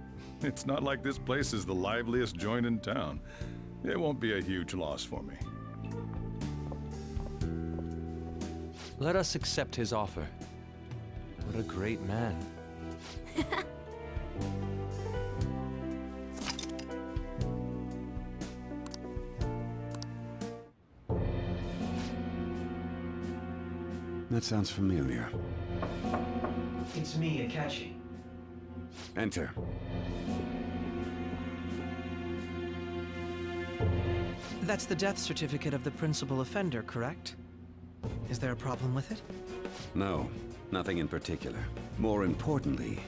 It's not like this place is the liveliest joint in town. It won't be a huge loss for me. Let us accept his offer. What a great man. That sounds familiar. It's me, Akechi. Enter. That's the death certificate of the principal offender, correct? Is there a problem with it? No, nothing in particular. More importantly,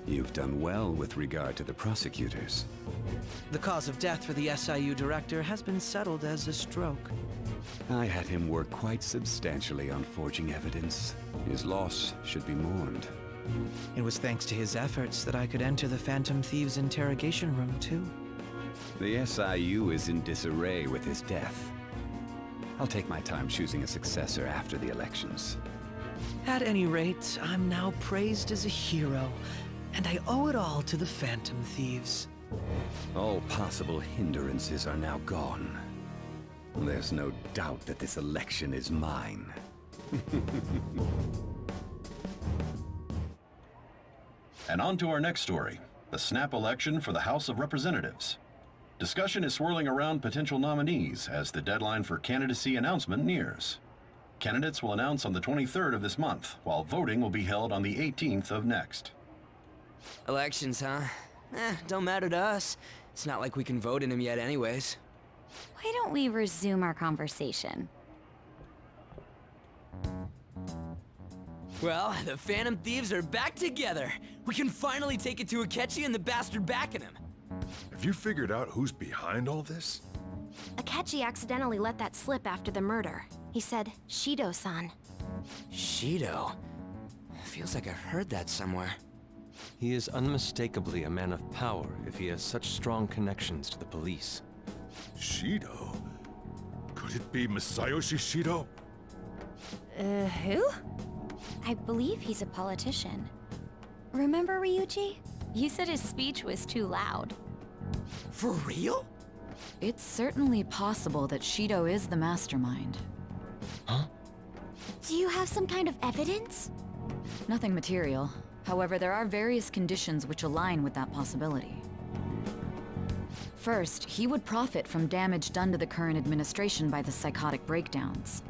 you've done well with regard to the prosecutors. The cause of death for the SIU director has been settled as a stroke. I had him work quite substantially on forging evidence. His loss should be mourned. It was thanks to his efforts that I could enter the Phantom Thieves' interrogation room, too. The SIU is in disarray with his death. I'll take my time choosing a successor after the elections. At any rate, I'm now praised as a hero, and I owe it all to the Phantom Thieves. All possible hindrances are now gone. There's no doubt that this election is mine. And on to our next story, the snap election for the House of Representatives. Discussion is swirling around potential nominees as the deadline for candidacy announcement nears. Candidates will announce on the 23rd of this month, while voting will be held on the 18th of next. Elections, huh? Don't matter to us. It's not like we can vote in them yet anyways. Why don't we resume our conversation? Well, the Phantom Thieves are back together. We can finally take it to Akechi and the bastard backing him. Have you figured out who's behind all this? Akechi accidentally let that slip after the murder. He said, Shido-san. Shido? Feels like I've heard that somewhere. He is unmistakably a man of power if he has such strong connections to the police. Shido? Could it be Masayoshi Shido? Who? I believe he's a politician. Remember, Ryuji? You said his speech was too loud. For real? It's certainly possible that Shido is the mastermind. Huh? Do you have some kind of evidence? Nothing material. However, there are various conditions which align with that possibility. First, he would profit from damage done to the current administration by the psychotic breakdowns.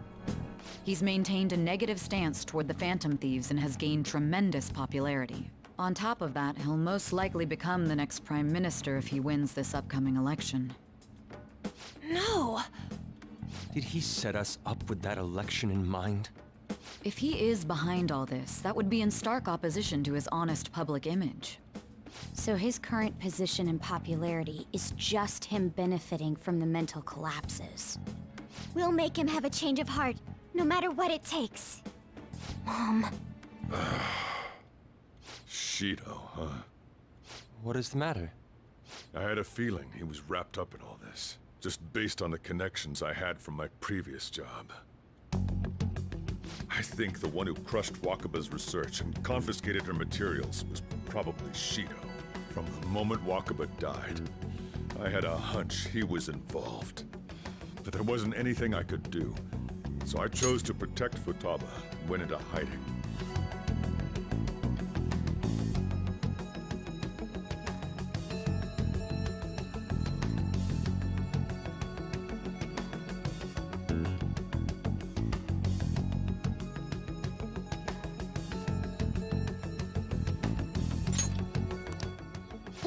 He's maintained a negative stance toward the Phantom Thieves and has gained tremendous popularity. On top of that, he'll most likely become the next Prime Minister if he wins this upcoming election. No! Did he set us up with that election in mind? If he is behind all this, that would be in stark opposition to his honest public image. So his current position and popularity is just him benefiting from the mental collapses. We'll make him have a change of heart, no matter what it takes. Mom. Shido, huh? What is the matter? I had a feeling he was wrapped up in all this, just based on the connections I had from my previous job. I think the one who crushed Wakaba's research and confiscated her materials was probably Shido. From the moment Wakaba died, I had a hunch he was involved. But there wasn't anything I could do, so I chose to protect Futaba and went into hiding.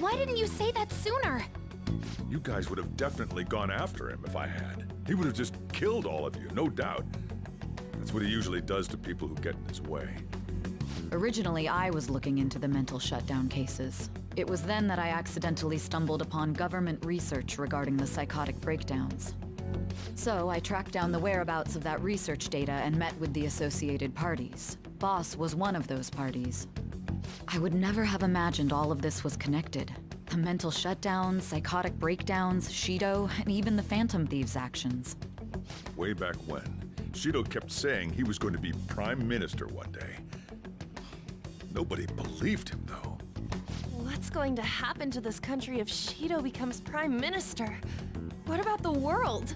Why didn't you say that sooner? You guys would have definitely gone after him if I had. He would have just killed all of you, no doubt. That's what he usually does to people who get in his way. Originally, I was looking into the mental shutdown cases. It was then that I accidentally stumbled upon government research regarding the psychotic breakdowns. So I tracked down the whereabouts of that research data and met with the associated parties. Boss was one of those parties. I would never have imagined all of this was connected. The mental shutdowns, psychotic breakdowns, Shido, and even the Phantom Thieves' actions. Way back when, Shido kept saying he was going to be Prime Minister one day. Nobody believed him, though. What's going to happen to this country if Shido becomes Prime Minister? What about the world?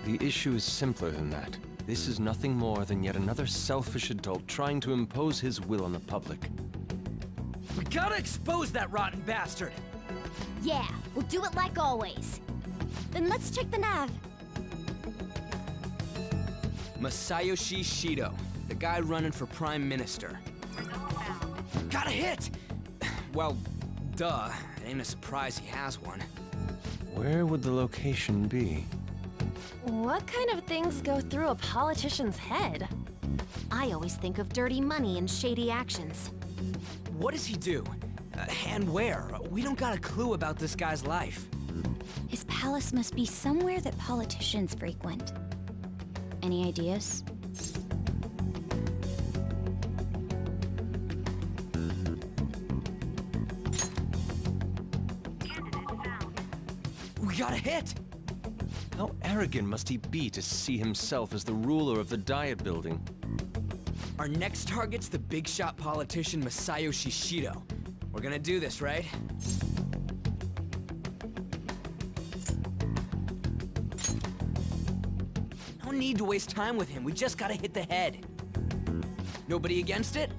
The issue is simpler than that. This is nothing more than yet another selfish adult trying to impose his will on the public. We gotta expose that rotten bastard! Yeah, we'll do it like always. Then let's check the nav. Masayoshi Shido, the guy running for Prime Minister. Got a hit! Well, duh. It ain't a surprise he has one. Where would the location be? What kind of things go through a politician's head? I always think of dirty money and shady actions. What does he do? And where? We don't got a clue about this guy's life. His palace must be somewhere that politicians frequent. Any ideas? We got a hit! How arrogant must he be to see himself as the ruler of the Diet Building? Our next target's the big shot politician Masayoshi Shido. We're gonna do this, right? No need to waste time with him. We just gotta hit the head. Nobody against it?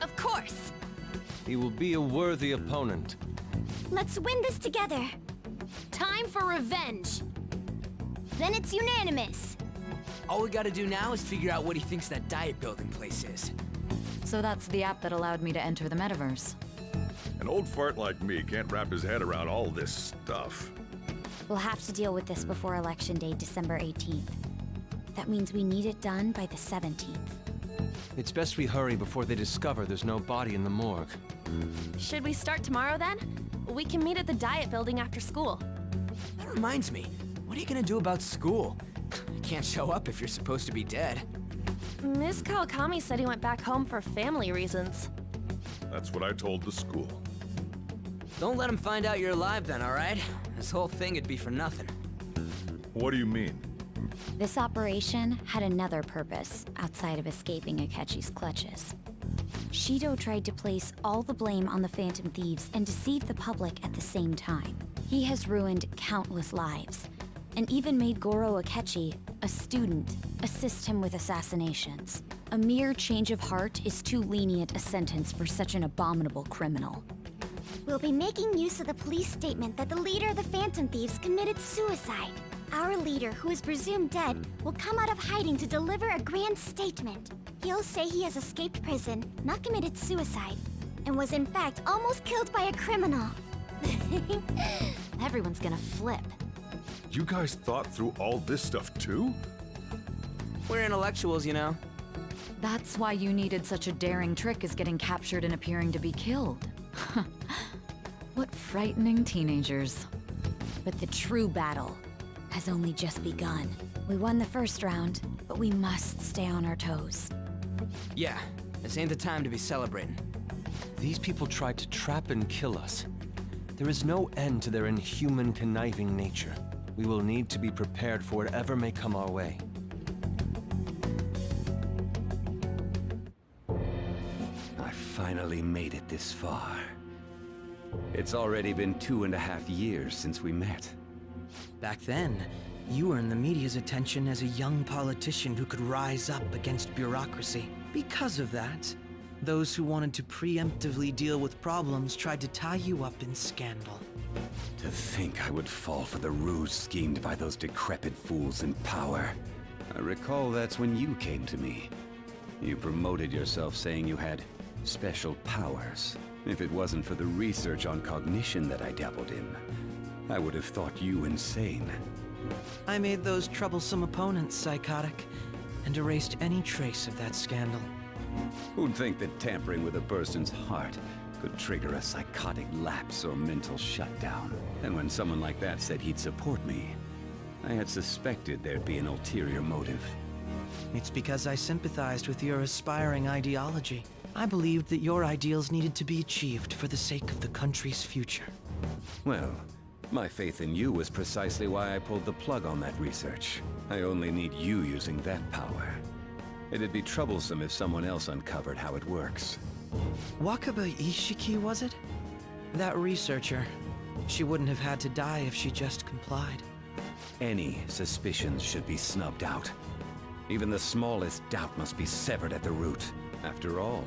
Of course! He will be a worthy opponent. Let's win this together. Time for revenge. Then it's unanimous. All we gotta do now is figure out what he thinks that Diet Building place is. So that's the app that allowed me to enter the metaverse. An old fart like me can't wrap his head around all this stuff. We'll have to deal with this before Election Day, December 18th. That means we need it done by the 17th. It's best we hurry before they discover there's no body in the morgue. Should we start tomorrow then? We can meet at the Diet Building after school. That reminds me, what are you gonna do about school? You can't show up if you're supposed to be dead. Miss Kawakami said he went back home for family reasons. That's what I told the school. Don't let him find out you're alive then, alright? This whole thing would be for nothing. What do you mean? This operation had another purpose outside of escaping Akechi's clutches. Shido tried to place all the blame on the Phantom Thieves and deceive the public at the same time. He has ruined countless lives, and even made Goro Akechi, a student, assist him with assassinations. A mere change of heart is too lenient a sentence for such an abominable criminal. We'll be making use of the police statement that the leader of the Phantom Thieves committed suicide. Our leader, who is presumed dead, will come out of hiding to deliver a grand statement. He'll say he has escaped prison, not committed suicide, and was in fact almost killed by a criminal. Everyone's gonna flip. You guys thought through all this stuff too? We're intellectuals, you know. That's why you needed such a daring trick as getting captured and appearing to be killed. What frightening teenagers. But the true battle has only just begun. We won the first round, but we must stay on our toes. Yeah, this ain't the time to be celebrating. These people tried to trap and kill us. There is no end to their inhuman, conniving nature. We will need to be prepared for whatever may come our way. I finally made it this far. It's already been 2.5 years since we met. Back then, you earned the media's attention as a young politician who could rise up against bureaucracy. Because of that, those who wanted to preemptively deal with problems tried to tie you up in scandal. To think I would fall for the ruse schemed by those decrepit fools in power. I recall that's when you came to me. You promoted yourself saying you had special powers. If it wasn't for the research on cognition that I dabbled in, I would have thought you insane. I made those troublesome opponents psychotic, and erased any trace of that scandal. Who'd think that tampering with a person's heart could trigger a psychotic lapse or mental shutdown? And when someone like that said he'd support me, I had suspected there'd be an ulterior motive. It's because I sympathized with your aspiring ideology. I believed that your ideals needed to be achieved for the sake of the country's future. Well, my faith in you was precisely why I pulled the plug on that research. I only need you using that power. It'd be troublesome if someone else uncovered how it works. Wakaba Ishiki, was it? That researcher. She wouldn't have had to die if she just complied. Any suspicions should be snubbed out. Even the smallest doubt must be severed at the root. After all,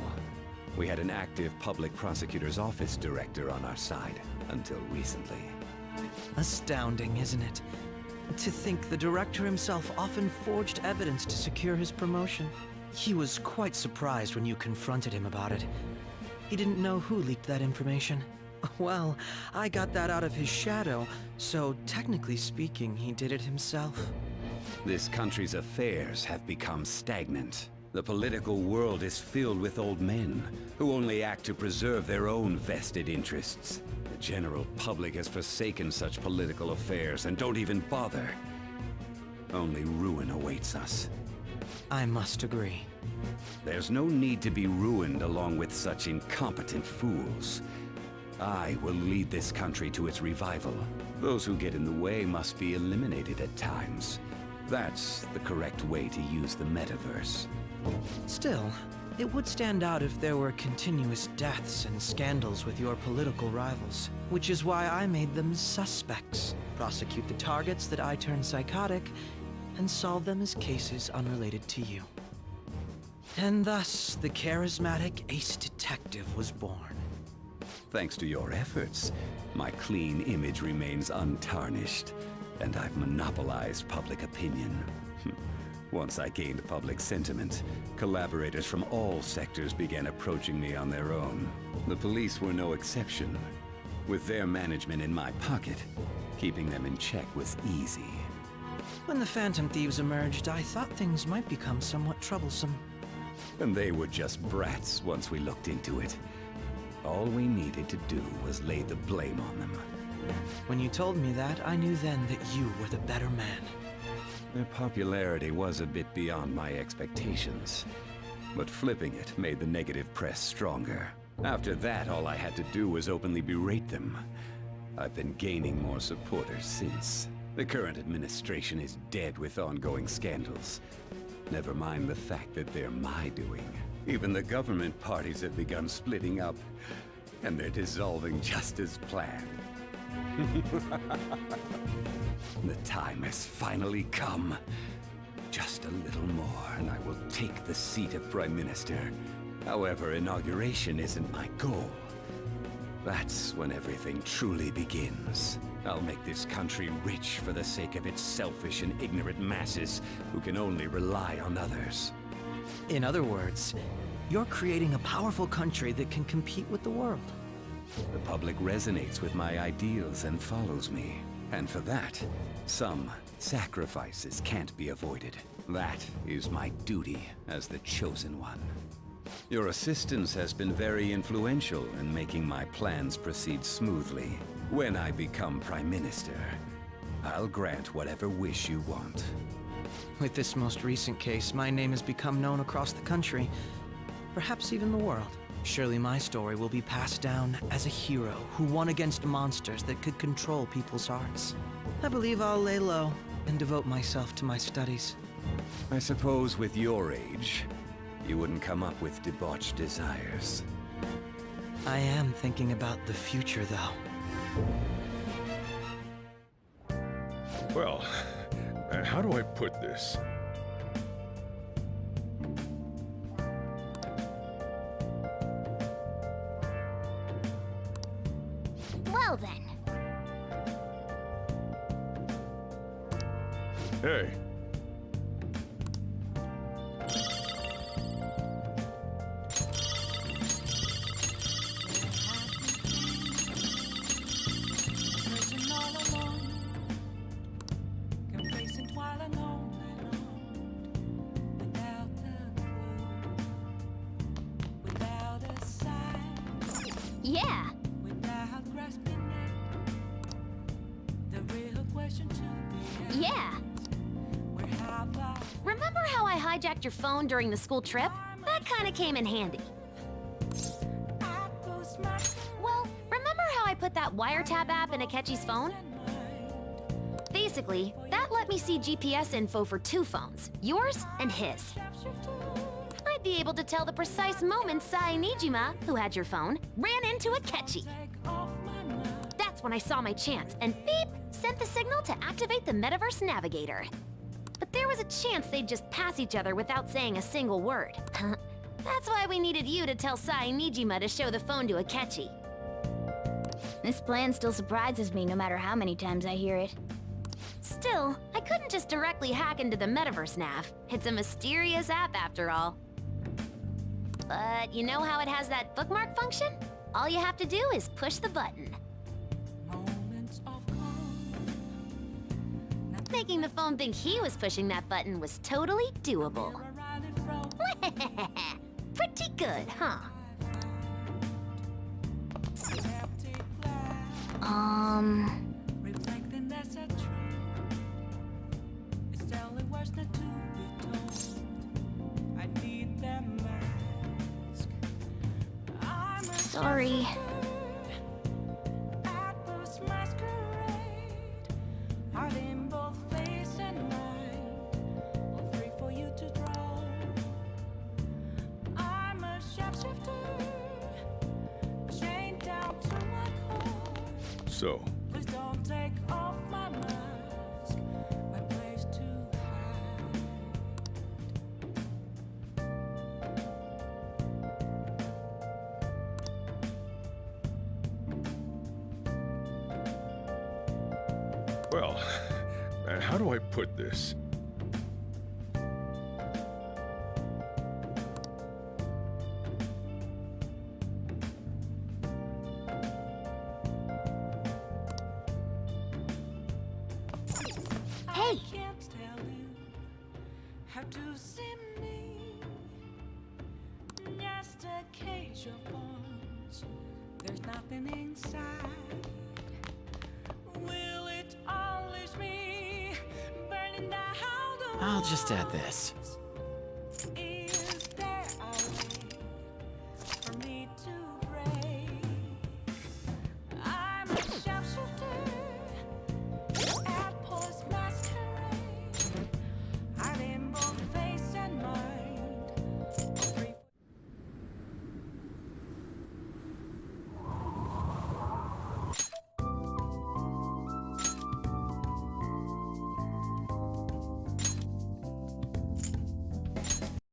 we had an active public prosecutor's office director on our side, until recently. Astounding, isn't it? To think the director himself often forged evidence to secure his promotion. He was quite surprised when you confronted him about it. He didn't know who leaked that information. Well, I got that out of his shadow, so technically speaking, he did it himself. This country's affairs have become stagnant. The political world is filled with old men who only act to preserve their own vested interests. The general public has forsaken such political affairs and don't even bother. Only ruin awaits us. I must agree. There's no need to be ruined along with such incompetent fools. I will lead this country to its revival. Those who get in the way must be eliminated at times. That's the correct way to use the metaverse. Still, it would stand out if there were continuous deaths and scandals with your political rivals, which is why I made them suspects. Prosecute the targets that I turn psychotic, and solve them as cases unrelated to you. And thus, the charismatic ace detective was born. Thanks to your efforts, my clean image remains untarnished, and I've monopolized public opinion. Once I gained public sentiment, collaborators from all sectors began approaching me on their own. The police were no exception. With their management in my pocket, keeping them in check was easy. When the Phantom Thieves emerged, I thought things might become somewhat troublesome. And they were just brats once we looked into it. All we needed to do was lay the blame on them. When you told me that, I knew then that you were the better man. Their popularity was a bit beyond my expectations, but flipping it made the negative press stronger. After that, all I had to do was openly berate them. I've been gaining more supporters since. The current administration is dead with ongoing scandals. Never mind the fact that they're my doing. Even the government parties have begun splitting up, and they're dissolving just as planned. The time has finally come. Just a little more, and I will take the seat of Prime Minister. However, inauguration isn't my goal. That's when everything truly begins. I'll make this country rich for the sake of its selfish and ignorant masses who can only rely on others. In other words, you're creating a powerful country that can compete with the world. The public resonates with my ideals and follows me. And for that, some sacrifices can't be avoided. That is my duty as the Chosen One. Your assistance has been very influential in making my plans proceed smoothly. When I become Prime Minister, I'll grant whatever wish you want. With this most recent case, my name has become known across the country, perhaps even the world. Surely my story will be passed down as a hero who won against monsters that could control people's hearts. I believe I'll lay low and devote myself to my studies. I suppose with your age, you wouldn't come up with debauched desires. I am thinking about the future, though. Well, how do I put this? Well then. Hey. Yeah. Yeah. Remember how I hijacked your phone during the school trip? That kind of came in handy. Well, remember how I put that wiretap app in Akechi's phone? Basically, that let me see GPS info for two phones, yours and his. I'd be able to tell the precise moment Sai Nijima, who had your phone, ran into Akechi. That's when I saw my chance, and beep, sent the signal to activate the Metaverse Navigator. But there was a chance they'd just pass each other without saying a single word. That's why we needed you to tell Sai Nijima to show the phone to Akechi. This plan still surprises me no matter how many times I hear it. Still, I couldn't just directly hack into the Metaverse Nav. It's a mysterious app after all. But you know how it has that bookmark function? All you have to do is push the button. Making the phone think he was pushing that button was totally doable. Pretty good, huh? Sorry. so? Please don't take off my mask. My place to Well, how do I put this? Hey! can't tell you how to see me. Just a cage of bones. There's nothing inside. Will it always be burning down the I'll just add this.